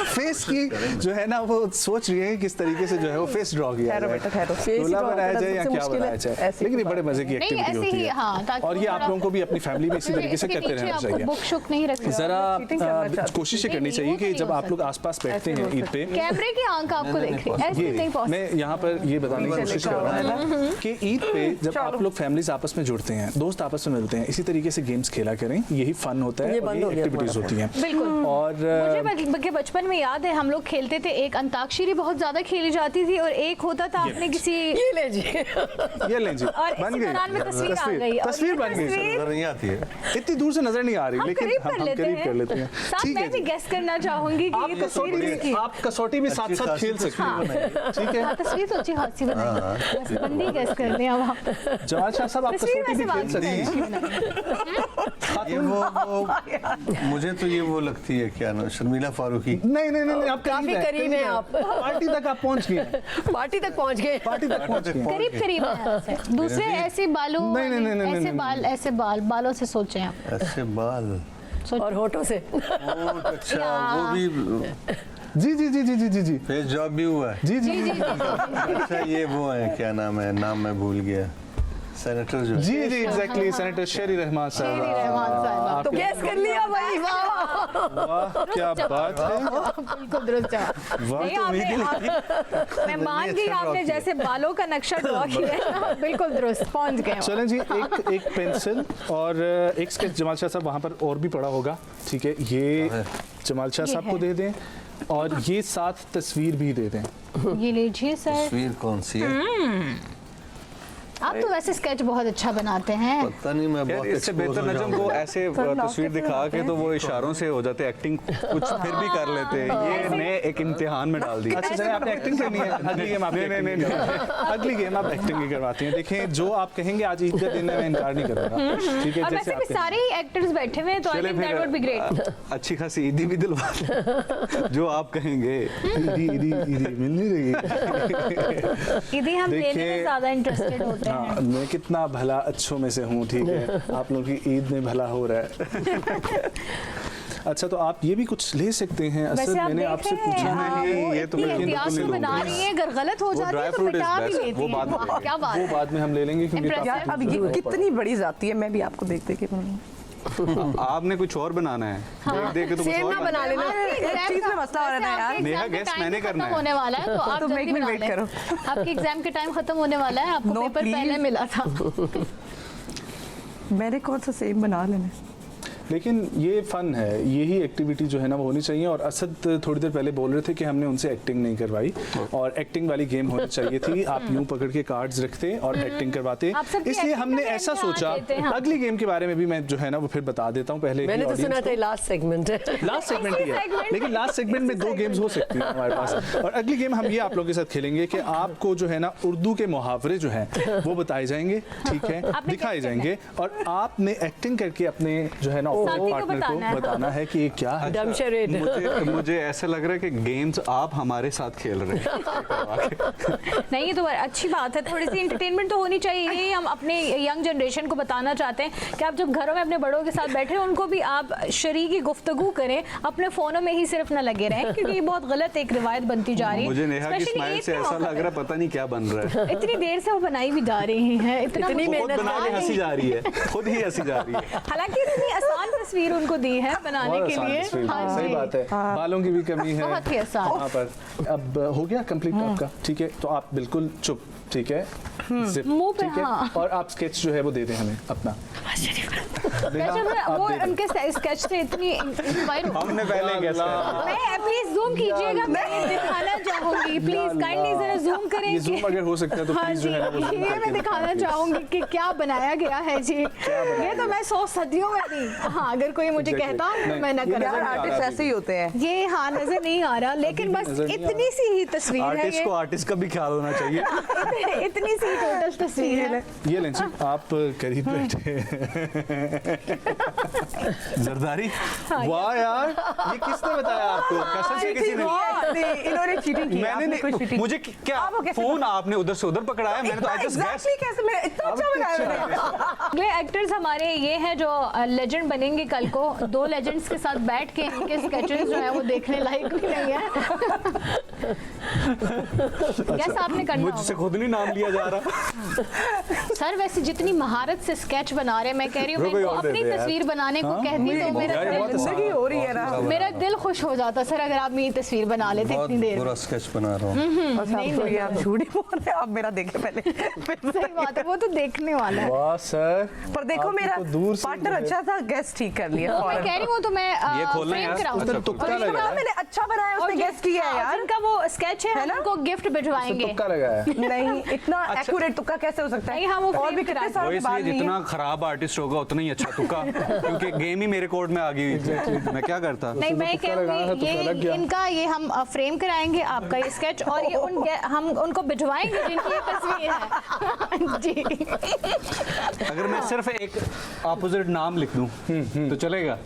A: फेस की जो है ना वो सोच रही है किस तरीके से जो है वो फेस ड्रॉ किया
F: ठहरो
A: जाए।
F: बेटा, ठहरो।
A: गोला बनाया जाए या क्या बनाया जाए,
F: ऐसी
A: लेकिन ये
F: कोई
A: बड़े मजे की
B: नहीं,
A: एक्टिविटी
B: ऐसे
A: होती
B: ही,
A: है।
B: हाँ, ताकि
A: और ये आप लोगों को भी अपनी फैमिली में इसी तरीके से करते रहना
B: आपको
A: चाहिए।
B: बुक शुक नहीं रखना।
A: जरा
F: चीटिंग करना चाहती
A: कोशिश ये करनी
B: नहीं,
A: चाहिए
B: वो
A: कि
B: नहीं
A: जब
B: हो
A: आप लोग आसपास बैठते हैं ईद पे,
B: कैमरे की आंख आपको देख रही है, ऐसे नहीं
A: ये
B: पॉसिबल।
A: मैं यहाँ पर ये बताने की कोशिश कर रहा हूँ कि ईद पे जब आप लोग फैमिलीज आपस में जुड़ते हैं, दोस्त आपस में मिलते हैं, इसी तरीके से गेम्स खेला करें, यही फन होता है
E: ये
A: और
E: बंद
A: ये
E: हो गया
A: एक्टिविटीज होती हैं।
B: बिल्कुल।
A: और
B: मुझे बचपन में याद है हम लोग खेलते थे, एक अंताक्षरी बहुत ज्यादा खेली जाती थी और एक होता था आपने किसी
E: ये ले जी
A: ये लें जी,
B: और
A: बन
B: इसी दौरान में
A: गई
B: तस्वीर आ गई।
A: तस्वीर बन गई।
C: नजर नहीं आती है,
A: इतनी दूर से नजर नहीं आ रही, लेकिन
B: करीब
A: हम करीब कर लेते हैं।
B: साथ
A: ठीक है
B: मैं भी
A: जी।
B: गेस करना चाहूंगी कि ये तस्वीर किसकी।
A: आप कसौटी भी साथ साथ खेल सकते हैं, ठीक है।
B: हाँ, तस्वीर तो अच्छी खासी बनाई, बंदी गेस करने अब आप।
A: जमाल शाह साहब, आप
B: तस्वीर
A: कसौटी भी
B: वैसे
A: खेल सकते हैं।
C: ये वो मुझे तो ये वो लगती है, क्या नाम, शर्मिला फारूकी।
A: नहीं नहीं नहीं, आप
E: काफी करीब हैं आप।
A: पार्टी तक आप पहुंच गए हैं।
E: पार्टी तक पहुंच गए।
A: पार्टी तक पहुंच गए हैं।
B: करीब करीब है आपसे। दूसरे ऐसे बालों
A: नहीं, नहीं, नहीं, नहीं,
B: ऐसे
A: नहीं,
B: बाल, ऐसे बालों से सोचें आप।
C: ऐसे बाल,
E: और होठों से
C: होठ, अच्छा वो भी
A: जी जी जी जी जी जी जी
C: फेस जॉब भी हुआ है।
A: जी जी
B: जी जी जी।
C: अच्छा ये वो है, क्या नाम है, नाम मैं भूल गया, सेनेटर जो
A: जी जी एग्जैक्टली, सेनेटर शेरी रहमान साहब।
B: शेरी रहमान साहब।
E: तो गैस कर लिया भाई, वाह
A: वाह क्या बात है,
B: बिल्कुल दुरुस्त जवाब।
A: वाह
B: नहीं,
A: तो उम्मीद ही नहीं थी।
B: मैं मान गई,
C: अच्छा ड्रॉ
B: आपने
C: किया।
B: जैसे बालों का नक्शा ड्रॉ किया है ना, बिल्कुल दुरुस्त पहुंच गए।
A: चलें जी, एक पेंसिल और एक स्केच जमाल शाह साहब वहाँ पर और भी पड़ा होगा, ठीक है, ये जमाल शाह साहब को दे दें और ये साथ तस्वीर भी दे दें।
B: ये लीजिए सर।
C: तस्वीर कौन सी है?
B: आप तो वैसे स्केच बहुत अच्छा बनाते हैं।
C: पता नहीं, मैं
G: यार
C: बहुत
G: इससे बेहतर नजम को ऐसे तस्वीर दिखा के तो वो इशारों से हो जाते, एक्टिंग कुछ फिर भी कर लेते हैं। ये ने एक इम्तिहान में डाल दिया।
A: अच्छा चलिए, आपने एक्टिंग करनी है, अगली गेम आप अगली गेम आप एक्टिंग की करवाती हैं। देखें जो आप कहेंगे, आज ईद के दिन है, मैं इनकार नहीं करूँगा, ठीक है।
B: और
A: जैसे
B: वैसे भी
A: आप
B: सारे ही एक्टर्स बैठे हुए हैं, तो आई
G: चले
B: think that would be great.
G: अच्छी खासी ईदी भी दिलवा दें, जो आप कहेंगे।
A: ईदी ईदी ईदी मिल नहीं रही।
B: इधर हम लेने में
A: देखिए,
B: ज्यादा इंटरेस्टेड होते हैं।
A: हाँ, मैं कितना भला अच्छों में से हूँ, ठीक है, आप लोगों की ईद में भला हो रहा है। अच्छा तो आप ये भी कुछ ले सकते हैं। असल
B: वैसे आप
A: मैंने
B: देख
A: आपसे
B: रहे हैं,
A: पूछा
B: हाँ,
A: नहीं,
B: वो
A: ये तो
B: इतनी
A: मैं
B: एहतियात से बना रही है, अगर गलत हो जाती है तो
G: fruit is
B: मिटा भी
G: best,
B: लेती
G: वो
B: है।
G: बाद में
B: वाह, क्या बात
A: वो
B: है।
A: बाद में हम ले लेंगे, क्योंकि
B: Impressive।
A: काफी-
F: यार अब ये कितनी बड़ी जाती है, मैं भी आपको देख देख के बनूंगी।
G: आपने कुछ और बनाना है, देख देख के तो कुछ
E: सेम
G: और
E: ना बना लेना।
F: एक चीज में मसला हो रहा है यार।
G: नेहा, guess मैंने करना है।
B: होने वाला है, तो आप
F: तो
B: जल्दी
F: एक मिनट
B: बना
F: wait
B: लें।
F: करो।
B: आपके एग्जाम के टाइम खत्म होने वाला है, आपको
F: No,
B: पेपर
F: please।
B: पहले मिला था।
F: मैंने कौन सा सेम बना लेना।
A: लेकिन ये फन है, यही एक्टिविटी जो है ना वो होनी चाहिए। और असद थोड़ी देर पहले बोल रहे थे कि हमने उनसे एक्टिंग नहीं करवाई, और एक्टिंग वाली गेम होनी चाहिए थी। आप यूं पकड़ के कार्ड्स रखते और एक्टिंग करवाते,
B: आप सबकी
A: इसलिए
B: acting
A: हमने
B: का
A: ऐसा
B: trend
A: सोचा।
B: देते हैं, हाँ।
A: अगली गेम के बारे में भी मैं जो है ना वो फिर बता देता हूँ पहले।
E: मैंने तो सुना था लास्ट सेगमेंट है।
A: लास्ट सेगमेंट ही है,
B: segment
A: लेकिन लास्ट सेगमेंट में 2 गेम्स हो सकती हैं हमारे पास। और अगली गेम हम ये आप लोगों के साथ खेलेंगे कि आपको जो है ना उर्दू के मुहावरे जो हैं वो बताए जाएंगे, ठीक है,
B: आपने
A: दिखाए
B: guess
A: जाएंगे, और आपने एक्टिंग करके अपने जो है ना
B: साथी को
A: पार्टनर को
B: बताना है।
A: बताना है कि ये क्या है।
E: डमशरेड।
G: मुझे ऐसा लग रहा है कि गेम्स आप हमारे साथ खेल रहे हैं।
B: नहीं, ये तो अच्छी बात है, थोड़ी सी इंटरटेनमेंट तो होनी चाहिए। यही हम अपने यंग जनरेशन को बताना चाहते हैं कि आप जब घरों में अपने बड़ों के साथ बैठे हैं, उनको भी आप शरीकी गुफ्तगू करें, अपने फ़ोनों में ही सिर्फ ना लगे रहें, क्योंकि ये बहुत गलत एक रिवायत बनती जा रही है।
G: मुझे नेहा की
B: Especially
G: स्माइल
B: ईद
G: से
B: के
G: ऐसा
B: मौके
G: लग रहा है पता नहीं क्या बन रहा है।
B: पे। इतनी देर से वो बनाई भी जा रही हैं, इतनी
E: इतनी
G: खुद
E: मेहनत
G: बना के हंसी जा रही है, खुद ही हंसी जा रही है।
B: हालांकि इतनी आसान तस्वीर उनको दी है बनाने
A: बहुत
B: के
A: आसान
B: लिए।
A: तस्वीर,
B: हाँ
A: सही
B: जी।
A: बात है, बालों की भी कमी है
B: बहुत ही आसान।
A: वहाँ पर। अब हो गया कंप्लीट आपका, ठीक है, तो आप बिल्कुल चुप, ठीक है, Zip,
B: मुंह पे,
A: ठीक है,
B: हाँ।
A: और आप स्केच जो है वो दे दें हमें अपना।
B: वैसे वो उनके स्केच से इतनी इंस्पायर हो
G: हमने पहले guess किया।
B: मैं प्लीज जूम कीजिएगा, मैं दिखाना चाहूंगी, प्लीज काइंडली जरा जूम करें।
A: ये जूम अगर हो सकता है तो
B: हाँ
A: प्लीज
B: जी,
A: जो है ना वो zoom
B: ये
A: करके
B: मैं दिखाना
A: दिखाइए।
B: चाहूंगी कि क्या बनाया गया है जी। ये तो मैं 100 सदियों में नहीं, हाँ अगर कोई मुझे
A: Exactly.
B: कहता तो
A: नहीं,
B: मैं न
A: ये
B: करता।
A: नजर नहीं आ
F: आर्टिस्ट
A: रहा
F: ऐसे ही होते हैं।
B: ये हाँ नजर नहीं आ रहा, लेकिन बस
A: नजर नहीं आ
B: इतनी सी ही तस्वीर है
G: आर्टिस्ट को आर्टिस्ट का भी ख्याल होना चाहिए।
B: ये। इतनी सी टोटल तस्वीर है।
A: ये लें जी, आप करीब बैठे।
G: जरदारी,
A: वाह यार, ये किसने बताया आपको? कसम से किसी ने?
F: इन्होंने चीटिंग की।
G: मैंने
F: आपने
G: नहीं,
F: कोई cheating
G: मुझे
F: की?
G: क्या
F: आपको कैसे
G: फोन आपने उधर से उधर पकड़ाया, मैंने तो आई जस्ट गैस।
F: Exactly कैसे मैं इतना अच्छा बनाया मैंने।
B: अगले एक्टर्स हमारे ये हैं जो लेजेंड बनेंगे कल को। 2 लेजेंड्स के साथ बैठ के इनके स्केचेस जो है वो देखने लायक भी नहीं है। गैस आपने करना
G: मुझसे
B: होगा।
G: खुद नहीं नाम लिया जा रहा।
B: सर वैसे जितनी महारत से स्केच बना रहे हैं, मैं कह रही हूँ मैं
G: कोई
B: इनको
G: और दे
B: अपनी
G: दे यार।
B: तस्वीर बनाने को कहती तो
F: जिंदगी हो रही है ना।
B: मेरा दिल खुश हो जाता सर अगर आप मेरी तस्वीर बना लेते
C: बहुत
B: इतनी देर
C: बुरा
B: में।
C: स्केच बना रहा हूँ।
F: बस आप तो ये आप झूठ ही बोल रहे हैं, आप मेरा देखे पहले।
B: सही बात है, वो तो देखने वाला है।
A: वाह सर,
F: पर देखो
A: आपने
F: मेरा
A: तो दूर से
F: पार्टनर
A: जो है-
F: अच्छा था, गेस्ट ठीक कर लिया।
B: मैं कह रही हूँ तो मैं
G: ये खोलना
B: फ्रेम
G: यार।
B: कराऊँ।
G: अच्छा,
A: तुक्का
F: और
A: लगा है।
F: मैंने अच्छा बनाया, उसने गेस्ट किया है यार।
B: जिनका वो स्केच है हम उनको गिफ्ट भिजवाएंगे।
A: तुक्का लगा है।
F: नहीं, इतना एक्यूरेट तुक्का कैसे हो सकता है?
B: नहीं, हाँ, वो
F: और
B: frame
F: भी कितने
B: करा-
F: साल
G: वो
F: के बाद
G: इसलिए
F: नहीं है।
G: जितना खराब आर्टिस्ट होगा उतना ही अच्छा तुक्का, क्योंकि गेम ही मेरे कोर्ट में आ गई हुई। मैं क्या करता।
B: नहीं मैं
A: तुक्का लगाना है,
B: कहूँगी
A: तुक्का लग
B: ये
A: गया।
B: इनका ये हम फ्रेम कराएंगे आपका ये स्केच और ये हम उनको भिजवाएंगे जिनकी ये तस्वीर है। जी
G: अगर मैं सिर्फ एक ऑपोजिट नाम लिख दूं तो चलेगा।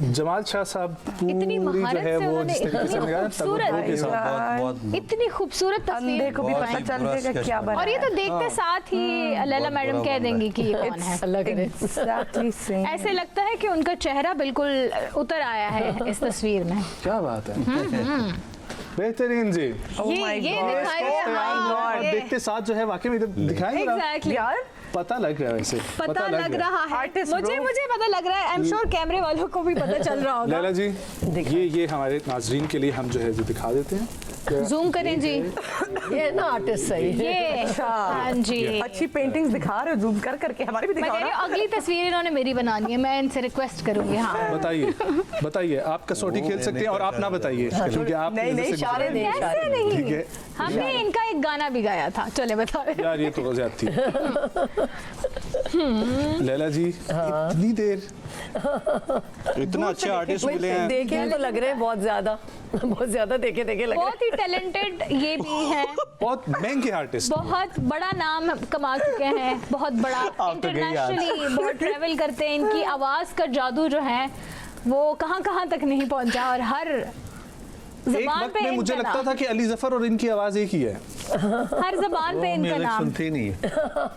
A: जमाल शाह साहब
B: इतनी
A: पूरी जो
B: महारत
A: है
B: से
A: वो
B: उन्होंने
A: जिस तरीके से
B: इतनी
A: लगाया ना,
B: खूबसूरत-
A: तवज्जो के साथ।
C: बहुत
B: इतनी खूबसूरत
F: अंधे
B: तस्वीर
F: को भी
C: बहुत
F: पता
C: ही
F: चल
C: बुरा
F: जाएगा
C: sketch
F: क्या
C: है।
F: बना।
B: और ये तो देखते साथ ही लैला मैडम
C: बुरा
B: कह
C: बन रहा
B: देंगी कि ये कौन है।
E: अल्लाह करे।
F: Exactly same.
B: ऐसे लगता है कि उनका चेहरा बिल्कुल उतर आया है इस तस्वीर में।
A: क्या बात है, बेहतरीन जी।
F: Oh my
B: ये
F: God.
B: दिखाइए
F: Oh my
B: हाँ,
F: God.
B: ये-
A: देखते साथ जो है वाकई में इधर दिखाएंगे ना,
B: Exactly.
F: यार
A: पता लग रहा है वैसे,
B: पता लग रहा है
F: Artist
B: मुझे
F: bro.
B: मुझे पता लग रहा है। आई एम श्योर कैमरे वालों को भी पता चल रहा होगा।
A: लैला जी ये हमारे नाजरीन के लिए हम जो है जो दिखा देते हैं।
B: जूम करें जी।
E: ये ना आर्टिस्ट सही है।
B: ये हाँ जी
F: अच्छी पेंटिंग्स दिखा रहे हो, जूम कर करके हमारी भी
B: मैं
F: दिखाओ
B: कह रही
F: ना।
B: हूँ अगली तस्वीर इन्होंने मेरी बनानी है, मैं इनसे रिक्वेस्ट करूंगी। हाँ
A: बताइए बताइए, आप कसौटी खेल सकते हैं और आप ना बताइए क्योंकि आप
F: नहीं, नहीं,
E: इशारे दे
B: कैसे
E: इशारे।
B: नहीं,
A: ठीक है
B: हमने इनका एक गाना भी गाया था। चले बता रहे
A: यार, ये तो ज्यादती लैला जी इतनी देर
G: इतने अच्छे आर्टिस्ट मिले हैं।
E: देखे तो लग रहे हैं बहुत ज्यादा देखे देखे लग रहे
B: बहुत ही टैलेंटेड ये भी हैं,
A: बहुत महंगे आर्टिस्ट।
B: बहुत बड़ा नाम कमा चुके हैं, बहुत बड़ा
G: तो गई आज।
B: इंटरनेशनली बहुत ट्रैवल करते हैं। इनकी आवाज़ का जादू जो है वो कहाँ कहाँ तक नहीं पहुंचा और हर
A: एक
B: ज़बान
A: वक्त
B: पे
A: में मुझे
B: इनका
A: लगता
B: नाम,
A: था कि अली जफर और इनकी आवाज एक ही है।
B: हर ज़बान पे इनका
C: म्यूजिक
B: नाम।
C: सुनते ही नहीं है।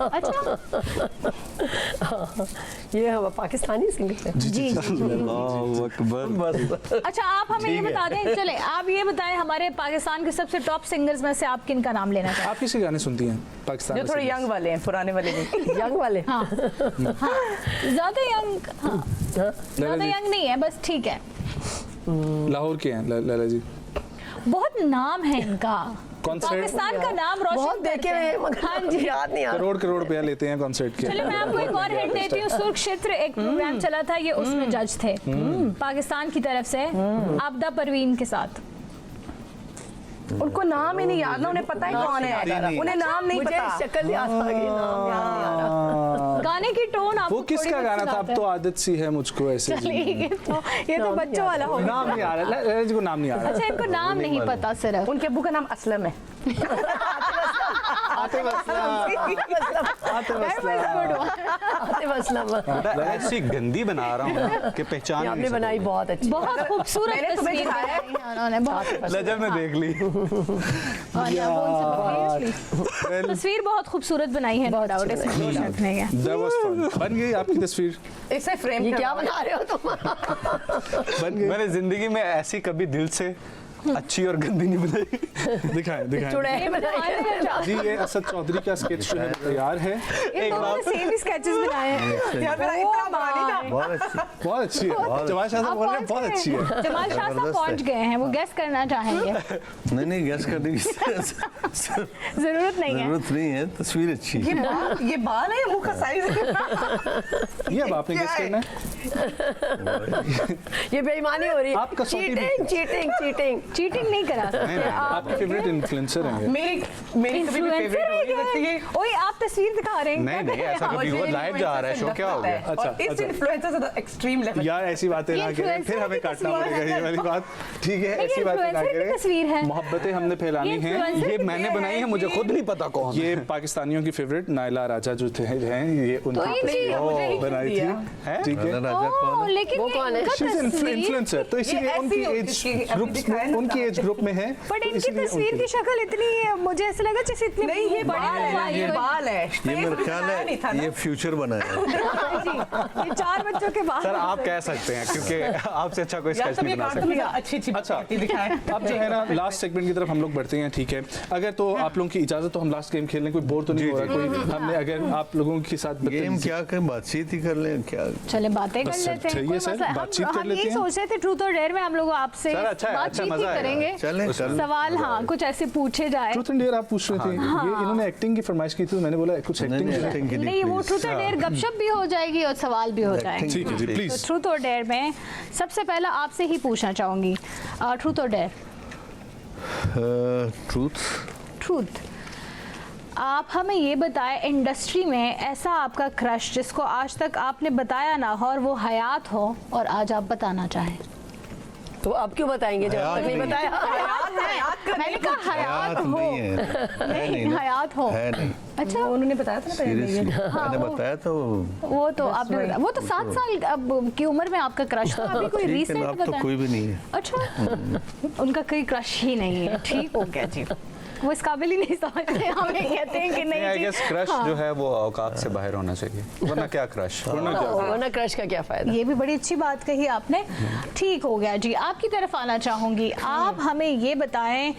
B: अच्छा
E: ये हम पाकिस्तानी सिंगर हैं।
B: जी
G: अल्लाह अकबर।
B: अच्छा आप हमें ये बता दें, चले आप ये बताएं हमारे पाकिस्तान के सबसे टॉप सिंगर्स में से आप किन का नाम लेना चाहते
A: आप किसी गाने सुनती हैं पाकिस्तान
F: जो
A: में
F: थोड़े
A: से?
F: यंग वाले हैं, पुराने वाले नहीं।
E: यंग वाले
B: हैं? हाँ ज़्यादा यंग, हाँ ज़्यादा यंग नहीं है, बस ठीक है।
A: लाहौर के हैं लैला जी।
B: बहुत नाम है इनका,
A: कॉन्सर्ट
B: पाकिस्तान का नाम
E: बहुत
B: रोशन
E: देखे
B: करते
E: हुए
B: हैं।
E: हैं, मगर
B: हाँ जी
E: याद नहीं आ रहा।
A: करोड़ रुपया लेते हैं कॉन्सर्ट के।
B: चलो मैं आपको एक और हिंट देती हूँ। सुर्ख क्षेत्र एक प्रोग्राम चला था, ये उसमें जज थे पाकिस्तान की तरफ से, आपदा परवीन के साथ।
F: उनको नाम ही नहीं याद ना, उन्हें पता ही कौन है, उन्हें नाम नहीं
E: मुझे
F: पता।
E: शक्ल याद आ गई, नाम याद नहीं आ रहा।
B: गाने की टोन आपको
A: वो किसका
B: थोड़ी
A: गाना
B: बहुत
A: था? अब
B: सुनाते
A: तो
B: हैं।
A: आदत सी है मुझको ऐसे।
B: चलिए, ये तो बच्चों वाला हो गया।
A: नाम नहीं आ रहा, लैला जी को नाम नहीं आ रहा।
B: अच्छा इनको नाम नहीं पता सिर्फ।
F: उनके अब्बू का नाम असलम है।
A: आतिफ असलम।
E: आतिफ असलम।
G: ऐसी गंदी बना रहा हूँ कि पहचान
E: ये
G: ही
E: आपने
G: नहीं
E: बनाई बहुत अच्छी।
B: बहुत खूबसूरत
F: मैंने तुम्हें
B: तस्वीर
F: दिखाया है।
B: बनाई है उन्होंने, बहुत
G: सकता। लजब में देख ली।
B: तस्वीर बहुत खूबसूरत बनाई है, नो डाउट इसमें कोई शक नहीं है।
A: That was fun. बन गई आपकी तस्वीर?
F: इसे फ्रेम
E: ये क्या बना रहे हो तुम?
A: बन गई।
G: मैंने जिंदगी में ऐसी कभी दिल से अच्छी और गंदी नहीं बनाई।
A: दिखाएं दिखाएं।
E: चुड़ैल बनाई है।
A: जी ये असद चौधरी का स्केच जो है तैयार है।
B: ये दोनों ने सेम ही स्केचेस बनाए हैं।
F: यार मेरा इतना बनाने का
C: बहुत अच्छी।
A: बहुत अच्छी है। जमाल शाह साहब बोल रहे हैं बहुत अच्छी है।
B: जमाल शाह साहब पहुंच गए हैं, वो गेस करना चाहेंगे।
C: नहीं गैस करने की
B: जरूरत नहीं है।
C: जरूरत नहीं है, तस्वीर अच्छी है।
F: ये बाल है, मुंह का साइज।
A: ये अब आपने गेस करना है।
E: ये बेईमानी हो रही
A: आप
E: है।
A: कसौटी भी-
E: चीटिंग चीटिंग चीटिंग।
B: चीटिंग नहीं करा सकते आप।
A: आपके फेवरेट इन्फ्लुएंसर हैं ये।
F: मेरी कभी भी फेवरेट होगी बस ये।
B: ओए आप तस्वीर दिखा रहे हैं।
G: नहीं नहीं ऐसा कभी हुआ, लाइव जा रहा है शो, क्या हो गया?
A: अच्छा,
F: और इस
A: अच्छा।
F: इन्फ्लुएंसर से एक्सट्रीम लेवल।
A: यार ऐसी बातें ना करें,
B: influencer
A: फिर हमें
B: की
A: काटना
B: तस्वीर
A: पड़ेगा
B: है।
A: ये वाली बात। ठीक है,
B: नहीं,
A: ऐसी बातें ना
B: influencer की तस्वीर है।
A: करें। मोहब्बतें हमने फैलानी
B: ये
A: हैं।
B: influencer
G: ये
B: की
G: मैंने
B: तस्वीर
G: बनाई है, मुझे खुद नहीं पता कौन
A: ये पाकिस्तानियों की फेवरेट नायला राजा जो थे हैं, ये
B: तो
A: उनकी
B: ये
A: तस्वीर
F: मुझे ही
A: बनाई थी।
F: दिया।
A: ठीक है।
C: राजा कौन
B: ओह,
C: है?
B: लेकिन
E: वो
B: ये
E: कौन है?
B: इनका
A: She's
B: तस्वीर-
A: इन्फ्लुएंसर, तो इसीलिए
F: ऐसी
A: उनकी
F: होती
A: एज
F: थी, अभी
A: ग्रुप्स
F: दिखाया ना
A: उनकी एज ग्रुप में हैं।
B: बट
A: तो
B: इनकी
A: इसीलिए
B: तस्वीर
A: उनके-
B: की शक्ल इतनी, मुझे ऐसा लगा जैसे इतनी
F: नहीं ये
B: बड़ी
F: बाल है, ये बाल है।
C: ये मेरा ख्याल
F: नहीं था
C: है
F: ना।
C: ये फ्यूचर बनाया है।
B: ये 4 बच्चों के बाद
G: सर आप कह सकते हैं क्योंकि आपसे अच्छा कोई
F: यार
G: स्केच
F: तुम
G: नहीं
F: ये
G: बना
F: कार्टून
G: सकते।
F: में अच्छी अच्छी
A: अच्छा
F: बातें दिखाएं।
A: अब जो है ना लास्ट सेगमेंट की तरफ हम लोग बढ़ते हैं, ठीक है। अगर तो आप लोगों की इजाजत तो हम लास्ट गेम खेल लें, कोई बोर तो नहीं हो रहा कोई, हमने अगर आप लोगों के साथ
C: गेम क्या करें, बातचीत ही कर लें क्या।
B: चले बातें कर
A: बस
B: लेते हैं,
A: चाहिए
B: कोई
A: सर,
B: मसला-
A: बातचीत कर
B: हम
A: लेते
B: यही
A: हैं।
B: सोच रहे थे ट्रूथ और डेयर में हम लोग आपसे
G: सर, अच्छा है, अच्छा,
B: बातचीत ही
G: मजा आएगा।
B: करेंगे,
C: चलें कर
B: सवाल हाँ कुछ ऐसे पूछे जाए।
A: ट्रूथ एंड डेयर आप पूछ रहे थे, ये इन्होंने एक्टिंग की फरमाइश की थी, तो मैंने बोला कुछ
C: नहीं,
A: एक्टिंग
C: नहीं, acting के लिए
B: नहीं वो
C: please।
B: ट्रूथ और डेयर गपशप भी हो जाएगी और सवाल भी हो जाएंगे।
A: ठीक है जी,
B: तो
A: प्लीज।
B: ट्रूथ और डेयर में सबसे पहला आपसे ही पूछना चाहूंगी, ट्रूथ और डेयर।
C: ट्रूथ।
B: ट्रूथ, आप हमें ये बताएं इंडस्ट्री में ऐसा आपका क्रश जिसको आज तक आपने बताया ना हो और वो हयात हो और आज आप बताना चाहें।
E: तो अब क्यों बताएंगे जब
C: हयात
E: तक नहीं
C: नहीं।
E: बताया?
B: मैंने कहा हयात हो,
C: नहीं है, है नहीं ना।
B: हयात हो।
C: है नहीं
B: अच्छा
F: उन्होंने बताया था ना पहले
C: सीरियसली
F: ये।
C: मैंने बताया तो
B: वो तो आपने वो तो 7 साल अब की उम्र में आपका क्रश था, अभी कोई
C: ठीक है
B: रीसेंट
C: ना, अब तो
B: बताया।
C: कोई भी नहीं है।
B: अच्छा उनका कोई क्रश ही नहीं है, ठीक हो गया जी। वो इस काबिल ही नहीं समझते, हमें कहते हैं कि
G: आई
B: नहीं
G: गेस
B: जी।
G: क्रश जो है वो औकात से बाहर होना चाहिए, वरना क्या क्रश।
E: वरना क्रश का क्या फायदा?
B: ये भी बड़ी अच्छी बात कही आपने, ठीक हो गया जी। आपकी तरफ आना चाहूंगी, आप हमें ये बताएं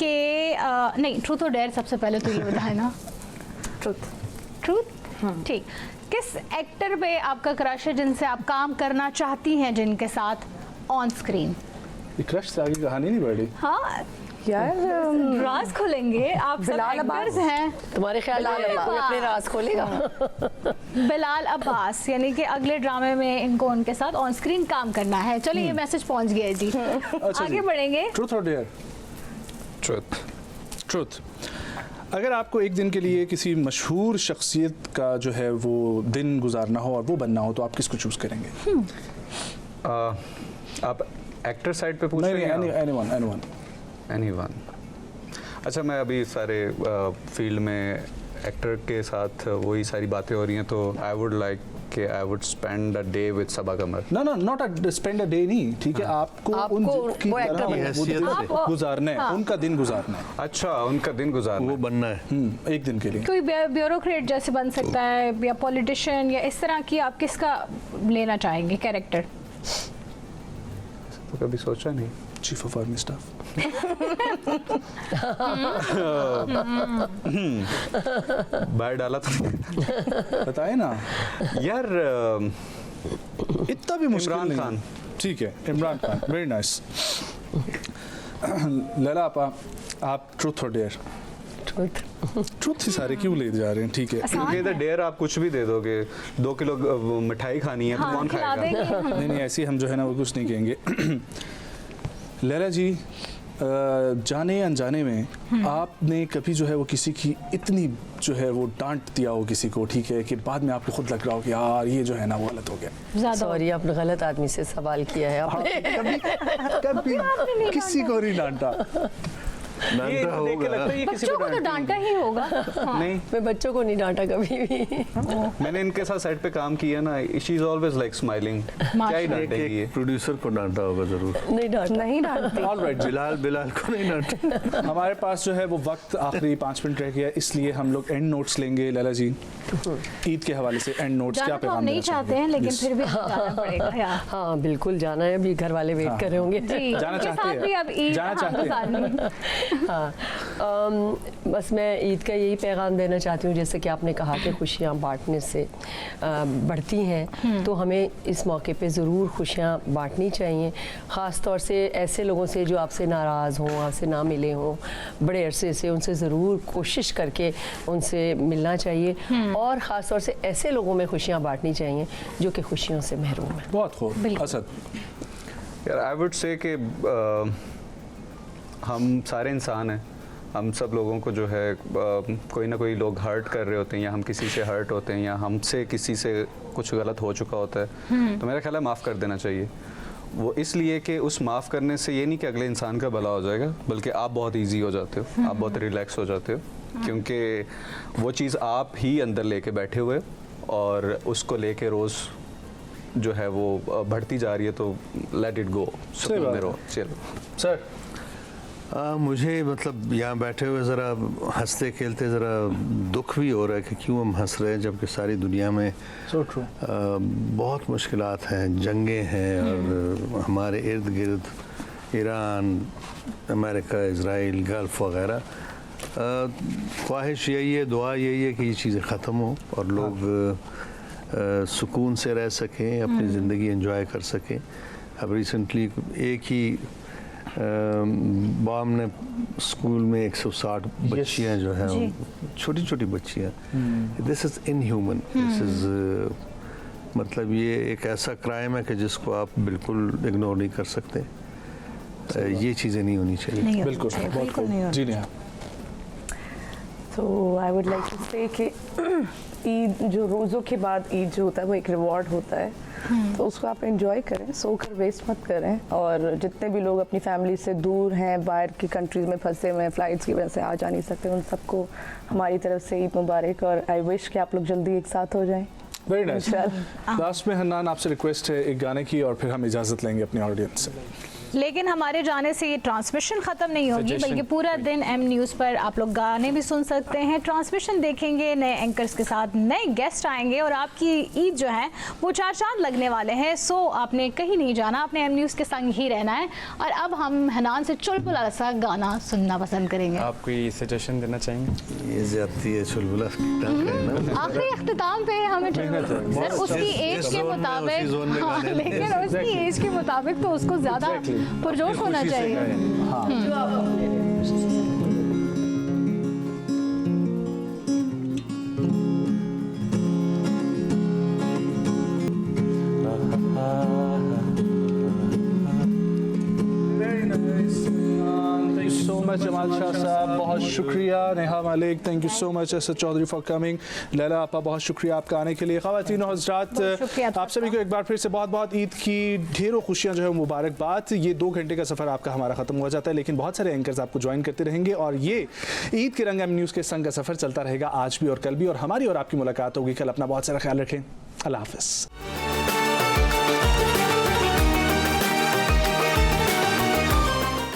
B: कि नहीं ट्रूथ और डेयर सबसे पहले तो ये बताएं ना। ट्रूथ ठीक, किस एक्टर पे आपका क्रश है जिनसे आप काम करना चाहती हैं, जिनके साथ ऑन स्क्रीन?
A: ये क्रश से आगे कहानी नहीं बढ़ी।
B: हाँ
F: यार
B: राज खोलेंगे, आप सब
F: बिलाल
B: एक्टर्स
F: अब्बास।
B: हैं।
E: तुम्हारे ख्याल में कोई अपने राज खोलेगा?
B: बिलाल अब्बास, यानी कि अगले ड्रामे में इनको उनके साथ ऑन स्क्रीन काम करना है। चलिए ये मैसेज पहुंच गया है जी, आगे बढ़ेंगे।
A: ट्रूथ और डेयर?
G: ट्रुथ।
A: ट्रूथ। अगर आपको एक दिन के लिए किसी मशहूर शख्सियत का जो है वो दिन गुजारना हो और वो बनना हो, तो आप किसको चूज करेंगे?
G: आप एक्टर साइड पे पूछ
A: नहीं
G: रहे
A: नहीं,
G: हैं?
A: एनीवन।
G: एनीवन। अच्छा मैं अभी सारे फील्ड में एक्टर के साथ वही सारी बातें हो रही हैं, तो आई वुड लाइक कि I would spend a day with Saba Qamar.
A: No not a spend a day नहीं, ठीक है, आपको
E: वो एक्टर
C: की हैसियत से
A: गुजारना है, उनका दिन गुजारना है।
G: अच्छा उनका दिन गुजारना।
C: वो बनना है।
A: एक दिन के लिए।
B: कोई ब्यूरोक्रेट जैसे बन सकता है या पॉलिटिशियन या इस तरह की, आप किसका लेना चाहेंगे कैरेक्टर?
G: तो कभी सोचा नहीं।
A: Chief of army staff.
G: बाहर डाला तो
A: बताए ना
G: यार
A: इतना भी मुश्किल
G: इमरान
A: नहीं।
G: खान।
A: ठीक है, इमरान खान, वेरी नाइस। लला आपा, आप ट्रूथ और डेयर? ट्रूथ ही सारे क्यों ले जा रहे हैं, ठीक है।
G: क्योंकि इधर डेयर आप कुछ भी दे दोगे, 2 किलो मिठाई खानी है तो कौन
B: खिला
G: खाएगा?
B: देंगे हम।
A: नहीं नहीं, ऐसे हम जो है ना वो कुछ नहीं कहेंगे। लैला जी, जाने अनजाने में आपने कभी जो है वो किसी की इतनी जो है वो डांट दिया हो किसी को, ठीक है, कि बाद में आपको खुद लग रहा हो कि यार ये जो है ना वो गलत हो गया?
B: ज्यादा
E: सॉरी आपने गलत आदमी से सवाल किया है आपने।
A: कभी किसी को नहीं डांटा?
C: डांटा होगा।
B: बच्चों को तो डांटा ही होगा।
G: नहीं,
E: मैं बच्चों को नहीं डांटा कभी भी।
G: मैंने इनके साथ सेट पे काम किया ना, she is always like smiling. क्या ही डांटेगी ये?
C: प्रोड्यूसर को डांटा होगा जरूर।
E: नहीं डांटा।
F: नहीं डांटती।
A: ऑलराइट जी,
C: बिलाल को नहीं डांटा।
A: हमारे पास जो है वो वक्त आखिरी 5 मिनट रह गया, इसलिए हम लोग एंड नोट्स लेंगे। लैला जी, ईद के हवाले से एंड नोट्स, क्या
B: जाना तो हम
A: पैगाम
B: नहीं
A: देना
B: चाहते हैं, लेकिन
A: Yes.
B: फिर भी जाना पड़ेगा यार।
E: हाँ बिल्कुल जाना है, अभी घर वाले वेट कर रहे होंगे।
B: जी,
A: जाना
B: उनके
A: चाहते
B: साथ
A: हैं?
B: भी अब ईद
A: जाना
B: हम
A: चाहते हैं?
B: गुजारनी।
E: हाँ बस मैं ईद का यही पैगाम देना चाहती हूँ, जैसे कि आपने कहा कि खुशियाँ बांटने से बढ़ती हैं, तो हमें इस मौके पे ज़रूर खुशियाँ बांटनी चाहिए, ख़ास तौर से ऐसे लोगों से जो आपसे नाराज़ हों, आपसे ना मिले हों बड़े अरसे से, उनसे ज़रूर कोशिश करके उनसे मिलना चाहिए, और ख़ास तौर से ऐसे लोगों में खुशियाँ बांटनी चाहिए जो कि खुशियों से महरूम हैं।
A: बहुत खूब। असद?
G: यार आई वुड से कि हम सारे इंसान हैं, हम सब लोगों को जो है कोई ना कोई लोग हर्ट कर रहे होते हैं, या हम किसी से हर्ट होते हैं, या हमसे किसी से कुछ गलत हो चुका होता है, तो मेरा ख्याल है माफ़ कर देना चाहिए। वो इसलिए कि उस माफ़ करने से ये नहीं कि अगले इंसान का भला हो जाएगा, बल्कि आप बहुत इजी हो जाते हो, आप बहुत रिलैक्स हो जाते हो, क्योंकि वो चीज़ आप ही अंदर लेके बैठे हुए और उसको लेके रोज़ जो है वो बढ़ती जा रही है, तो लेट इट गो।
A: सही बात है।
G: चलो
A: सर?
C: मुझे मतलब यहाँ बैठे हुए ज़रा हंसते खेलते ज़रा दुख भी हो रहा है कि क्यों हम हंस रहे हैं जबकि सारी दुनिया में
A: So true.
C: बहुत मुश्किलात हैं, जंगें हैं और हमारे इर्द गिर्द ईरान, अमेरिका, इज़राइल, गल्फ़ वगैरह। ख्वाहिश यही है, दुआ यही है कि ये चीज़ें ख़त्म हो और लोग सुकून से रह सकें, अपनी ज़िंदगी एंजॉय कर सकें। अब रिसेंटली एक ही बॉम ने स्कूल में 160 बच्चियाँ जो हैं, छोटी छोटी बच्चियाँ, this is inhuman. This is मतलब ये एक ऐसा क्राइम है कि जिसको आप बिल्कुल इग्नोर नहीं कर सकते। ये चीज़ें नहीं होनी चाहिए।
A: बिल्कुल, बहुत खूब। जी नेहा।
F: तो आई वुड लाइक टू से कि ईद जो रोज़ों के बाद ईद जो होता है वो एक रिवॉर्ड होता है, तो उसको आप एंजॉय करें, सोकर वेस्ट मत करें। और जितने भी लोग अपनी फैमिली से दूर हैं, बाहर की कंट्रीज़ में फंसे हुए हैं, फ़्लाइट्स की वजह से आ जा नहीं सकते, उन सबको हमारी तरफ से ईद मुबारक। और आई विश कि आप लोग जल्दी एक साथ हो जाएं।
A: Very nice. लास्ट में हन्नान आपसे रिक्वेस्ट है एक गाने की और फिर हम इजाज़त लेंगे अपनी ऑडियंस से।
B: लेकिन हमारे जाने से ये ट्रांसमिशन ख़त्म नहीं होगी, बल्कि पूरा दिन एम न्यूज़ पर आप लोग गाने भी सुन सकते हैं, ट्रांसमिशन देखेंगे, नए एंकर्स के साथ नए गेस्ट आएंगे और आपकी ईद जो है वो चार चांद लगने वाले हैं। सो आपने कहीं नहीं जाना, आपने एम न्यूज़ के संग ही रहना है। और अब हम हन्नान से चुलबुला सा गाना सुनना पसंद करेंगे।
J: आप कोई सजेशन देना चाहेंगे?
C: ये जाती है चुलबुला
B: आखिरी अख्तिताम पे हमें सर उसकी एज के मुताबिक, हाँ, लेकिन उसकी एज के मुताबिक तो उसको ज़्यादा पुरजोश होना चाहिए।
A: सो मच जमाल शाह साहब, बहुत शुक्रिया। Neha Malik, thank you so much. Asad Chaudhary for coming. Laila आपा, बहुत शुक्रिया आपका आने के लिए। ख़वातीन और हज़रात, आप सभी को एक बार फिर से बहुत बहुत ईद की ढेरों खुशियाँ जो है मुबारकबाद। ये 2 घंटे का सफ़र आपका हमारा ख़त्म हो जाता है, लेकिन बहुत सारे एंकर्स आपको ज्वाइन करते रहेंगे और ये ईद के रंग एम न्यूज़ के संग का सफ़र चलता रहेगा आज भी और कल भी। और हमारी और आपकी मुलाकात होगी कल। अपना बहुत सारा ख्याल रखें। अल्लाह हाफ़िज़।